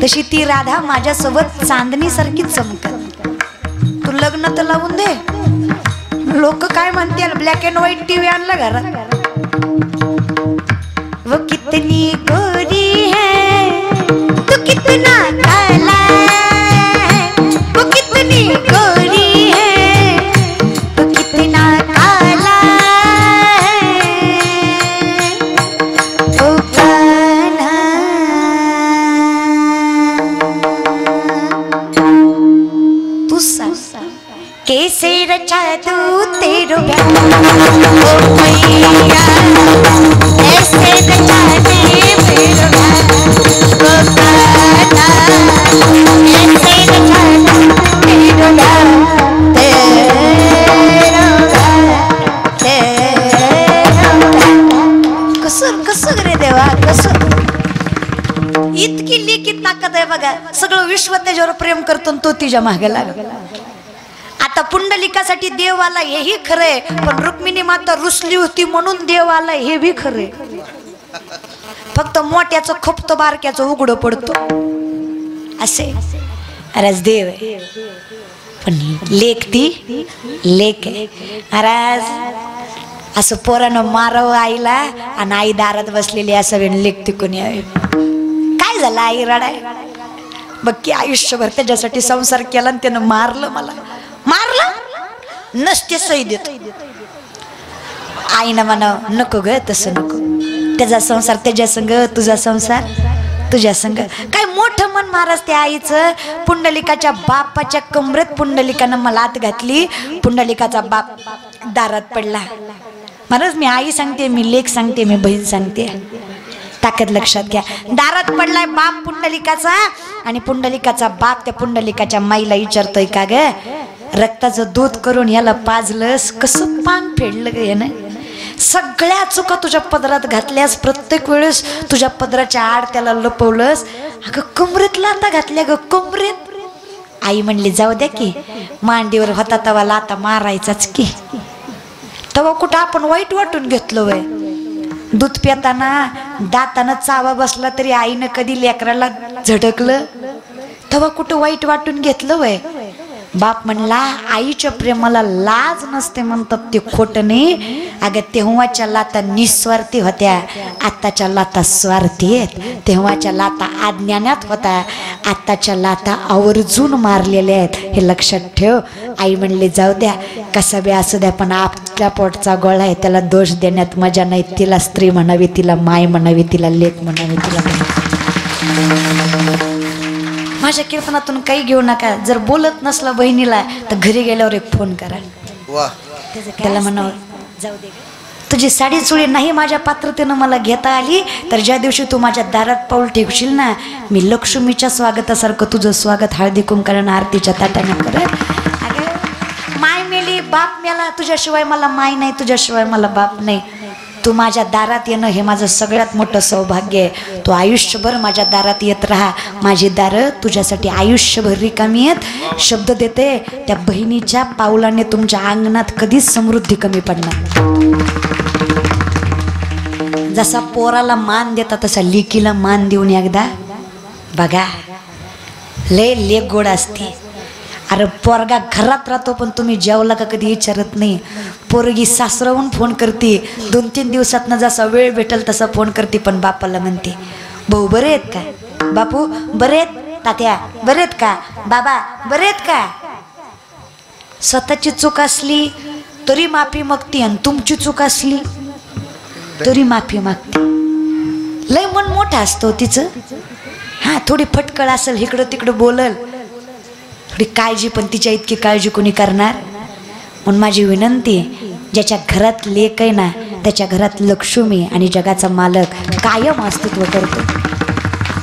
तशी ती राधा माझ्यासोबत चांदणी सारखी चमकत. तू लग्न तर लावून दे, लोक काय म्हणतील, ब्लॅक अँड व्हाईट टीव्ही आणला घरात. वो कितनी गोरी है तू कितना काला है वो कितनी गोरी है तू कितना काला है ओ कान्हा. तू सांग कैसे रचा तू तेरो प्यार ओ मैया कैसे रचा दे मेरो प्यार ओ कान्हा कैसे रचा दे मेरो प्यार तेरो प्यार तेरो प्यार. कसं कसं रे देवा, कसं इतकी लेकीत ताकद आहे बघा. सगळं विश्व त्याच्यावर प्रेम करतो आणि तो तिच्या मागे लागला. आता पुंडलिकासाठी देव आला हेही खरंय, पण रुक्मिणी माता रुसली होती म्हणून देव आला हे बी खरंय. फक्त मोठ्याचं खपतो बारक्याचं उघडं पडतो असे. अरेच देव आहे, पण लेख ती लेख आहे. महाराज असं पोरानं मारावं आईला आणि आई दारात बसलेली असावी लेख तिकून यावी. काय झालं आई रडाय बघ की आयुष्यभर त्याच्यासाठी संसार केला आणि त्यानं मारलं मला मारलं नसते सही देत. आईनं म्हणा नको ग तसं नको त्याचा संसार त्याच्या संग तुझा संसार तुझ्या संग. काय मोठं मन महाराज त्या आईचं. पुंडलिकाच्या बापाच्या कमरेत पुंडलिकानं मला आत घातली. पुंडलिकाचा बाप दारात पडला. महाराज मी आई सांगते मी लेक सांगते मी बहीण सांगते ताकद लक्षात घ्या. दारात पडलाय बाप पुंडलिकाचा आणि पुंडलिकाचा बाप त्या पुंडलिकाच्या माईला विचारतोय का ग रक्ताचं दूध करून याला पाजलंस कसं पान फेडलं ग यानं. सगळ्या चुका तुझ्या पदरात घातल्यास प्रत्येक वेळेस तुझ्या पदराच्या आड त्याला लपवलंस. अगं कमरेत लाता घातल्या ग कमरेत. आई म्हणली जाऊ द्या की मांडीवर होता तवा लाता मारायचाच की. तवा कुठं आपण वाईट वाटून घेतलो वय. दूध पिताना दातानं चावा बसला तरी आईनं कधी लेकराला झटकलं तवा कुठं वाईट वाटून घेतलं वय. बाप म्हणला आईच्या प्रेमाला लाज नसते म्हणतात ते खोटं नाही. अगं तेव्हाच्या लाता निस्वार्थी होत्या आत्ताच्या लाता स्वार्थी आहेत. तेव्हाच्या लाता अज्ञानात होता आत्ताच्या लाता आवर्जून मारलेल्या आहेत हे लक्षात ठेव. आई म्हणले जाऊ द्या कसा बी असू द्या पण आपल्या पोटचा गोळा आहे त्याला दोष देण्यात मजा नाही. तिला स्त्री म्हणावी तिला माय म्हणावी तिला लेक म्हणावी तिला. माझ्या कीर्तनातून काही घेऊ नका. जर बोलत नसला बहिणीला तर घरी गेल्यावर एक फोन करा. त्याला म्हणावं जाऊ दे तुझी साडी चुळी नाही माझ्या पात्रतेनं मला घेता आली तर ज्या दिवशी तू माझ्या दारात पाऊल ठेवशील ना मी लक्ष्मीच्या स्वागतासारखं तुझं स्वागत हळदी कुंकवानं आरतीच्या ताटाने करत. अगं माय मेली बाप मेला तुझ्याशिवाय मला माय नाही तुझ्याशिवाय मला बाप नाही. तू माझ्या दारात येणं हे माझं सगळ्यात मोठं सौभाग्य आहे. तू आयुष्यभर माझ्या दारात येत राहा. माझी दारं तुझ्यासाठी आयुष्यभर रिकामी आहेत. शब्द देते त्या बहिणीच्या पावलाने तुमच्या अंगणात कधीच समृद्धी कमी पडणार. जसा पोराला मान देता तसा लेकीला मान देऊन एकदा बघा लय लेक गोड असते. अरे पोरगा घरात राहतो पण तुम्ही जेवला का कधी विचारत नाही. पोरगी सासराहून फोन करते 2-3 दिवसातनं जसा वेळ भेटेल तसा फोन करते पण बापाला म्हणते भाऊ बरे आहेत का बापू बरे आहेत तात्या बरे आहेत का बाबा बरे आहेत का. स्वतःची चूक असली तरी माफी मागते आणि तुमची चूक असली तरी माफी मागते. लय मन मोठा असतो तिचं. हा थोडी फटकळ असेल इकडं तिकडं बोलल थोडी काळजी पण तिच्या इतकी काळजी कोणी करणार. म्हणून माझी विनंती ज्याच्या घरात लेक आहे ना त्याच्या घरात लक्ष्मी आणि जगाचा मालक कायम अस्तित्व करतो.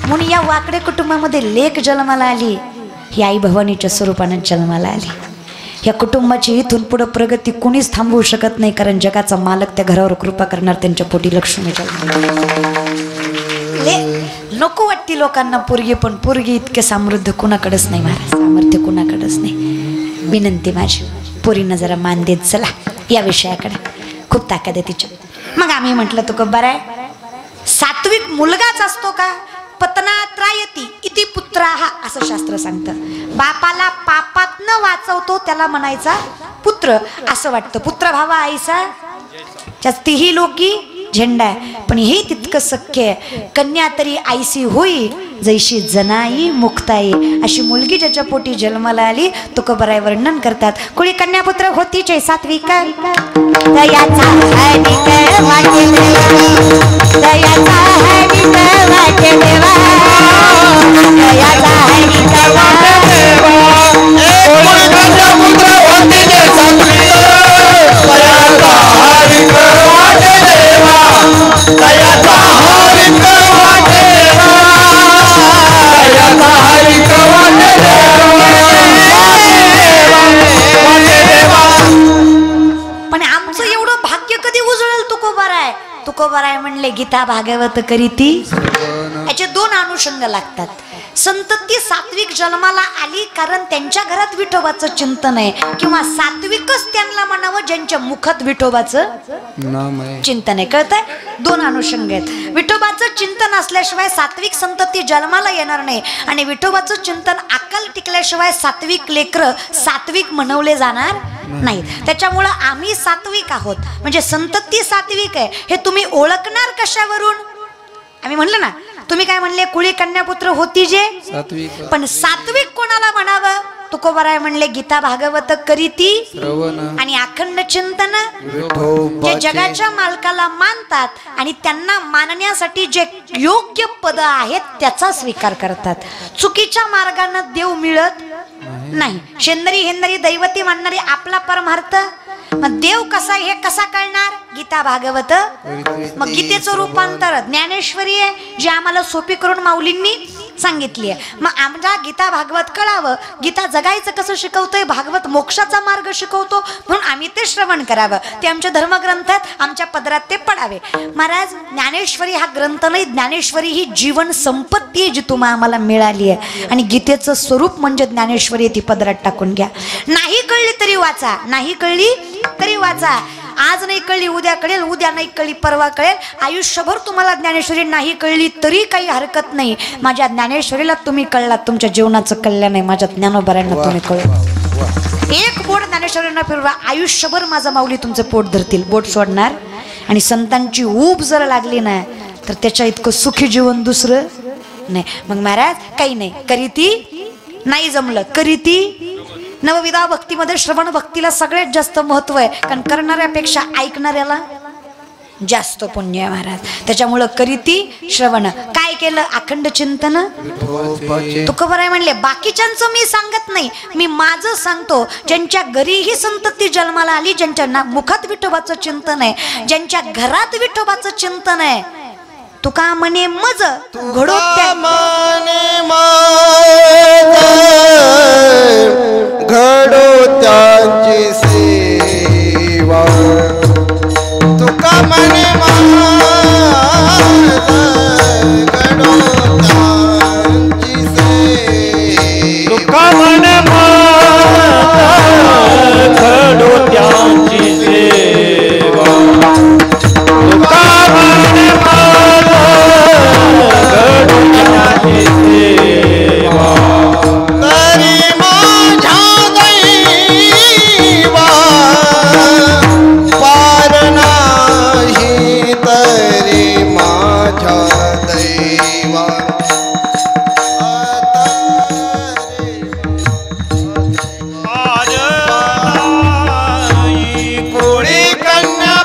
म्हणून या वाकडे कुटुंबामध्ये लेक जन्माला आली ही आई भवानीच्या स्वरूपाने जन्माला आली. या कुटुंबाची इथून पुढे प्रगती कुणीच थांबवू शकत नाही कारण जगाचा मालक त्या घरावर कृपा करणार. त्यांच्या पोटी लक्ष्मी नको वाटती लोकांना पोरगी पण पोरगी इतके समृद्ध कुणाकडेच नाही महाराज. सामर्थ्य कुणाकडेच नाही. विनंती माझी पोरीनं जरा मान देत चला या विषयाकडे खूप ताकद आहे तिच्या. मग आम्ही म्हटलं तू बरं आहे सात्विक मुलगाच असतो का. पत्नात्रायती इति पुत्राहा असं शास्त्र सांगतं. बापाला पापातनं वाचवतो त्याला म्हणायचा पुत्र असं वाटतं. पुत्र भावा आईचा तीही लोकी झेंडा आहे पण हे तितकं शक्य आहे. कन्या तरी आईसी होई जैशी जनाई मुक्ताई. अशी मुलगी ज्याच्या पोटी जन्माला आली तो कबराय वर्णन करतात. कुणी कन्यापुत्र होतीचे सात्विक दयाचा वाटे दयाचा वाटे देवा दयाचा पण आमचं एवढं भाग्य कधी उजळेल तुकोबाराय म्हणले गीता भागवत करीती. याचे 2 अनुषंग लागतात. संतती सात्विक जन्माला आली कारण त्यांच्या घरात विठोबाचं चिंतन आहे किंवा सात्विकच त्यांना म्हणावं ज्यांच्या मुखात विठोबाचं चिंतन आहे. कळतंय 2 अनुषंग आहेत. विठोबाचं चिंतन असल्याशिवाय सात्विक संतती जन्माला येणार नाही आणि विठोबाचं चिंतन अक्कल टिकल्याशिवाय सात्विक लेकरं सात्विक म्हणवले जाणार नाही. त्याच्यामुळं आम्ही सात्विक आहोत, म्हणजे संतती सात्विक आहे हे तुम्ही ओळखणार कशावरून? आम्ही म्हणलं ना, तुम्ही काय म्हणले, कुळी कन्यापुत्र होती जे सात्विक. पण सात्विक कोणाला म्हणावं? तुकोबाराय म्हणले गीता भागवत करीती श्रवण आणि अखंड चिंतन. जे विठोबाचे जगाच्या मालकाला मानतात आणि त्यांना मानण्यासाठी जे योग्य पद आहेत त्याचा स्वीकार करतात. चुकीच्या मार्गाने देव मिळत नाही. शेंदरी हेंदरी दैवती मानणारी आपला परमार्थ. मग देव कसा हे कसा कळणार? गीता भागवत. मग गीतेचं रूपांतर ज्ञानेश्वरी आहे जी आम्हाला सोपी करून माऊलींनी सांगितली आहे. मग आमच्या गीता भागवत कळावं, गीता जगायचं कसं शिकवतोय, भागवत मोक्षाचा मार्ग शिकवतो, म्हणून आम्ही ते श्रवण करावं. ते आमच्या धर्मग्रंथ आहेत, आमच्या पदरात ते पडावे. महाराज, ज्ञानेश्वरी हा ग्रंथ नाही, ज्ञानेश्वरी ही जीवन संपत्ती आहे जी तुम्हाला आम्हाला मिळाली आहे. आणि गीतेचं स्वरूप म्हणजे ज्ञानेश्वरी, ती पदरात टाकून घ्या. नाही कळली तरी वाचा, नाही कळली तरी वाचा. आज नाही कळली उद्या कळेल, उद्या नाही कळली परवा कळेल. आयुष्यभर तुम्हाला ज्ञानेश्वरी नाही कळली तरी काही हरकत नाही. माझ्या ज्ञानेश्वरीला तुम्ही कळलात, तुमच्या जीवनाचं कल्याण आहे. माझ्या ज्ञानोबाऱ्यांना तुम्ही कळू. एक बोट ज्ञानेश्वरींना फिरवा, आयुष्यभर माझा माऊली तुमचं पोट धरतील, बोट सोडणार. आणि संतांची ऊब जर लागली ना तर त्याच्या इतकं सुखी जीवन दुसरं नाही. मग महाराज काही नाही, करीती नाही जमलं, करीती. नवविधा भक्तीमध्ये श्रवण भक्तीला सगळ्यात जास्त महत्व आहे, कारण करणाऱ्यापेक्षा ऐकणाऱ्याला जास्त पुण्य आहे महाराज. त्याच्यामुळं करीती श्रवण. काय केलं? अखंड चिंतन. तुकोबाराय म्हणले बाकीच्यांचं मी सांगत नाही, मी माझं सांगतो. ज्यांच्या घरीही संतती जन्माला आली, ज्यांच्या मुखात विठोबाचं चिंतन आहे, ज्यांच्या घरात विठोबाचं चिंतन आहे, तुका म्हणे मज घडो घडो त्यांची सेवा. तुका म्हणे घडो त्यांची सेवा. तुका म्हणे घडो त्यांची सेवा. तुका म्हणे घडो त्यांची सेवा. तरी माझ्या दैवा पार नाही, तरी माझ्या दैवा कोणी कन्या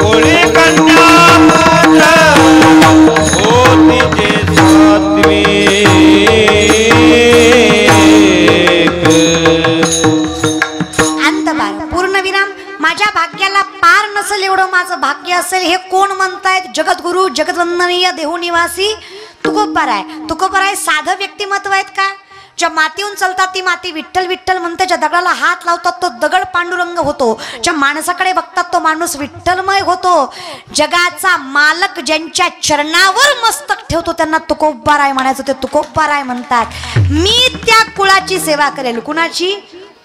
कोळी कन्या होती जे सात्विक. अंतबार पूर्णविराम. माझ्या भाग्याला पार नसेल एवढं माझं भाग्य असेल हे कोण म्हणतायत? जगद्गुरु जगद्वंदनीय देहनिवासी तुकोबाराय. तुकोबाराय साधं व्यक्तिमत्व आहेत का? ज्या मातीहून चालतात ती माती विठ्ठल विठ्ठल म्हणते, ज्या दगडाला हात लावतात तो दगड पांडुरंग होतो, ज्या माणसाकडे बघतात तो माणूस विठ्ठलमय होतो. जगाचा मालक ज्यांच्या चरणावर मस्तक ठेवतो त्यांना तुकोबाराय म्हणायचं, ते तुकोबाराय म्हणतात. मी त्या कुळाची सेवा करेल. कुणाची?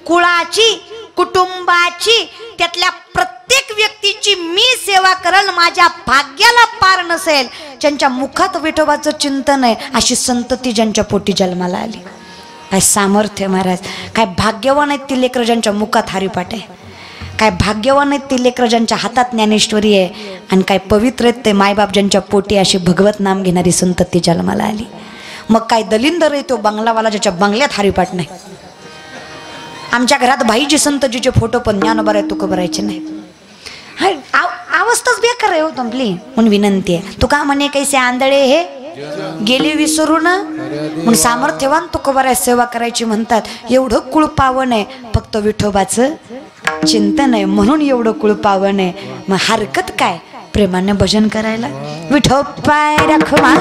कुळाची, कुटुंबाची, त्यातल्या प्रत्येक व्यक्तीची मी सेवा करेल. माझ्या भाग्याला पार नसेल, ज्यांच्या मुखात विठोबाचं चिंतन आहे, अशी संतती ज्यांच्या पोटी जन्माला आली. काय सामर्थ्य महाराज. काय भाग्यवान आहेत ती लेकरं ज्यांच्या मुखात हरिपाठ आहे. काय भाग्यवान आहेत ती लेकरं ज्यांच्या हातात ज्ञानेश्वरी आहे. आणि काय पवित्र आहेत ते मायबाप ज्यांच्या पोटी अशी भगवत नाम घेणारी संतती जन्माला आली. मग काय दलिंदर आहे तो बंगलावाला ज्याच्या बंगल्यात हरिपाठ नाही. आमच्या घरात भाईजी संतजीचे फोटो पण ज्ञानोबा तुकोबारायचे नाही. अवस्थाच बेकार आहे हो तुमली. म्हणून विनंती आहे, तुका म्हणे कैसे आंधळे हे गेले विसरून. म्हणून सामर्थ्यवान तुकोबाराय सेवा करायची म्हणतात. एवढं कुळ पावन आहे, फक्त विठोबाचं चिंतन आहे म्हणून एवढं कुळ पावन आहे. मग हरकत काय प्रेमाने भजन करायला? विठोबाय रखमा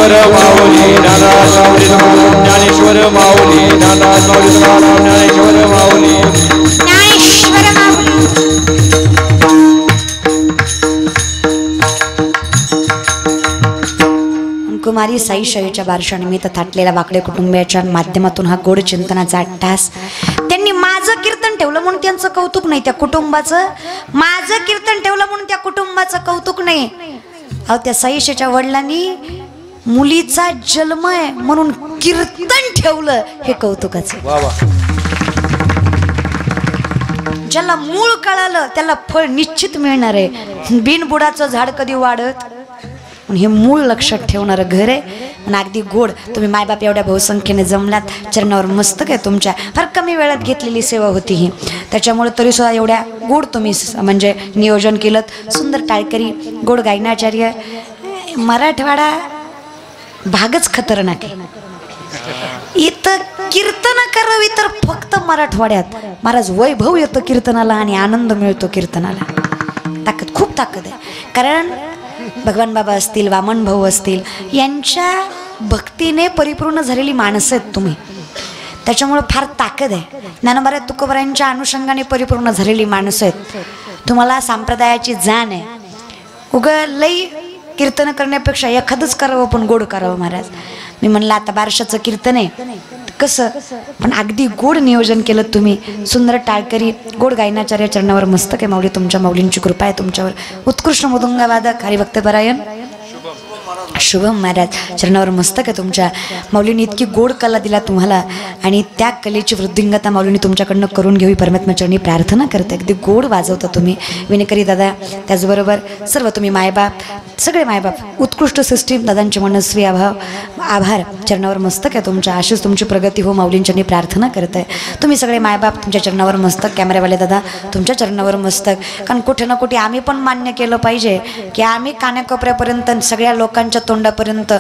ज्ञानेश्वर माऊली ज्ञानराज माऊली ज्ञानेश्वर माऊली ज्ञानराज माऊली ज्ञानेश्वर माऊली ज्ञानेश्वर माऊली कुमारी साई शाहीच्या बारशानिमित्त थाटलेल्या वाकडे कुटुंबियाच्या माध्यमातून हा गोड चिंतनाचा अट्टास त्यांनी माझं कीर्तन ठेवलं म्हणून त्यांचं कौतुक नाही, त्या कुटुंबाचं माझं कीर्तन ठेवलं म्हणून त्या कुटुंबाचं कौतुक नाही. अहो त्या साईशाच्या वडिलांनी मुलीचा जन्म आहे म्हणून कीर्तन ठेवलं हे कौतुकाचं. ज्याला मूळ कळालं त्याला फळ निश्चित मिळणार आहे. बिनबुडाचं झाड कधी वाढत पण हे मूळ लक्षात ठेवणारं घर आहे. आणि अगदी गोड तुम्ही मायबाप एवढ्या बहुसंख्येने जमलात, चरणावर मस्तक आहे तुमच्या. फार कमी वेळात घेतलेली सेवा होती ही, त्याच्यामुळे तरीसुद्धा एवढ्या गोड तुम्ही म्हणजे नियोजन केलं. सुंदर टाळकरी गोड गायनाचार्य. मराठवाडा भागच खतरनाक आहे. इथं कीर्तन करावी तर फक्त मराठवाड्यात. महाराज वैभव येतं कीर्तनाला आणि आनंद मिळतो कीर्तनाला. ताकद, खूप ताकद आहे. कारण भगवान बाबा असतील, वामन भाऊ असतील, यांच्या भक्तीने परिपूर्ण झालेली माणसं आहेत तुम्ही, त्याच्यामुळे फार ताकद आहे. ज्ञानोबा तुकोबारायांच्या अनुषंगाने परिपूर्ण झालेली माणसं आहेत. तुम्हाला संप्रदायाची जाण आहे. लई कीर्तन करण्यापेक्षा एखादंच करावं पण गोड करावं. महाराज मी म्हणलं आता बारशाचं कीर्तन आहे कसं, पण अगदी गोड नियोजन केलं तुम्ही. सुंदर टाळकरी गोड गायनाचार्य चरणावर मस्तक आहे माऊली. तुमच्या माऊलींची कृपा आहे तुमच्यावर. उत्कृष्ट मृदुंगवादक हरिभक्तपरायण शुभम महाराज चरणावर मस्तक आहे तुमच्या. माऊलींनी इतकी गोड कला दिला तुम्हाला आणि त्या कलेची वृद्धिंगता माऊलींनी तुमच्याकडनं करून घ्यावी परमात्म्याचरणी प्रार्थना करते. अगदी गोड वाजवता तुम्ही. विनेकरी दादा, त्याचबरोबर सर्व तुम्ही मायबाप, सगळे मायबाप, उत्कृष्ट सिस्टीम, दादांचे मनस्वी आभार. चरणावर मस्तक आहे तुमच्या. अशीच तुमची प्रगती हो माऊलींचरणी प्रार्थना करत आहे. तुम्ही सगळे मायबाप तुमच्या चरणावर मस्तक. कॅमेरावाले दादा तुमच्या चरणावर मस्तक. कारण कुठे ना कुठे आम्ही पण मान्य केलं पाहिजे की आम्ही कानाकोपऱ्यापर्यंत सगळ्या लोकांच्या तोंडापर्यंत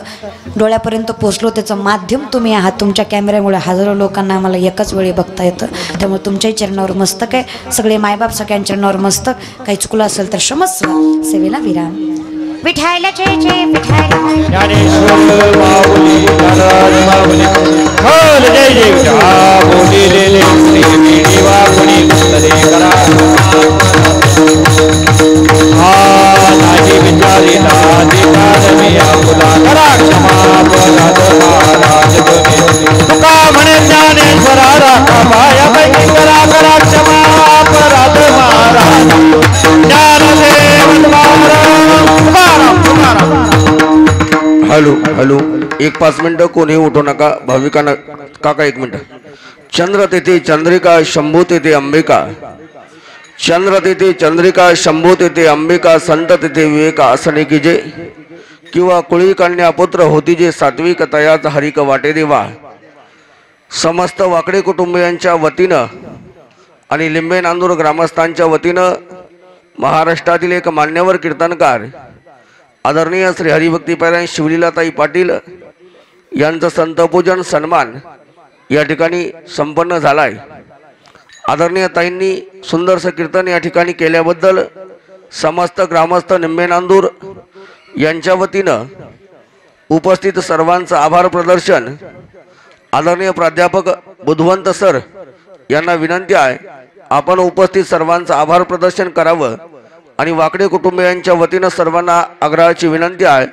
डोळ्यापर्यंत पोचलो त्याचं माध्यम तुम्ही आहात. तुमच्या कॅमेऱ्यामुळे हजारो लोकांना आम्हाला एकाच वेळी बघता येतं. त्यामुळे तुमच्याही चरणावर मस्तक आहे. सगळे मायबाप सगळ्यांच्या चरणावर मस्तक. काही चुकलं असेल तर क्षमस्व. सेवेला विराम. विठायला जय जय विठायला. ज्ञानेश्वर माऊली ज्ञानराज माऊली खोल जय जय बोली ले ले देवा कोणी तले करा हा नाही विचारी ना दिवार मी आपुला करा क्षमा अपराध महाराज तुम्ही तुका म्हणे ज्ञानेश्वरा राखा माया पैकी करा करा क्षमा अपराध महाराज ज्ञानदेव हॅलो हॅलो, 1-5 मिनिटं कोणी उठू नका. भाविकांना काका 1 मिनिट. चंद्र तेथे चंद्रिका, शंभू तेथे अंबिका. चंद्र तेथे चंद्रिका, शंभू तेथे अंबिका. संत तेथे विवेका असणे की जे किंवा कुळी कन्या पुत्र होती जे सात्विक तयाच हरिक वाटे देवा. समस्त वाकडे कुटुंबियांच्या वतीनं आणि लिंबे नांदूर ग्रामस्थांच्या वतीनं महाराष्ट्रातील एक मान्यवर कीर्तनकार आदरणीय श्री हरिभक्तीपरायण शिवलीलाताई पाटील यांचं संतपूजन सन्मान या ठिकाणी संपन्न झालाय. आदरणीय ताईंनी सुंदरसं कीर्तन या ठिकाणी केल्याबद्दल समस्त ग्रामस्थ निंबे नांदूर यांच्या वतीनं उपस्थित सर्वांचं आभार प्रदर्शन. आदरणीय प्राध्यापक बुधवंत सर यांना विनंती आहे आपण उपस्थित सर्वांचं आभार प्रदर्शन करावं. आणि वाकडे कुटुंबियांच्या वतीनं सर्वांना आग्रहाची विनंती आहे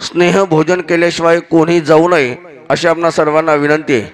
स्नेह भोजन केल्याशिवाय कोणी जाऊ नये अशी आपणा सर्वांना विनंती आहे.